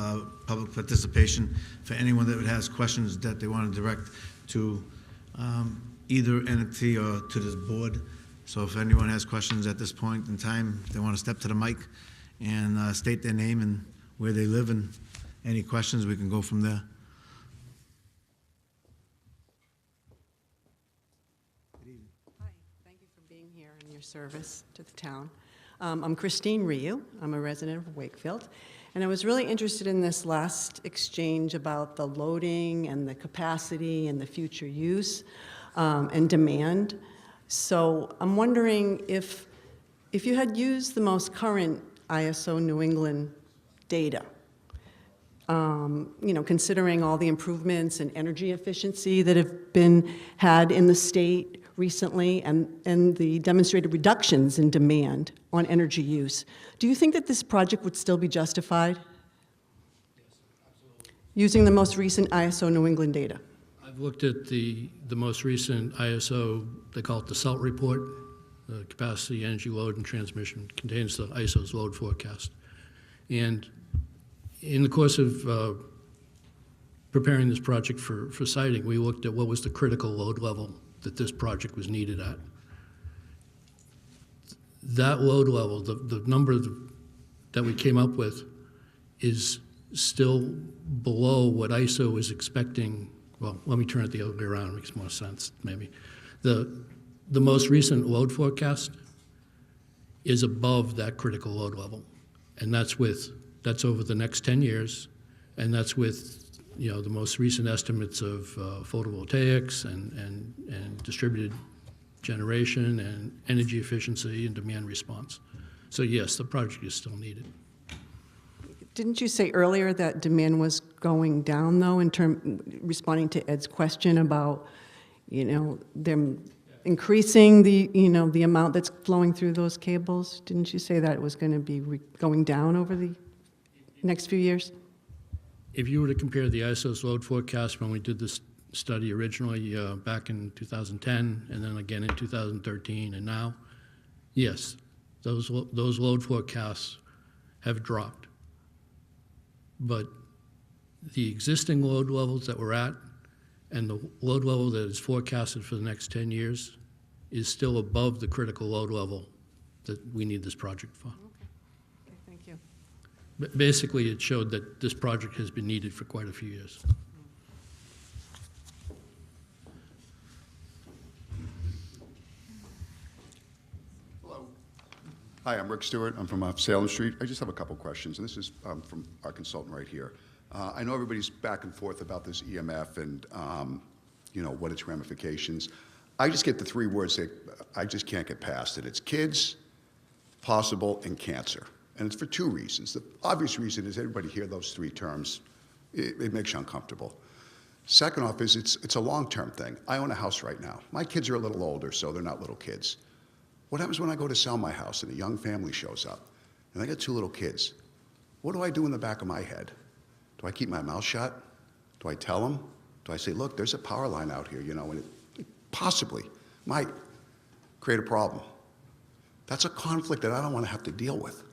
public participation for anyone that has questions that they want to direct to either entity or to this board. So if anyone has questions at this point in time, they want to step to the mic and state their name and where they live, and any questions, we can go from there. Hi, thank you for being here and your service to the town. I'm Christine Ryu. I'm a resident of Wakefield. And I was really interested in this last exchange about the loading and the capacity and the future use and demand. So I'm wondering if you had used the most current ISO New England data, considering all the improvements in energy efficiency that have been had in the state recently and the demonstrated reductions in demand on energy use. Do you think that this project would still be justified? Yes, absolutely. Using the most recent ISO New England data? I've looked at the most recent ISO, they call it the SALT report, the capacity, energy, load, and transmission, contains the ISO's load forecast. And in the course of preparing this project for siting, we looked at what was the critical load level that this project was needed at. That load level, the number that we came up with, is still below what ISO is expecting. Well, let me turn it the other way around, it makes more sense, maybe. The most recent load forecast is above that critical load level. And that's over the next 10 years, and that's with the most recent estimates of photovoltaics and distributed generation and energy efficiency and demand response. So yes, the project is still needed. Didn't you say earlier that demand was going down, though, responding to Ed's question about, them increasing the amount that's flowing through those cables? Didn't you say that it was going to be going down over the next few years? If you were to compare the ISO's load forecast when we did this study originally back in 2010 and then again in 2013 and now, yes, those load forecasts have dropped. But the existing load levels that we're at and the load level that is forecasted for the next 10 years is still above the critical load level that we need this project for. Okay, thank you. Basically, it showed that this project has been needed for quite a few years. Hi, I'm Rick Stewart. I'm from Salem Street. I just have a couple questions, and this is from our consultant right here. I know everybody's back and forth about this EMF and, you know, what its ramifications. I just get the three words that I just can't get past it. It's kids, possible, and cancer. And it's for two reasons. The obvious reason is everybody hear those three terms, it makes you uncomfortable. Second off is it's a long-term thing. I own a house right now. My kids are a little older, so they're not little kids. What happens when I go to sell my house and a young family shows up and I got two little kids? What do I do in the back of my head? Do I keep my mouth shut? Do I tell them? Do I say, look, there's a power line out here, you know, and it possibly might create a problem? That's a conflict that I don't want to have to deal with.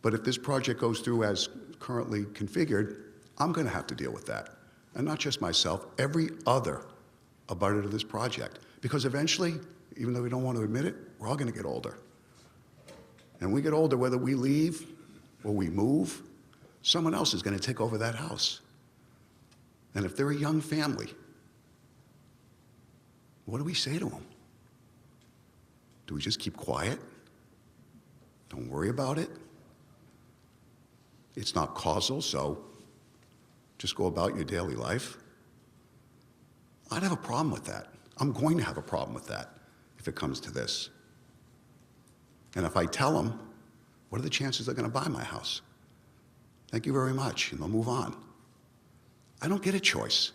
But if this project goes through as currently configured, I'm going to have to deal with that. And not just myself, every other abutter to this project. Because eventually, even though we don't want to admit it, we're all going to get older. And when we get older, whether we leave or we move, someone else is going to take over that house. And if they're a young family, what do we say to them? Do we just keep quiet? Don't worry about it? It's not causal, so just go about your daily life? I'd have a problem with that. I'm going to have a problem with that if it comes to this. And if I tell them, what are the chances they're going to buy my house? Thank you very much, and they'll move on. I don't get a choice.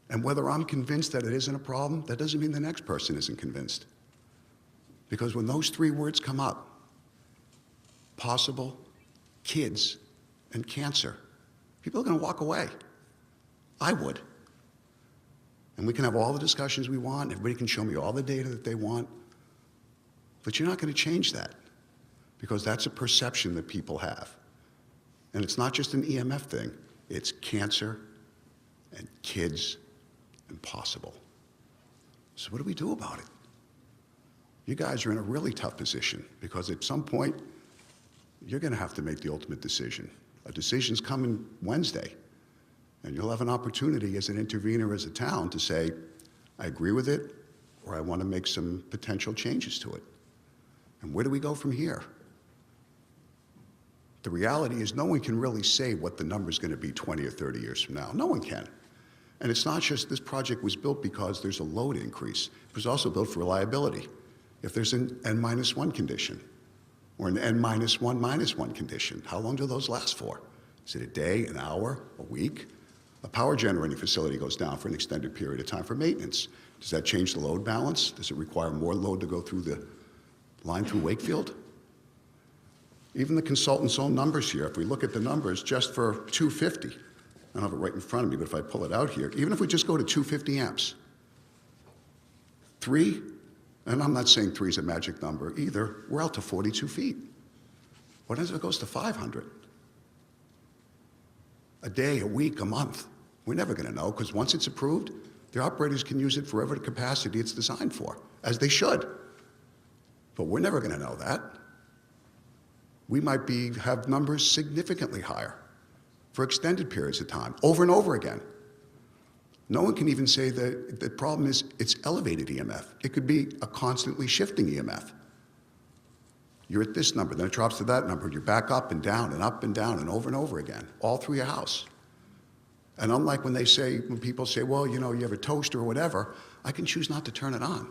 And whether I'm convinced that it isn't a problem, that doesn't mean the next person isn't convinced. Because when those three words come up, possible, kids, and cancer, people are going to walk away. I would. And we can have all the discussions we want. Everybody can show me all the data that they want. But you're not going to change that because that's a perception that people have. And it's not just an EMF thing. It's cancer and kids and possible. So what do we do about it? You guys are in a really tough position because at some point, you're going to have to make the ultimate decision. A decision's coming Wednesday. And you'll have an opportunity as an intervener as a town to say, I agree with it, or I want to make some potential changes to it. And where do we go from here? The reality is no one can really say what the number's going to be 20 or 30 years from now. No one can. And it's not just this project was built because there's a load increase. It was also built for reliability. If there's an N-1 condition or an N-1-1 condition, how long do those last for? Is it a day, an hour, a week? A power generating facility goes down for an extended period of time for maintenance. Does that change the load balance? Does it require more load to go through the line through Wakefield? Even the consultant's own numbers here, if we look at the numbers just for 250, I don't have it right in front of me, but if I pull it out here, even if we just go to 250 amps, 3, and I'm not saying 3 is a magic number either, we're out to 42 feet. What if it goes to 500? A day, a week, a month? We're never going to know because once it's approved, the operators can use it for whatever capacity it's designed for, as they should. But we're never going to know that. We might have numbers significantly higher for extended periods of time, over and over again. No one can even say that the problem is it's elevated EMF. It could be a constantly shifting EMF. You're at this number, then it drops to that number, you're back up and down and over and over again, all through your house. And unlike when people say, well, you know, you have a toaster or whatever, I can choose not to turn it on.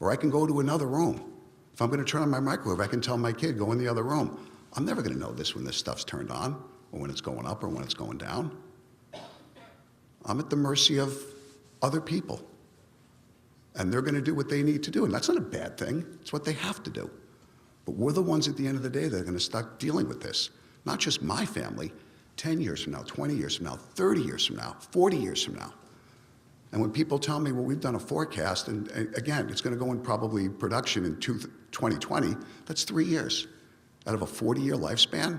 Or I can go to another room. If I'm going to turn on my microwave, I can tell my kid, go in the other room. I'm never going to know this when this stuff's turned on, or when it's going up, or when it's going down. I'm at the mercy of other people. And they're going to do what they need to do. And that's not a bad thing. It's what they have to do. But we're the ones at the end of the day that are going to start dealing with this. Not just my family, 10 years from now, 20 years from now, 30 years from now, 40 years from now. And when people tell me, well, we've done a forecast, and again, it's going to go in probably production in 2020, that's 3 years. Out of a 40-year lifespan,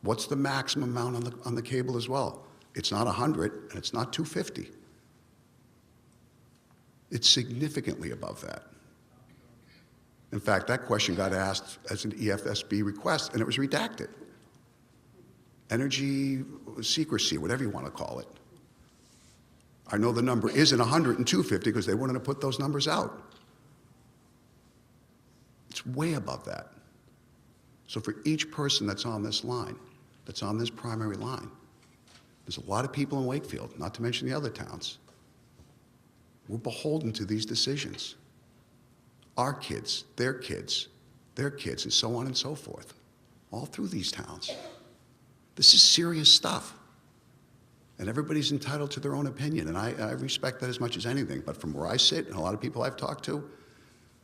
what's the maximum amount on the cable as well? It's not 100, and it's not 250. It's significantly above that. In fact, that question got asked as an EFSB request, and it was redacted. Energy secrecy, whatever you want to call it. I know the number isn't 100 and 250 because they wouldn't have put those numbers out. It's way above that. So for each person that's on this line, that's on this primary line, there's a lot of people in Wakefield, not to mention the other towns. We're beholden to these decisions. Our kids, their kids, and so on and so forth, all through these towns. This is serious stuff. And everybody's entitled to their own opinion, and I respect that as much as anything. But from where I sit, and a lot of people I've talked to,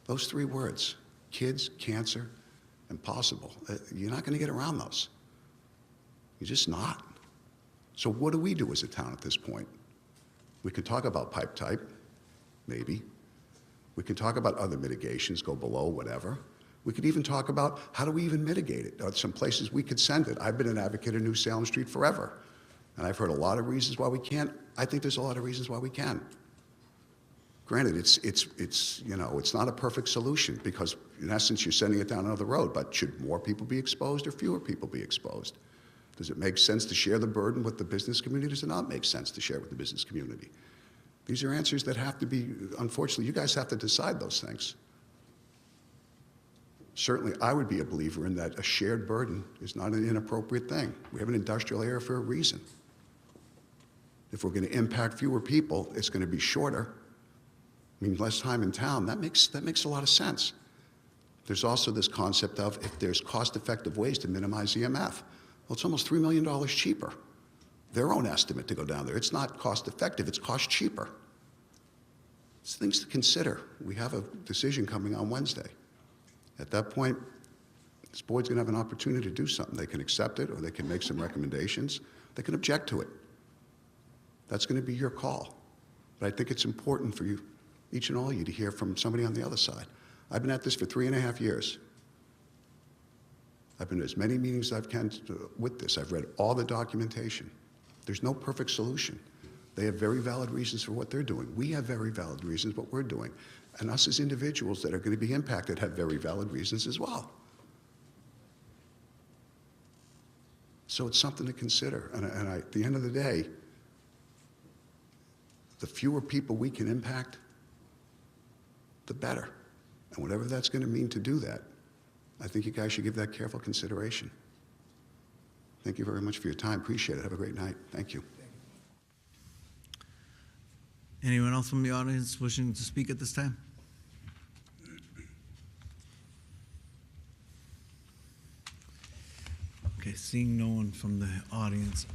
those three words, kids, cancer, impossible, you're not going to get around those. You're just not. So what do we do as a town at this point? We can talk about pipe type, maybe. We can talk about other mitigations, go below, whatever. We could even talk about how do we even mitigate it? Are there some places we could send it? I've been an advocate of New Salem Street forever. And I've heard a lot of reasons why we can't. I think there's a lot of reasons why we can. Granted, it's not a perfect solution because in essence you're sending it down another road, but should more people be exposed or fewer people be exposed? Does it make sense to share the burden with the business community? Does it not make sense to share with the business community? These are answers that have to be, unfortunately, you guys have to decide those things. Certainly, I would be a believer in that a shared burden is not an inappropriate thing. We have an industrial area for a reason. If we're going to impact fewer people, it's going to be shorter, means less time in town. That makes a lot of sense. There's also this concept of if there's cost-effective ways to minimize EMF. Well, it's almost $3 million cheaper. Their own estimate to go down there. It's not cost-effective, it's cost cheaper. It's things to consider. We have a decision coming on Wednesday. At that point, this board's going to have an opportunity to do something. They can accept it, or they can make some recommendations. They can object to it. That's going to be your call. But I think it's important for you, each and all of you, to hear from somebody on the other side. I've been at this for 3.5 years. I've been to as many meetings as I can with this. I've read all the documentation. There's no perfect solution. They have very valid reasons for what they're doing. We have very valid reasons what we're doing. And us as individuals that are going to be impacted have very valid reasons as well. So it's something to consider. And at the end of the day, the fewer people we can impact, the better. And whatever that's going to mean to do that, I think you guys should give that careful consideration. Thank you very much for your time. Appreciate it. Have a great night. Thank you. Anyone else from the audience wishing to speak at this time? Okay, seeing no one from the audience.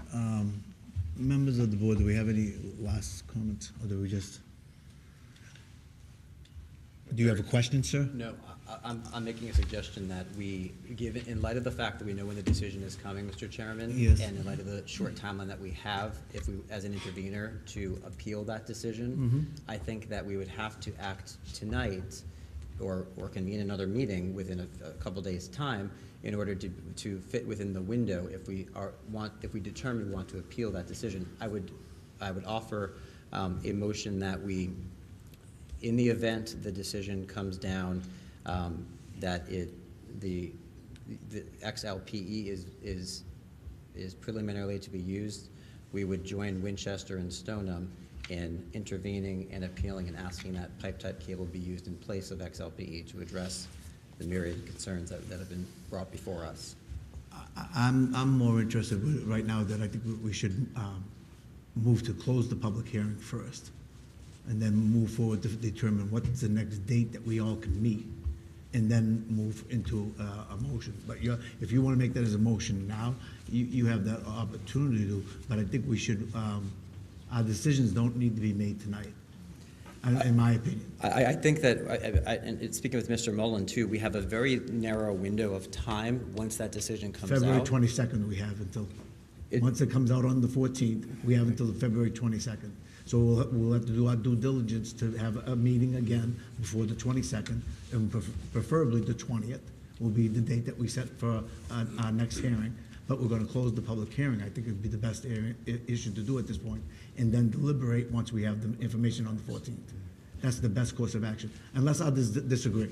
Members of the board, do we have any last comments, or do we just? Do you have a question, sir? No, I'm making a suggestion that we give, in light of the fact that we know when the decision is coming, Mr. Chairman, Yes. and in light of the short timeline that we have, if we, as an intervener, to appeal that decision, I think that we would have to act tonight or convene another meeting within a couple days' time in order to fit within the window if we determine we want to appeal that decision. I would offer a motion that we, in the event the decision comes down that the XLPE is preliminarily to be used, we would join Winchester and Stoneham in intervening and appealing and asking that pipe type cable be used in place of XLPE to address the myriad concerns that have been brought before us. I'm more interested right now that I think we should move to close the public hearing first, and then move forward to determine what's the next date that we all can meet, and then move into a motion. But if you want to make that as a motion now, you have that opportunity to, but I think we should, our decisions don't need to be made tonight, in my opinion. I think that, and speaking with Mr. Mullen too, we have a very narrow window of time once that decision comes out. February 22nd we have until, once it comes out on the 14th, we have until February 22nd. So we'll have to do our due diligence to have a meeting again before the 22nd, and preferably the 20th will be the date that we set for our next hearing. But we're going to close the public hearing. I think it would be the best issue to do at this point, and then deliberate once we have the information on the 14th. That's the best course of action, unless others disagree.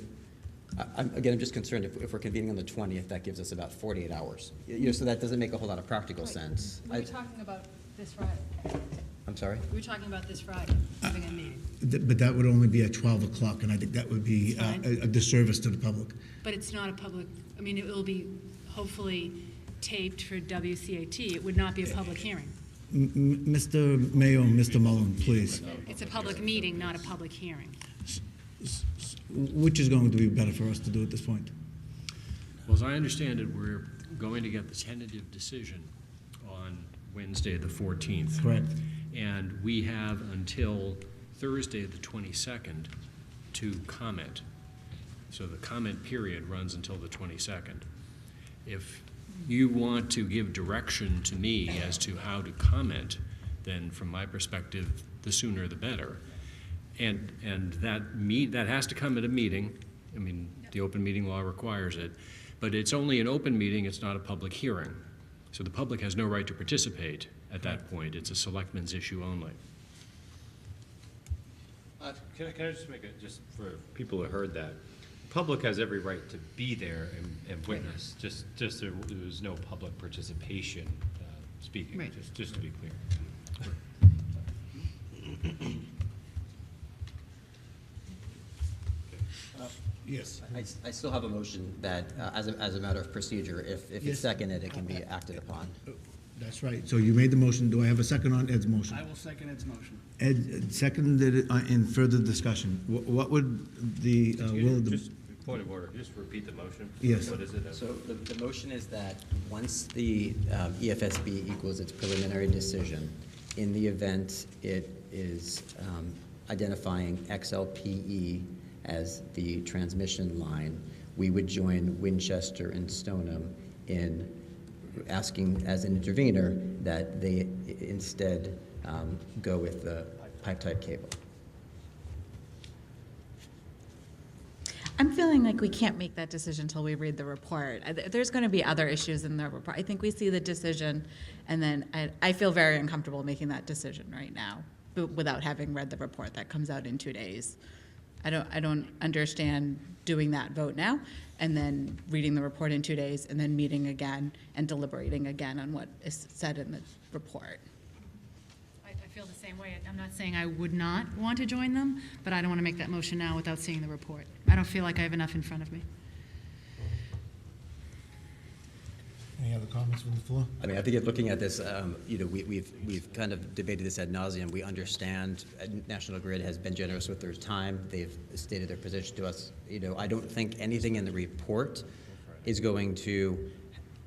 I'm just concerned if we're convening on the 20th, that gives us about 48 hours. So that doesn't make a whole lot of practical sense. We were talking about this Friday. I'm sorry? We were talking about this Friday, having a meeting. But that would only be at 12 o'clock, and I think that would be Fine. a disservice to the public. But it's not a public, I mean, it will be hopefully taped for WCAT. It would not be a public hearing. Mr. Mayo, Mr. Mullen, please. It's a public meeting, not a public hearing. Which is going to be better for us to do at this point? Well, as I understand it, we're going to get the tentative decision on Wednesday, the 14th. Correct. And we have until Thursday, the 22nd, to comment. So the comment period runs until the 22nd. If you want to give direction to me as to how to comment, then from my perspective, the sooner the better. And that has to come at a meeting. I mean, the open meeting law requires it. But it's only an open meeting, it's not a public hearing. So the public has no right to participate at that point. It's a selectmen's issue only. Can I just make it, just for people who heard that, the public has every right to be there and witness, just there was no public participation speaking, Right. just to be clear. Yes. I still have a motion that, as a matter of procedure, if it's Yes. seconded, it can be acted upon. That's right. So you made the motion. Do I have a second on Ed's motion? I will second Ed's motion. Ed seconded it in further discussion. What would the will of the... Just point of order, just repeat the motion. Yes. What is it? So the motion is that once the EFSB equals its preliminary decision, in the event it is identifying XLPE as the transmission line, we would join Winchester and Stoneham in asking as an intervener that they instead go with the pipe-type cable. I'm feeling like we can't make that decision until we read the report. There's going to be other issues in the report. I think we see the decision, and then I feel very uncomfortable making that decision right now without having read the report that comes out in 2 days. I don't understand doing that vote now, and then reading the report in 2 days, and then meeting again and deliberating again on what is said in the report. I feel the same way. I'm not saying I would not want to join them, but I don't want to make that motion now without seeing the report. I don't feel like I have enough in front of me. Any other comments from the floor? I mean, I think looking at this, we've kind of debated this ad nauseum. We understand National Grid has been generous with their time. They've stated their position to us. I don't think anything in the report is going to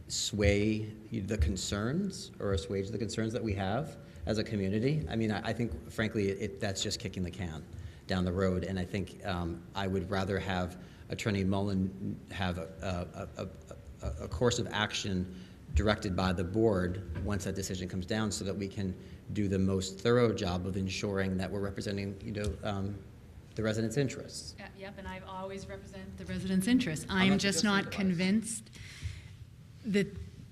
sway the concerns or assuage the concerns that we have as a community. I mean, I think, frankly, that's just kicking the can down the road. And I think I would rather have Attorney Mullen have a course of action directed by the board once that decision comes down, so that we can do the most thorough job of ensuring that we're representing, the residents' interests. Yep, and I've always represented the residents' interests. I'm just not convinced that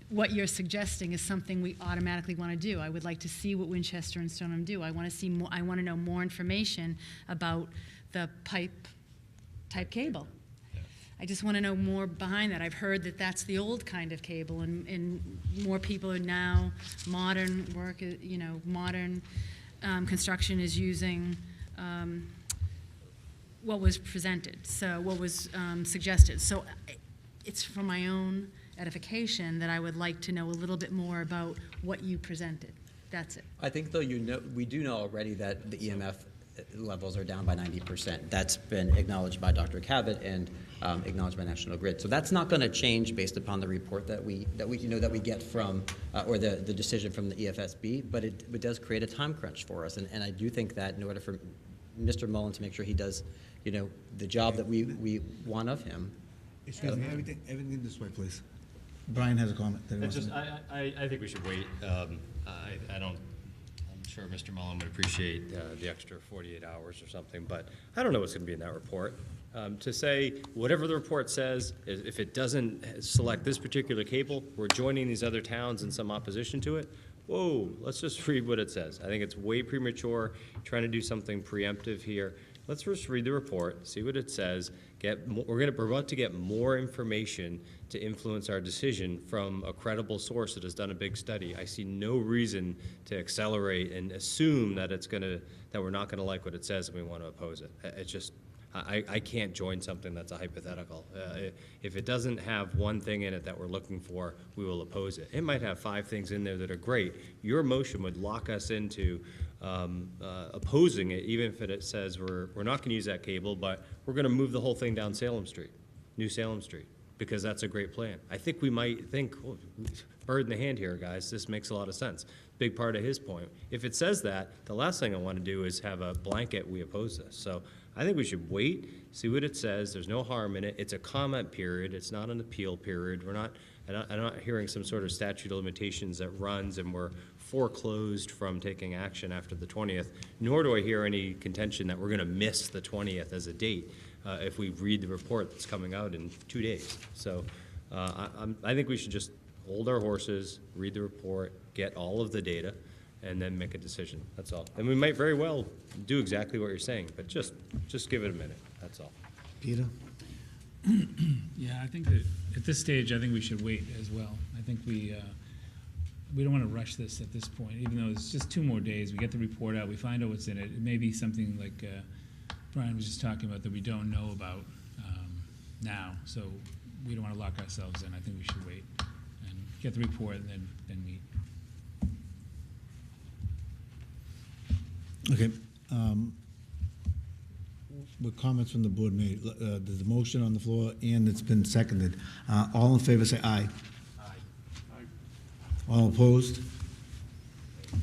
what you're suggesting is something we automatically want to do. I would like to see what Winchester and Stoneham do. I want to see more. I want to know more information about the pipe-type cable. I just want to know more behind that. I've heard that that's the old kind of cable, and more people are now, modern work, modern construction is using what was presented, so what was suggested. So it's for my own edification that I would like to know a little bit more about what you presented. That's it. I think, though, we do know already that the EMF levels are down by 90%. That's been acknowledged by Dr. Cavett and acknowledged by National Grid. So that's not going to change based upon the report that we get from or the decision from the EFSB. But it does create a time crunch for us, and I do think that in order for Mr. Mullen to make sure he does, the job that we want of him. Excuse me, everything this way, please. Brian has a comment. That he wants to make. I think we should wait. I'm sure Mr. Mullen would appreciate the extra 48 hours or something, but I don't know what's going to be in that report. To say whatever the report says, if it doesn't select this particular cable, we're joining these other towns in some opposition to it. Whoa, let's just read what it says. I think it's way premature trying to do something preemptive here. let's first read the report, see what it says, we're about to get more information to influence our decision from a credible source that has done a big study. I see no reason to accelerate and assume that that we're not gonna like what it says and we want to oppose it. It's just, I can't join something that's a hypothetical. If it doesn't have one thing in it that we're looking for, we will oppose it. It might have 5 things in there that are great. Your motion would lock us into opposing it, even if it says we're not going to use that cable, but we're going to move the whole thing down Salem Street, New Salem Street, because that's a great plan. I think we might think, oh, bird in the hand here, guys, this makes a lot of sense. Big part of his point. If it says that, the last thing I want to do is have a blanket, we oppose this. So I think we should wait, see what it says. There's no harm in it. It's a comment period. It's not an appeal period. I'm not hearing some sort of statute of limitations that runs and we're foreclosed from taking action after the 20th, nor do I hear any contention that we're going to miss the 20th as a date if we read the report that's coming out in 2 days. So I think we should just hold our horses, read the report, get all of the data, and then make a decision. That's all. And we might very well do exactly what you're saying, but just give it a minute. That's all. Peter? Yeah, I think that at this stage, I think we should wait as well. I think we don't want to rush this at this point, even though it's just 2 more days. We get the report out, we find out what's in it. It may be something like Brian was just talking about that we don't know about now, so we don't want to lock ourselves in. I think we should wait and get the report and then meet. Okay. With comments from the board made, there's a motion on the floor and it's been seconded. All in favor say aye. Aye. All opposed?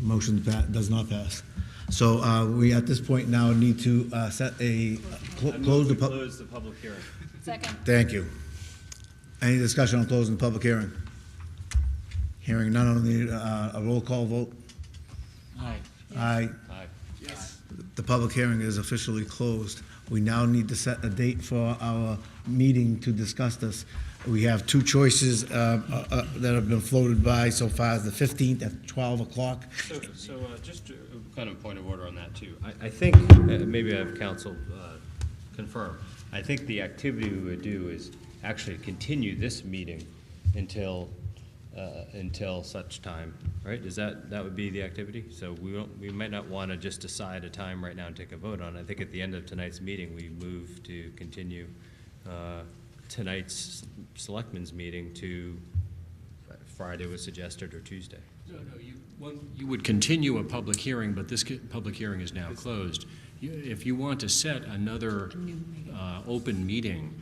Motion does not pass. So we, at this point now, need to set a, close the public hearing. Second. Thank you. Any discussion on closing the public hearing? Hearing none, I'll need a roll call vote. Aye. Aye. Aye. Yes. The public hearing is officially closed. We now need to set a date for our meeting to discuss this. We have 2 choices that have been floated by so far as the 15th at 12 o'clock. So just kind of point of order on that too. I think, maybe I have council confirm, I think the activity we would do is actually continue this meeting until such time, right? That would be the activity? So we might not want to just decide a time right now and take a vote on it. I think at the end of tonight's meeting, we move to continue tonight's Selectmen's meeting to Friday was suggested, or Tuesday. No, you would continue a public hearing, but this public hearing is now closed. If you want to set another open meeting,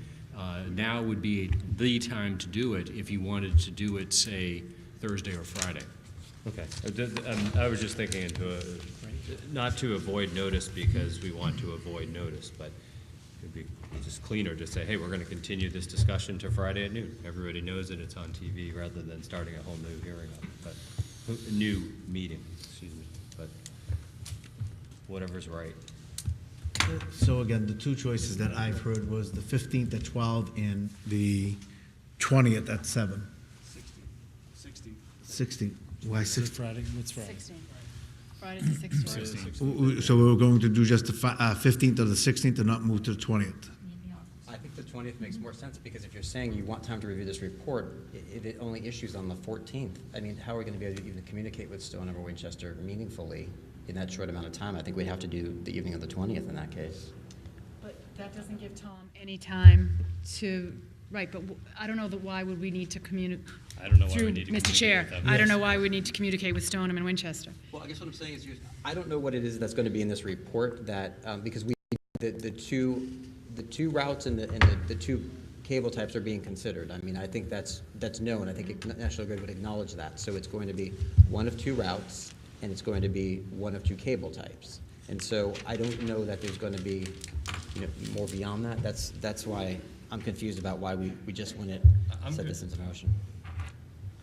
now would be the time to do it if you wanted to do it, say, Thursday or Friday. Okay. I was just thinking not to avoid notice because we want to avoid notice, but it'd be just cleaner to say, hey, we're going to continue this discussion to Friday at noon. Everybody knows that it's on TV rather than starting a whole new hearing on it, but a new meeting, excuse me, but whatever's right. So again, the 2 choices that I've heard was the 15th at 12 and the 20th at 7. 16. Why 16? Friday? What's Friday? 16. Friday's the 16th. So we're going to do just the 15th or the 16th and not move to the 20th? I think the 20th makes more sense, because if you're saying you want time to review this report, it only issues on the 14th. I mean, how are we going to be able to even communicate with Stoneham or Winchester meaningfully in that short amount of time? I think we'd have to do the evening of the 20th in that case. But that doesn't give Tom any time to, right, but I don't know why would we need to communicate. I don't know why we Through need to Mr. Chair, communicate with them. I don't know why we need to communicate with Stoneham and Winchester. Well, I guess what I'm saying is, I don't know what it is that's going to be in this report that, because the two routes and the 2 cable types are being considered. I mean, I think that's known. I think National Grid would acknowledge that. So it's going to be one of 2 routes, and it's going to be one of 2 cable types. And so I don't know that there's going to be, more beyond that. That's why I'm confused about why we just want to set this into motion.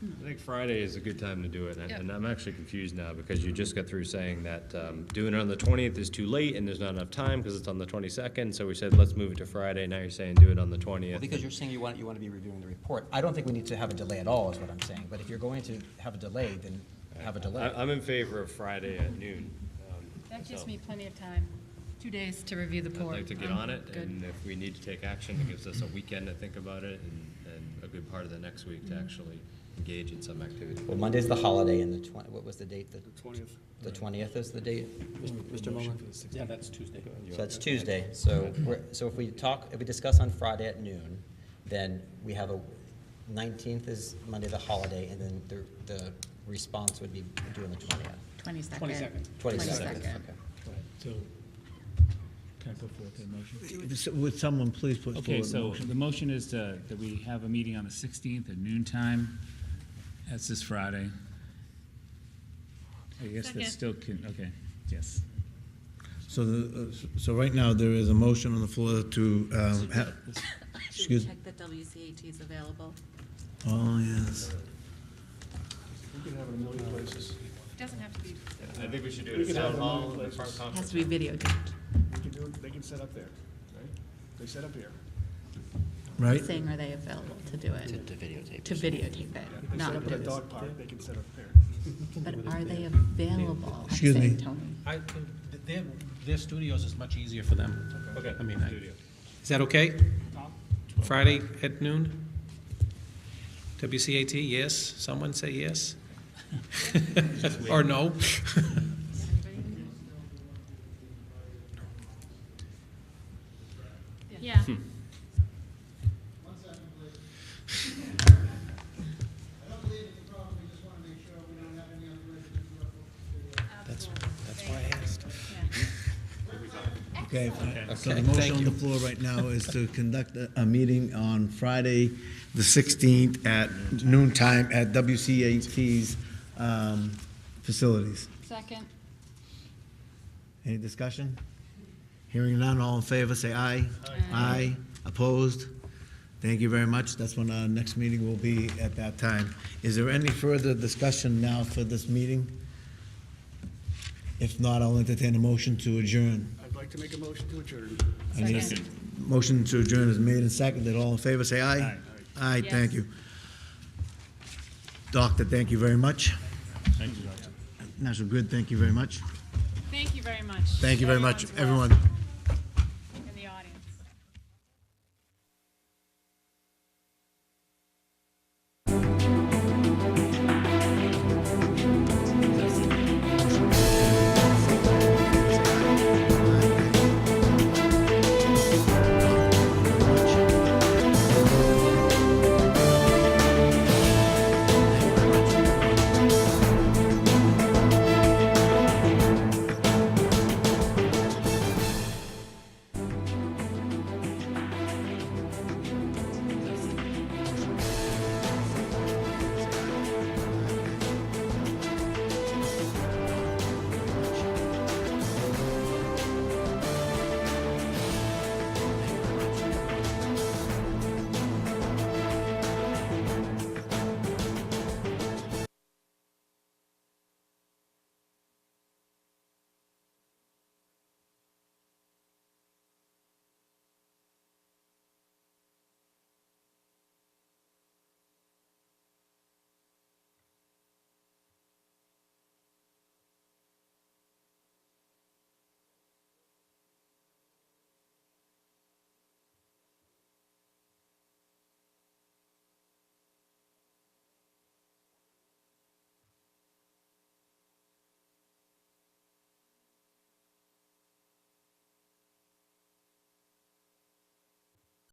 I think Friday is a good time to do it, and I'm actually confused now because you just got through saying that doing it on the 20th is too late and there's not enough time because it's on the 22nd, so we said let's move it to Friday. Now you're saying do it on the 20th. Well, because you're saying you want to be reviewing the report. I don't think we need to have a delay at all, is what I'm saying. But if you're going to have a delay, then have a delay. I'm in favor of Friday at noon. That gives me plenty of time. 2 days to review the I'd report. like to get on it, Good. and if we need to take action, it gives us a weekend to think about it, and a good part of the next week to actually engage in some activity. Well, Monday's the holiday, and what was the date? The 20th. The 20th is the date, Mr. Muller? Yeah, that's Tuesday. So that's Tuesday, so if we discuss on Friday at noon, then we have 19th is Monday, the holiday, and then the response would be due on the 20th. 22nd. 22nd, okay. So, can I put forth a motion? Would someone please put forward Okay, a so motion? the motion is that we have a meeting on the 16th at noon time. That's this Friday. I guess Second. that still can, okay, yes. So right now, there is a motion on the floor to have, excuse me. Check that WCAT is available. Oh, yes. We can have it a million places. It doesn't have to be. I think we should do We it can at have Town it a Hall, million in the places. front Has conference. to be videotaped. We can do it, they can set up there, right? They set up here. Right? Saying, are they available to do it? To videotape. To videotape They it, set not up at a post. dog park, they can set up there. But are they available? I'm Excuse me. saying, Tony. Their studios is much easier for them. Okay. I mean, Studio. is that okay? Friday at noon? WCAT, yes? Someone say yes? Or no? Yeah. That's why I asked. Okay, so Okay, the motion thank on the you. floor right now is to conduct a meeting on Friday, the 16th at noon time at WCAT's facilities. Second. Any discussion? Hearing none, all in favor, say aye. Aye. Opposed? Thank you very much. That's when our next meeting will be at that time. Is there any further discussion now for this meeting? If not, I'll entertain a motion to adjourn. I'd like to make a motion to adjourn. I need a motion to adjourn is made and seconded. All in favor, say aye. Aye, Yes. thank you. Doctor, thank you very much. Thank you, Doctor. National Grid, thank you very much. Thank you very much. Thank you very much, Everyone's welcome. everyone.